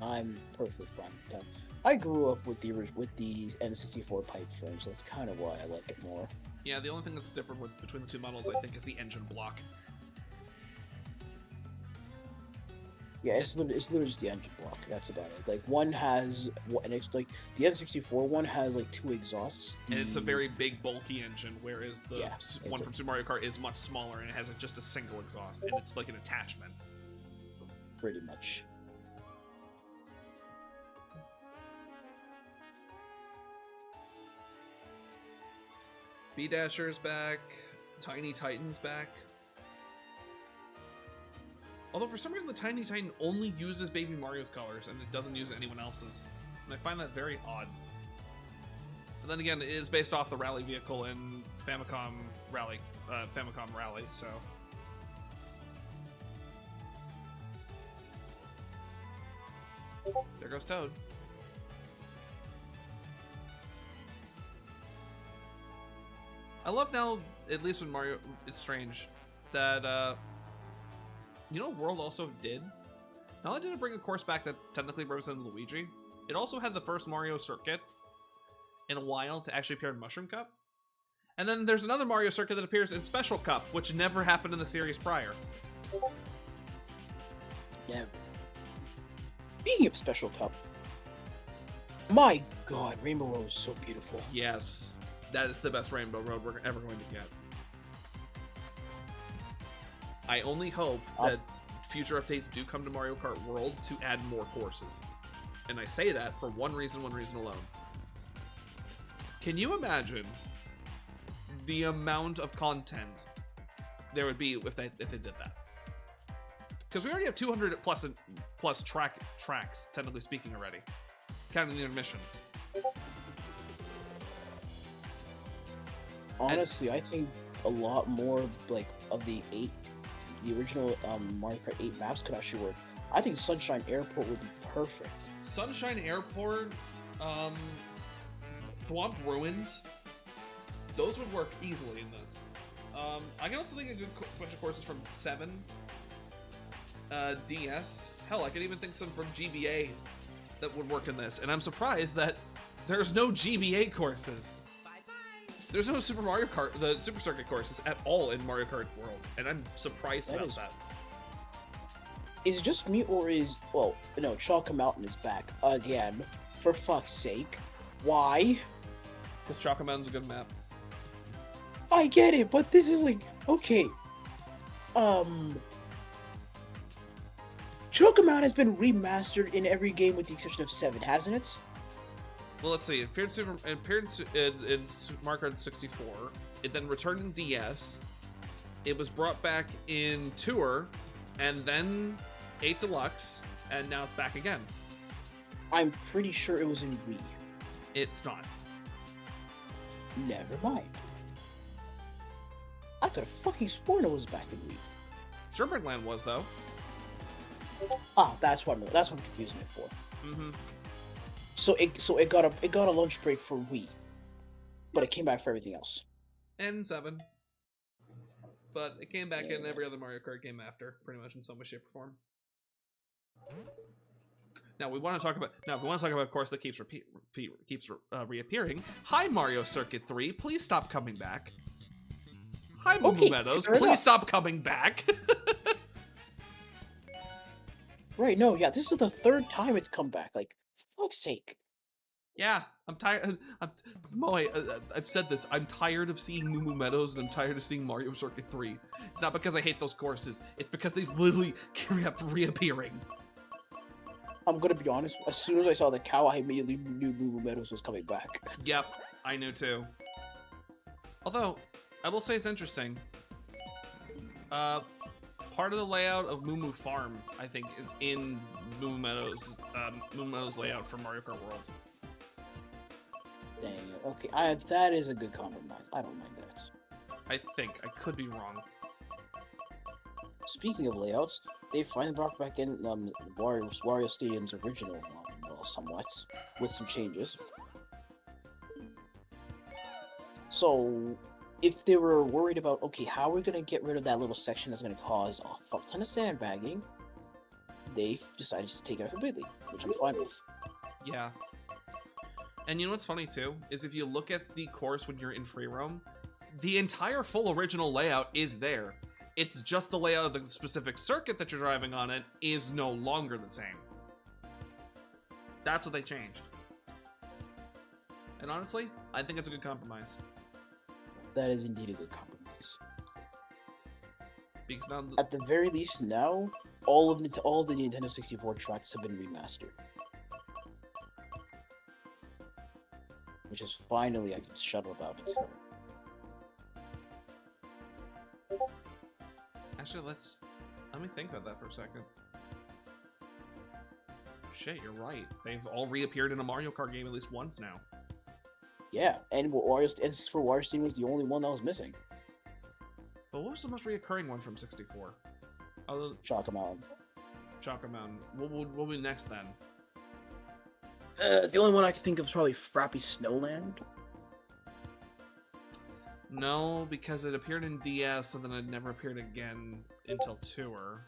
I'm perfectly fine with that. I grew up with the N64 pipe frame, so that's kind of why I like it more. Yeah, the only thing that's different between the two models, I think, is the engine block. Yeah, it's literally just the engine block. That's about it. Like one has like the N64 one has like 2 exhausts. And it's a very big, bulky engine, whereas the Yeah, one from Super Mario Kart is much smaller and it has just a single exhaust, and it's like an attachment. Pretty much. B-Dasher's back, Tiny Titan's back. Although for some reason the Tiny Titan only uses Baby Mario's colors and it doesn't use anyone else's. And I find that very odd. And then again, it is based off the rally vehicle in Famicom Rally, so... There goes Toad. I love now, at least with Mario, it's strange, that, you know what World also did? Not only did it bring a course back that technically represented Luigi, it also had the first Mario circuit in a while to actually appear in Mushroom Cup. And then there's another Mario circuit that appears in Special Cup, which never happened in the series prior. Yeah. Speaking of Special Cup, my god, Rainbow Road is so beautiful. Yes, that is the best Rainbow Road we're ever going to get. I only hope that future updates do come to Mario Kart World to add more courses. And I say that for one reason alone. Can you imagine the amount of content there would be if they did that? Because we already have 200 plus tracks, technically speaking, already, counting the intermissions. Honestly, I think a lot more like of the original Mario Kart 8 maps could actually work. I think Sunshine Airport would be perfect. Sunshine Airport, Thwomp Ruins, those would work easily in this. I can also think of a good bunch of courses from 7, DS. Hell, I could even think some from GBA that would work in this. And I'm surprised that there's no GBA courses. There's no Super Mario Kart, the Super Circuit courses at all in Mario Kart World, and I'm surprised about that. Is it just me, or is, well, no, Chalka Mountain is back again. For fuck's sake. Why? Because Chalka Mountain's a good map. I get it, but this is like, okay. Chalka Mountain has been remastered in every game with the exception of 7, hasn't it? Well, let's see. It appeared in Mario Kart 64. It then returned in DS. It was brought back in Tour, and then 8 Deluxe, and now it's back again. I'm pretty sure it was in Wii. It's not. Never mind. I could have fucking sworn it was back in Wii. Sherbert Land was, though. Ah, that's what I'm confusing it for. Mm-hmm. So it got a lunch break for Wii, but it came back for everything else. And 7. But it came back in every other Mario Kart game after, pretty much in some way, shape, or form. Now we want to talk about a course that keeps reappearing. Hi, Mario Circuit 3. Please stop coming back. Hi, Moo Moo Meadows. Please stop coming back. Right? No, yeah. This is the 3rd time it's come back. Like, for fuck's sake. Yeah, I'm tired. I've said this. I'm tired of seeing Moo Moo Meadows, and I'm tired of seeing Mario Circuit 3. It's not because I hate those courses. It's because they literally kept reappearing. I'm gonna be honest. As soon as I saw the cow, I immediately knew Moo Moo Meadows was coming back. Yep, I knew too. Although, I will say it's interesting. Part of the layout of Moo Moo Farm, I think, is in Moo Moo Meadows layout for Mario Kart World. Dang it. Okay, that is a good compromise. I don't mind that. I think. I could be wrong. Speaking of layouts, they finally brought back in Wario Stadium's original, well, somewhat, with some changes. So, if they were worried about, okay, how are we gonna get rid of that little section that's gonna cause a fuck ton of sandbagging, they decided to take it out completely, which I'm fine with. Yeah. And you know what's funny too is if you look at the course when you're in free roam, the entire full original layout is there. It's just the layout of the specific circuit that you're driving on it is no longer the same. That's what they changed. And honestly, I think it's a good compromise. That is indeed a good compromise. Because now At the very least, now all of the Nintendo 64 tracks have been remastered, which is finally I can shut up about it. actually let me think about that for a second. Shit, you're right. They've all reappeared in a Mario Kart game at least once now. Yeah, and for Wario Steam was the only one that was missing. But what was the most reoccurring one from 64? Other than Chaka Mountain. Chaka Mountain. What will be next then? The only one I can think of is probably Frappy Snowland. No, because it appeared in DS and then it never appeared again until Tour.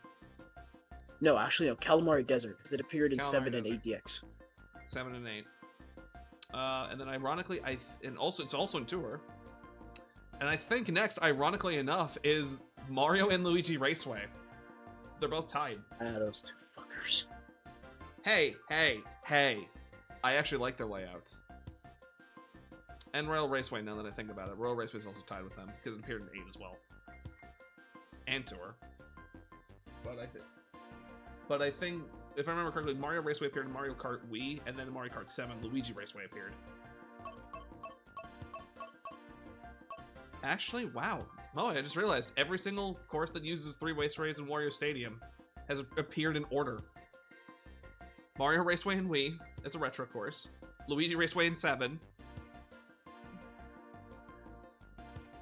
No, actually, no, Calamari Desert, because it appeared in Calamari 7 and Desert. 8DX. 7 and 8. And then ironically, it's also in Tour. And I think next, ironically enough, is Mario and Luigi Raceway. They're both tied. Those two fuckers. Hey. I actually like their layouts. And Royal Raceway, now that I think about it. Royal Raceway is also tied with them, because it appeared in 8 as well. And Tour. But I think, if I remember correctly, Mario Raceway appeared in Mario Kart Wii, and then in Mario Kart 7, Luigi Raceway appeared. Actually, wow. Oh, I just realized every single course that uses 3 raceways in Wario Stadium has appeared in order. Mario Raceway in Wii as a retro course. Luigi Raceway in 7.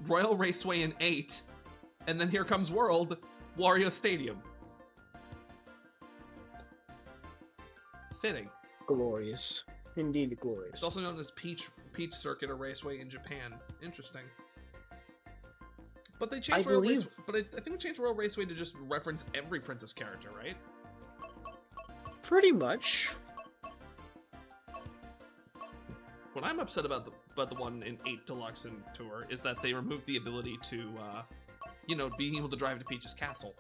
Royal Raceway in 8. And then here comes World, Wario Stadium. Fitting. Glorious. Indeed glorious. It's also known as Peach Circuit or Raceway in Japan. Interesting. But they changed Royal Raceway. But I think they changed Royal Raceway to just reference every princess character, right? Pretty much. What I'm upset about the one in 8 Deluxe and Tour is that they removed the ability to, being able to drive to Peach's castle.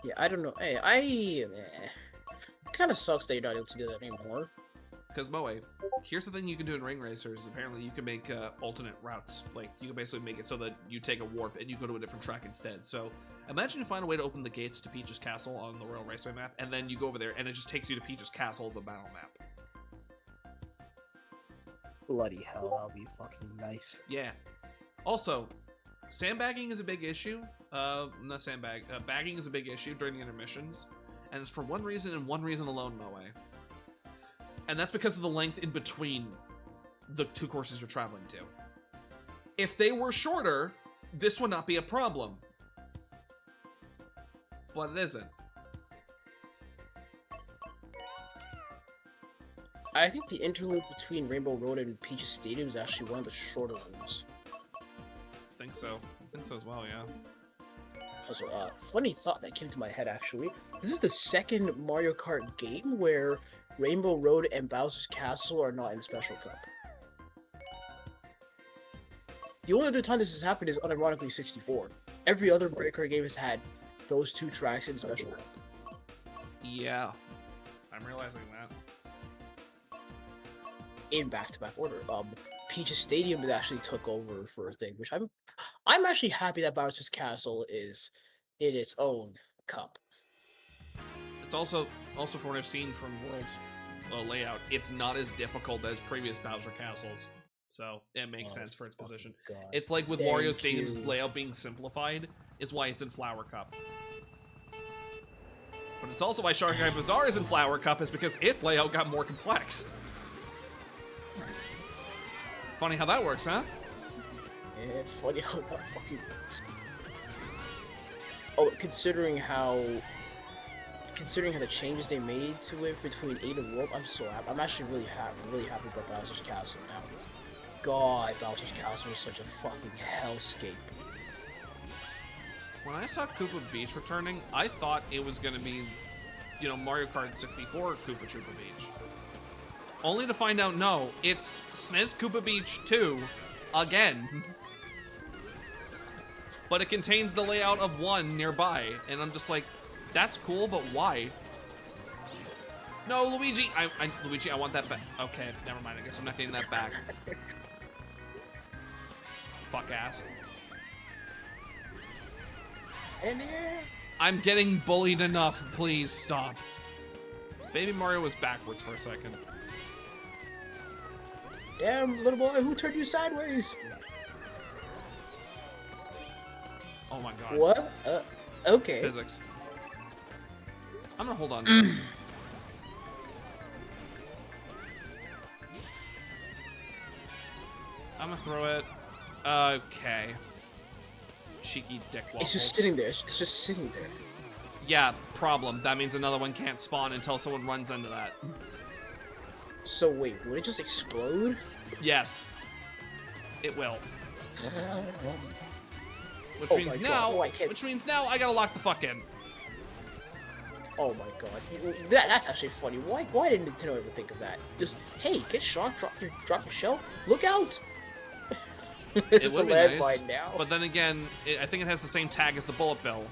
Yeah, I don't know. Hey, kind of sucks that you're not able to do that anymore. Because Moe, here's the thing you can do in Ring Racers. Apparently, you can make alternate routes. Like, you can basically make it so that you take a warp and you go to a different track instead. So, imagine you find a way to open the gates to Peach's Castle on the Royal Raceway map, and then you go over there, and it just takes you to Peach's Castle as a battle map. Bloody hell, that'll be fucking nice. Yeah. Also, sandbagging is a big issue. Bagging is a big issue during the intermissions. And it's for one reason and one reason alone, Moe. And that's because of the length in between the 2 courses you're traveling to. If they were shorter, this would not be a problem. But it isn't. I think the interlude between Rainbow Road and Peach's Stadium is actually one of the shorter ones. I think so as well, yeah. Also, funny thought that came to my head, actually. This is the second Mario Kart game where Rainbow Road and Bowser's Castle are not in the Special Cup. The only other time this has happened is unironically 64. Every other Mario Kart game has had those 2 tracks in Special Cup. Yeah. I'm realizing that. In back-to-back order. Peach's Stadium actually took over for a thing, which I'm actually happy that Bowser's Castle is in its own cup. It's also from what I've seen from World's layout, it's not as difficult as previous Bowser Castles. So it makes sense for its position. God. It's like with Thank Wario Stadium's you. layout being simplified is why it's in Flower Cup. But it's also why Shanghai Bazaar is in Flower Cup is because its layout got more complex. Funny how that works, huh? Yeah, funny how that fucking works. Oh, considering how the changes they made to it between 8 and World, I'm so happy. I'm actually really happy about Bowser's Castle now. god, Bowser's Castle was such a fucking hellscape. When I saw Koopa Beach returning, I thought it was gonna be, you know, Mario Kart 64 Koopa Troopa Beach. Only to find out, no, it's SNES Koopa Beach 2 again. But it contains the layout of 1 nearby, and I'm just like, that's cool, but why? No, Luigi! Luigi, I want that back. Okay, never mind. I guess I'm not getting that back. Fuck ass. In here. I'm getting bullied enough. Please stop. Baby Mario was backwards for a second. Damn, little boy, who turned you sideways? Oh my god. What? Okay. Physics. I'm gonna hold on to this. I'm gonna throw it. Okay. Cheeky dick waffle. It's just sitting there. It's just sitting there. Yeah, problem. That means another one can't spawn until someone runs into that. So wait, would it just explode? Yes. It will. Which Oh means my God. now, Oh, I can't- which means now I gotta lock the fuck in. Oh my god, that's actually funny. Why didn't Nintendo ever think of that? Just hey, get shot, drop your shell. Look out! It It's the would be nice, landmine now. but then again, I think it has the same tag as the bullet bill,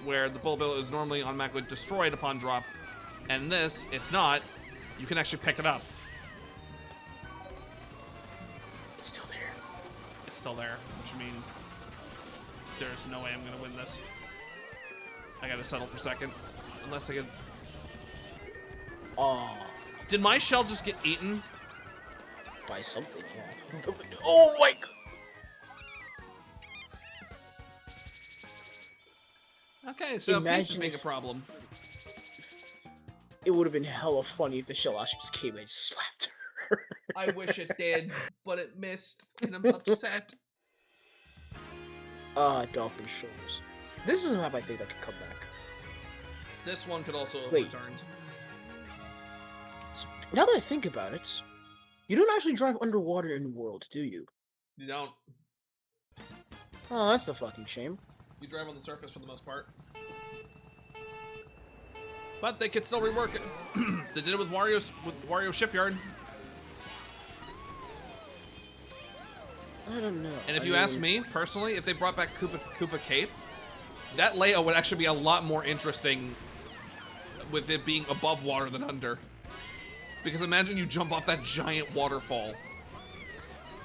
where the bullet bill is normally automatically destroyed upon drop, and this, it's not. You can actually pick it up. It's still there. It's still there, which means there's no way I'm gonna win this. I gotta settle for second, unless I get. Oh, Did my shell just get eaten? by something, yeah. Oh my god. Okay, so Peach is Imagine being a if- problem. It would have been hella funny if the shell actually just came in and just slapped her. I wish it did, but it missed, and I'm upset. Dolphin Shores. This is a map I think that could come back. This one could also have Wait. returned. Now that I think about it, you don't actually drive underwater in the world, do you? You don't. Oh, that's a fucking shame. You drive on the surface for the most part. But they could still rework it. They did it with Wario Shipyard. I don't know. And if you ask me, personally, if they brought back Koopa Cape, that layout would actually be a lot more interesting with it being above water than under. Because imagine you jump off that giant waterfall.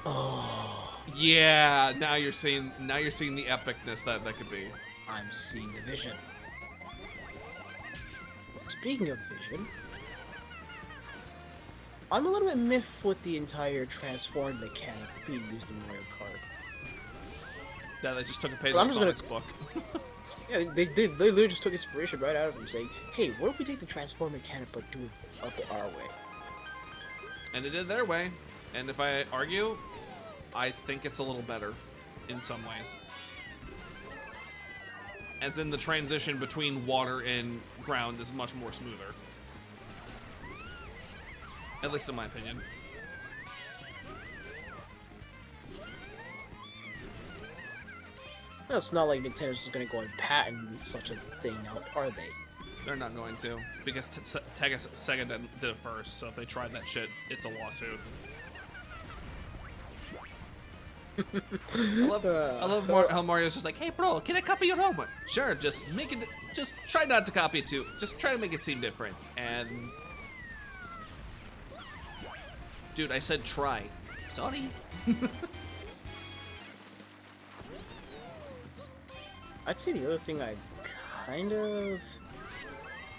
Oh, Yeah, now you're seeing the epicness that could be. I'm seeing the vision. Speaking of vision, I'm a little bit miffed with the entire transform mechanic being used in Mario Kart. Yeah, they just took a page Well, from I'm just gonna- Sonic's book. Yeah, they literally just took inspiration right out of them, saying, "Hey, what if we take the transform mechanic but do it up our way?" And they did their way. And if I argue, I think it's a little better in some ways. As in the transition between water and ground is much more smoother. At least in my opinion. Well, it's not like Nintendo's just gonna go and patent such a thing out, are they? They're not going to. Because Sega did it first, so if they tried that shit, it's a lawsuit. I love how Mario's just like, hey bro, can I copy your home? Sure, just try not to copy it too. Just try to make it seem different. And dude, I said try. Sorry. I'd say the other thing I kind of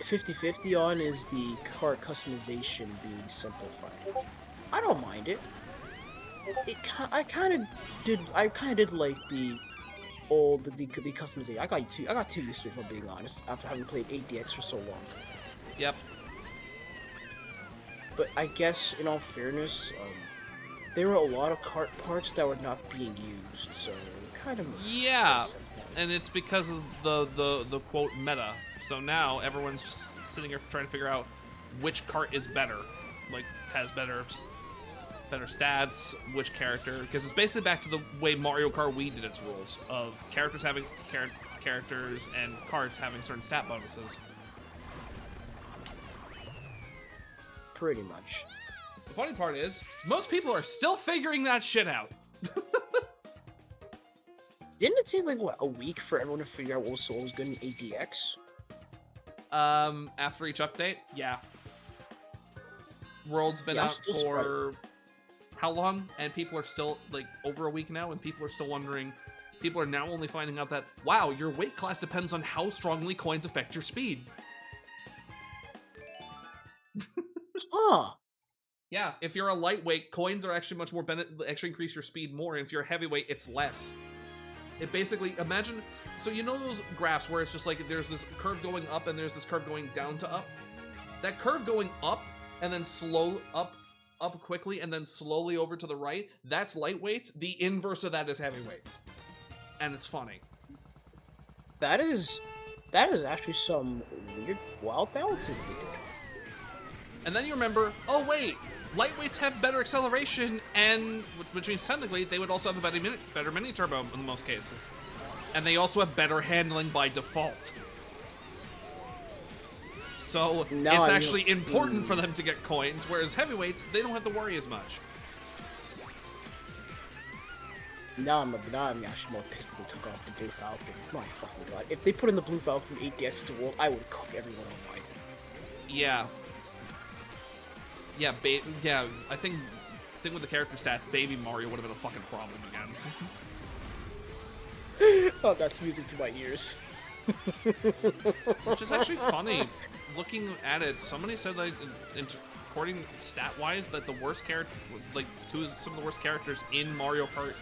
50-50 on is the car customization being simplified. I don't mind it. I kind of did like the customization. I got too used to it, if I'm being honest, after having played 8DX for so long. Yep. But I guess, in all fairness, there were a lot of cart parts that were not being used, so it kind of makes Yeah. sense now. And it's because of the quote meta. So now everyone's just sitting here trying to figure out which cart is better, like has better better stats, which character, because it's basically back to the way Mario Kart Wii did its rules of characters having characters and carts having certain stat bonuses. Pretty much. The funny part is, most people are still figuring that shit out. Didn't it take like what, a week for everyone to figure out what was good in ADX? After each update, yeah. World's been Yeah, I'm out still for how long? And people are still, like, over a week now, and people are still wondering. People are now only finding out that, wow, your weight class depends on how strongly coins affect your speed. Huh. Yeah, if you're a lightweight, coins are actually much more actually increase your speed more, and if you're a heavyweight, it's less. It basically, imagine, so you know those graphs where it's just like there's this curve going up and there's this curve going down to up? That curve going up and then slow up quickly and then slowly over to the right, that's lightweights. The inverse of that is heavyweights. And it's funny. That is actually some weird, wild balancing we did. And then you remember, oh wait, lightweights have better acceleration, and which means technically they would also have a better mini turbo in most cases. And they also have better handling by default. So Now it's I actually important for them to get coins, whereas heavyweights, they don't have to worry as much. Now I'm actually more pissed that they took off the Blue Falcon. My fucking god. If they put in the Blue Falcon from 8DX to World, I would cook everyone online. Yeah. Yeah, yeah, I think with the character stats, Baby Mario would have been a fucking problem again. Oh, that's music to my ears. Which is actually funny. Looking at it, somebody said that, according stat-wise, that the worst character, like some of the worst characters in Mario Kart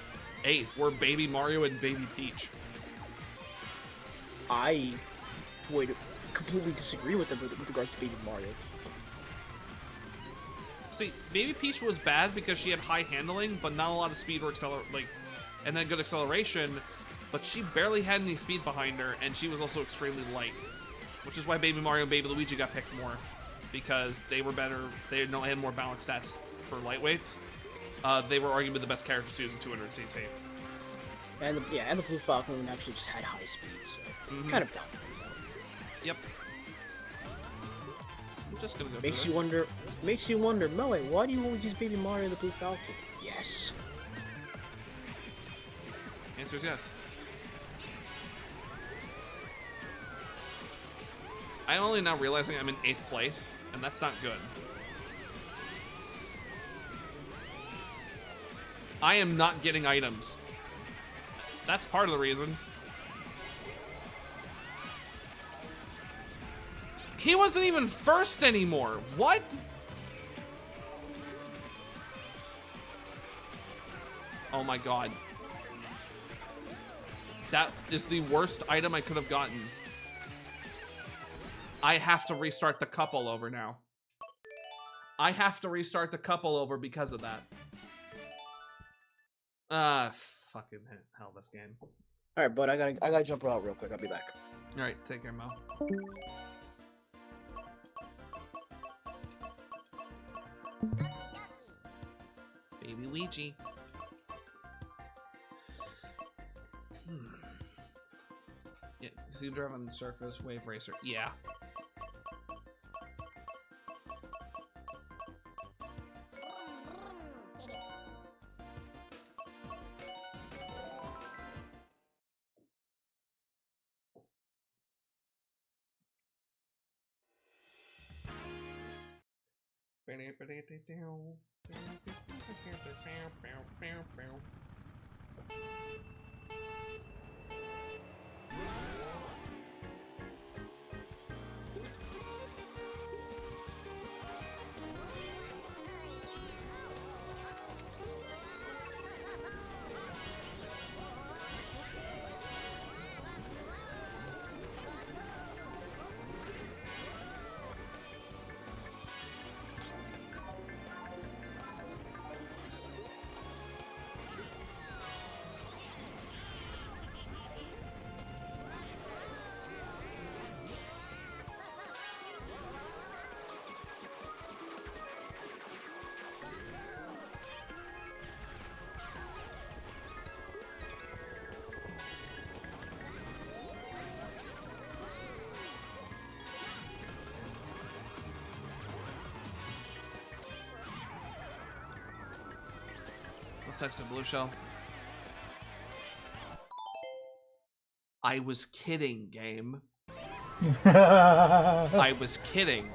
8 were Baby Mario and Baby Peach. I would completely disagree with them with regards to Baby Mario. See, Baby Peach was bad because she had high handling, but not a lot of speed or and then good acceleration. But she barely had any speed behind her, and she was also extremely light, which is why Baby Mario and Baby Luigi got picked more, because they were better. They had more balanced stats for lightweights. They were arguably the best characters to use in 200cc. And the Blue Falcon actually just had high speed, so kind of balanced things out. Yep. I'm just gonna go. Makes you wonder, Moe, why do you always use Baby Mario and the Blue Falcon? Yes. Answer is yes. I'm only now realizing I'm in 8th place, and that's not good. I am not getting items. That's part of the reason. He wasn't even first anymore. What? Oh my god. That is the worst item I could have gotten. I have to restart the cup all over now. I have to restart the cup all over because of that. Fucking hell, this game. Alright, bud, I gotta jump out real quick. I'll be back. Alright, take care, Mel. Baby Luigi. Yeah, because you drive on the surface, Wave Racer. Yeah. Text Blue Shell. I was kidding, game. I was kidding.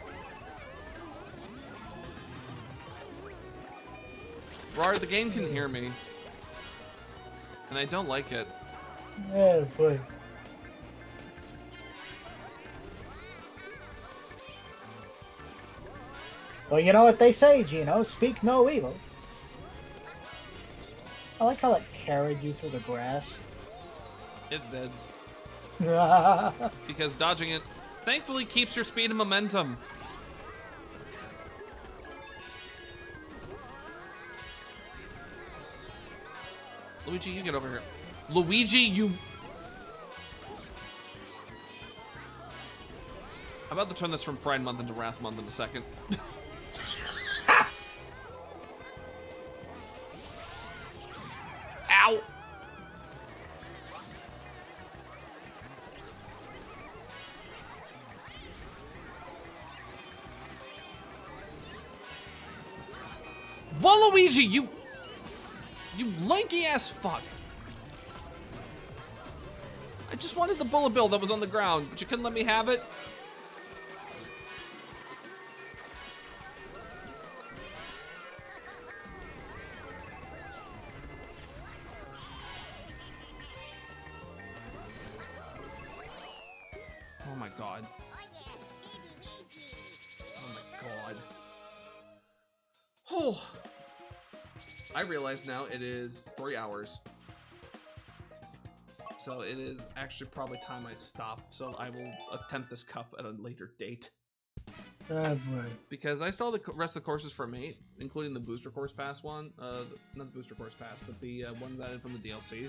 Rar, the game can hear me. And I don't like it. Yeah, boy. Well, you know what they say, Gino. Speak no evil. I like how that carried you through the grass. It did. Because dodging it thankfully keeps your speed and momentum. Luigi, you get over here. Luigi, you... I'm about to turn this from Pride Month into Wrath Month in a second. Ow! Waluigi, you lanky ass fuck. I just wanted the bullet bill that was on the ground, but you couldn't let me have it. Oh my god. Oh my god. Oh. I realize now it is 3 hours. So it is actually probably time I stop. So I will attempt this cup at a later date. Oh boy. Because I still have the rest of the courses for Mate, including the Booster Course Pass one. Not the Booster Course Pass, but the ones added from the DLC.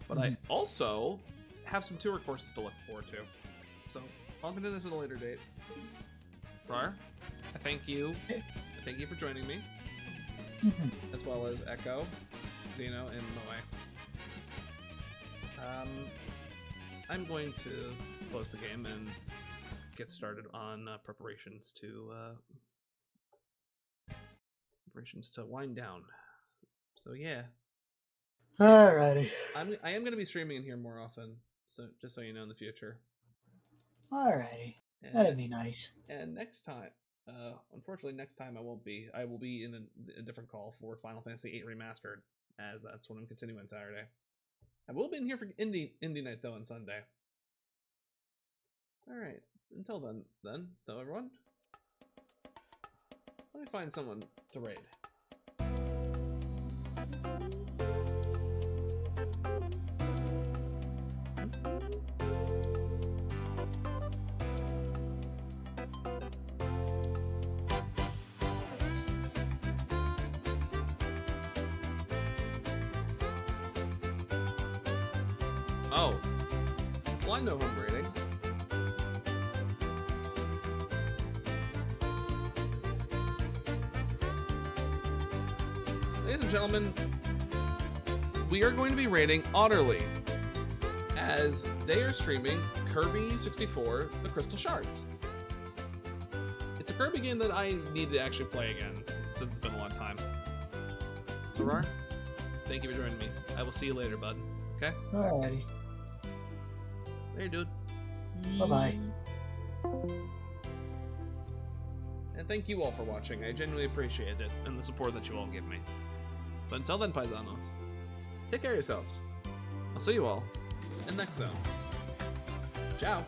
But I also have some tour courses to look forward to. So I'll continue this at a later date. Rar, I thank you. I thank you for joining me. As well as Echo, Xeno, and Moe. I'm going to close the game and get started on preparations to wind down. So yeah. Alrighty. I am going to be streaming in here more often, so just so you know in the future. Alrighty. And, That'd be nice. And next time, unfortunately, next time I won't be. I will be in a different call for Final Fantasy VIII Remastered, as that's what I'm continuing on Saturday. I will be in here for Indie Night though on Sunday. All right. Until then, though, everyone. Let me find someone to raid. Oh. Well, I know who I'm raiding. Ladies and gentlemen, we are going to be raiding Otterly, as they are streaming Kirby 64, The Crystal Shards. It's a Kirby game that I need to actually play again, since it's been a long time. So, Rar, thank you for joining me. I will see you later, bud. Okay? Alrighty. Later, dude. Bye-bye. And thank you all for watching. I genuinely appreciate it, and the support that you all give me. But until then, paisanos, take care of yourselves. I'll see you all in next zone. Ciao.